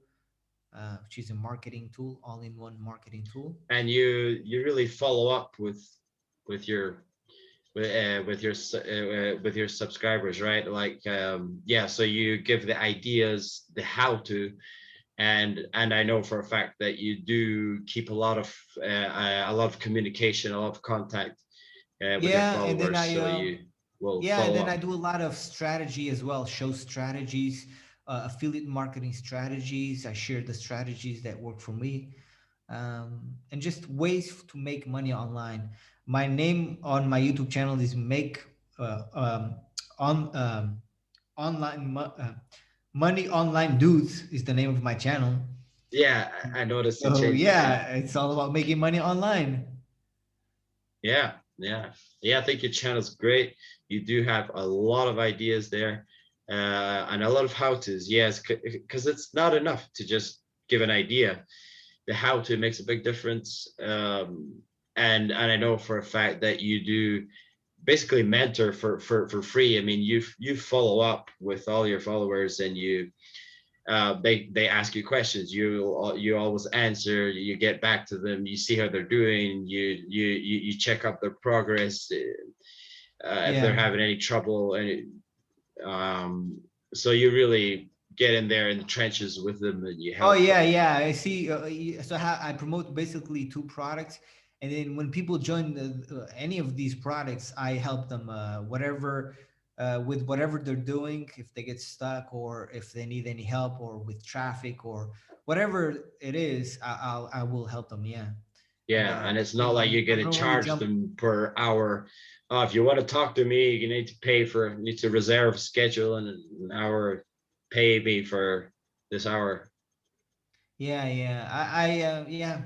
which is a marketing tool, all-in-one marketing tool. And you really follow up with your with your subscribers, right? Like yeah, so you give the ideas, the how to, and I know for a fact that you do keep a lot of communication, a lot of contact with your Yeah, and then followers, so you will yeah, and follow then I up. do a lot of strategy as well, show strategies, affiliate marketing strategies. I share the strategies that work for me, and just ways to make money online. My name on my YouTube channel is Make on online Money Online Dudes is the name of my channel. Yeah, I noticed you So changed it. Yeah. yeah, it's all about making money online. Yeah, yeah, yeah. I think your channel's great. You do have a lot of ideas there, and a lot of how-tos. Yes, because it's not enough to just give an idea. The how-to makes a big difference. And I know for a fact that you do basically mentor for free. I mean, you follow up with all your followers, and they ask you questions, you always answer, you get back to them, you see how they're doing, you check up their progress, if they're Yeah. having any trouble, and um so you really get in there in the trenches with them, and you Oh help yeah, them. yeah. I see. So I promote basically two products, and then when people join any of these products, I help them whatever with whatever they're doing. If they get stuck, or if they need any help, or with traffic, or whatever it is, I will help them. Yeah, and Yeah, and it's you not know like you're I going to normally charge jump. them per hour. If you want to talk to me, you need to need to reserve schedule and an hour, pay me for this hour. Yeah, yeah. Yeah.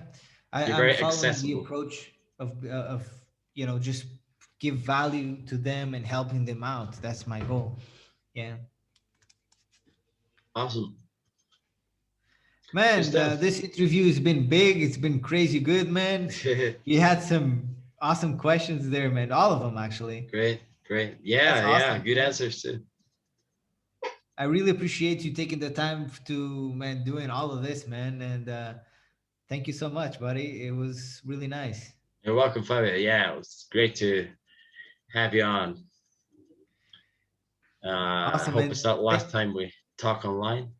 You're I'm very following the accessible. approach of just give value to them and helping them out. That's my goal. Yeah, Awesome. Good man. stuff. This interview has been big. It's been crazy good, man. You had some awesome questions there, man. All of them actually. Great, great. That's Yeah, yeah. awesome, Good man. answers too. I really appreciate you taking the time to man doing all of this, man. And thank you so much, buddy. It was really nice. You're welcome, Fabio. Yeah, it was great to have you on. I Awesome, hope it's man. not the last time we talk online.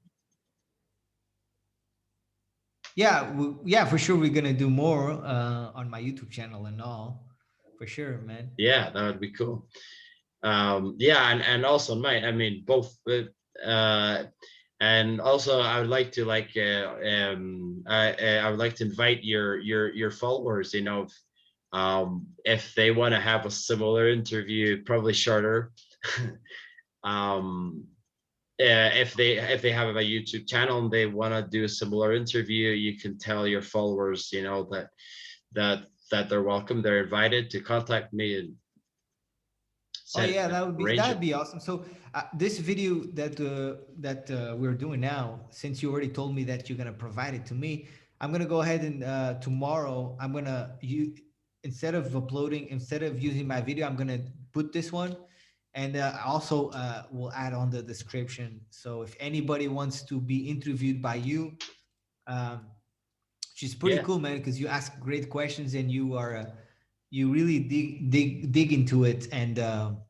Yeah, yeah, for sure. We're gonna do more on my YouTube channel and all, for sure, man. Yeah, that would be cool. Yeah, and also mine. I mean, both. Uh, and also, I would like to I would like to invite your followers. If they want to have a similar interview, probably shorter. um, if they have a YouTube channel and they want to do a similar interview, you can tell your followers, that they're welcome. They're invited to contact me and Oh set yeah, that would be arrange that'd it. be awesome. So this video that we're doing now, since you already told me that you're gonna provide it to me, I'm gonna go ahead and tomorrow I'm gonna you instead of using my video, I'm gonna put this one, and also we'll add on the description. So if anybody wants to be interviewed by you, um, which is pretty Yeah, cool, man, because you ask great questions and you really dig into it, and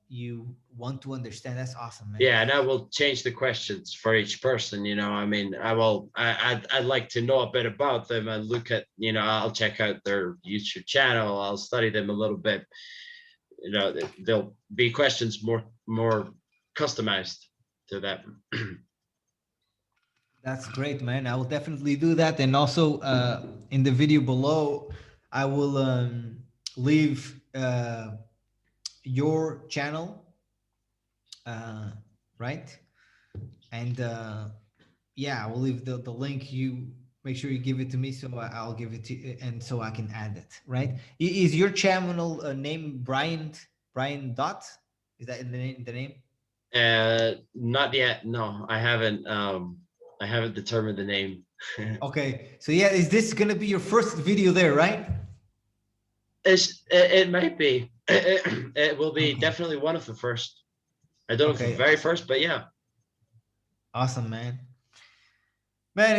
you want to understand. That's awesome, man. yeah, and I will change the questions for each person. I mean, I'd like to know a bit about them and look at, I'll check out their YouTube channel. I'll study them a little bit. There'll be questions more customized to them. That's great, man. I will definitely do that. And also in the video below, I will leave your channel, uh, right? And yeah, I will leave the link. You make sure you give it to me, so I'll give it to you, and so I can add it. Right? Is your channel name Brian Dott? Is that in the name? Not yet. No, I I haven't determined the name. Okay, so yeah, is this gonna be your first video there, right? It might be. It will be Okay. definitely one of the first. I don't know if the Okay, very awesome. first, but yeah. Awesome, man. Man,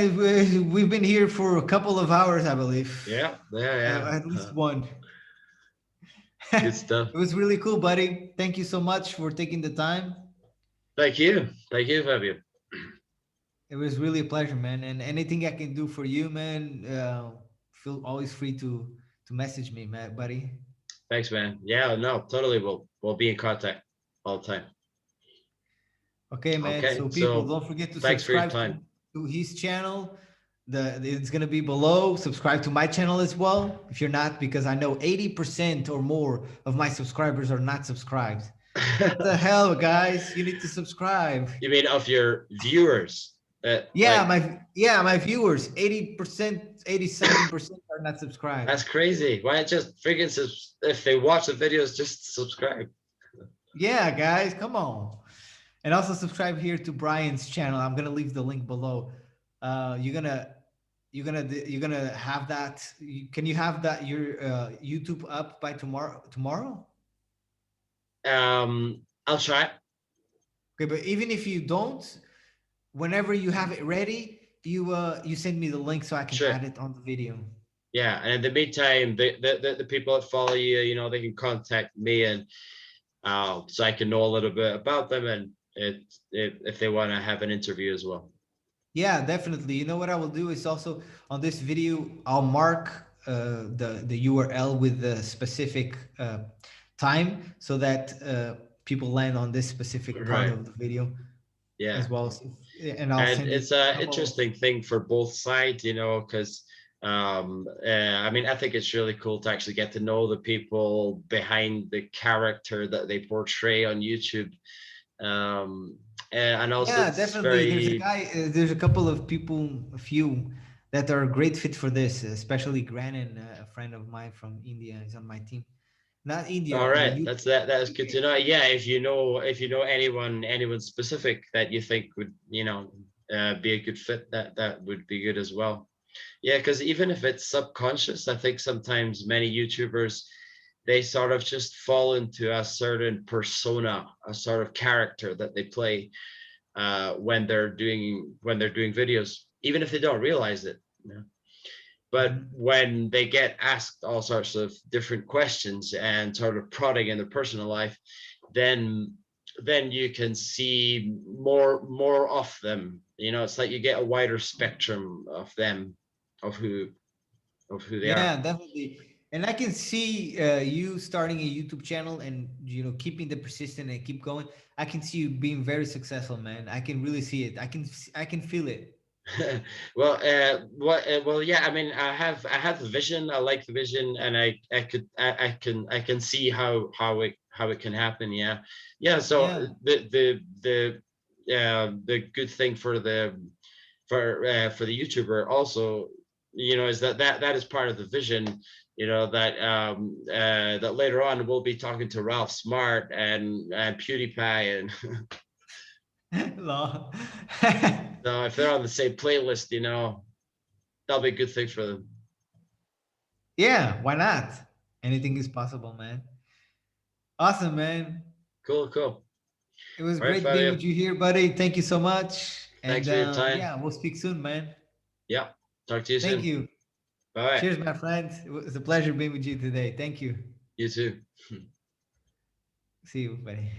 we've been here for a couple of hours, I believe. Yeah, yeah, At yeah. least one. Good It stuff. was really cool, buddy. Thank you so much for taking the time. Thank you. Thank you, Fabio. It was really a pleasure, man. And anything I can do for you, man, feel always free to message me, man, buddy. Thanks, man. Yeah, no, totally. We'll be in contact all the time. Okay, man. Okay, So people, so don't forget to thanks for your subscribe time. to his channel. It's gonna be below. Subscribe to my channel as well. If you're not, because I know 80% or more of my subscribers are not subscribed. What the hell, guys? You need to subscribe. You mean of your viewers? Yeah, Like my viewers, 80%, 80 something percent are not subscribed. that's crazy. Why not just freaking if they watch the videos, just subscribe. Yeah, guys, come on. And also subscribe here to Brian's channel. I'm gonna leave the link below. You're gonna have that. Can you have that your YouTube up by tomorrow? Tomorrow? I'll try. Okay, but even if you don't, whenever you have it ready, you send me the link so I can Sure. add it on the video. Yeah, and in the meantime, the people that follow you, they can contact me, and so I can know a little bit about them, and if they want to have an interview as well. Yeah, definitely. You know what I will do is also on this video, I'll mark the URL with the specific time so that people land on this specific part Right. of the video Yeah. as well. And I'll And send you it's a a couple of. interesting thing for both sides, because I mean, I think it's really cool to actually get to know the people behind the character that they portray on YouTube. And also Yeah, it's definitely. There's a very guy, there's a couple of people, a few that are a great fit for this, especially Granin, a friend of mine from India, is on my team. Not all India, right. UK. That is good to know. Yeah, if you know anyone specific that you think would be a good fit, that would be good as well. Yeah, because even if it's subconscious, I think sometimes many YouTubers, they sort of just fall into a certain persona, a sort of character that they play when they're doing videos, even if they don't realize it. But Mhm. when they get asked all sorts of different questions and sort of prodding in their personal life, then you can see more of them. It's like you get a wider spectrum of them, of who they Yeah, are. definitely. And I can see you starting a YouTube channel and keeping the persistent and keep going. I can see you being very successful, man. I can really see it. I can feel it. Well, yeah. I mean, I have the vision. I like the vision, and I can see how it can happen. Yeah, yeah. So Yeah. the good thing for the YouTuber also, is that is part of the vision. That later on we'll be talking to Ralph Smart and PewDiePie, and Lol. so if they're on the same playlist, that'll be a good thing for them. Yeah, why not? Anything is possible, man. Awesome, man. Cool, cool. It was All right, great being Fabio. with you here, buddy. Thank you so much. And Thanks for your time. yeah, we'll speak soon, man. Yeah. Talk to you Thank soon. you. Bye. Cheers, my friend. It was a pleasure being with you today. Thank you. You too. See you, buddy.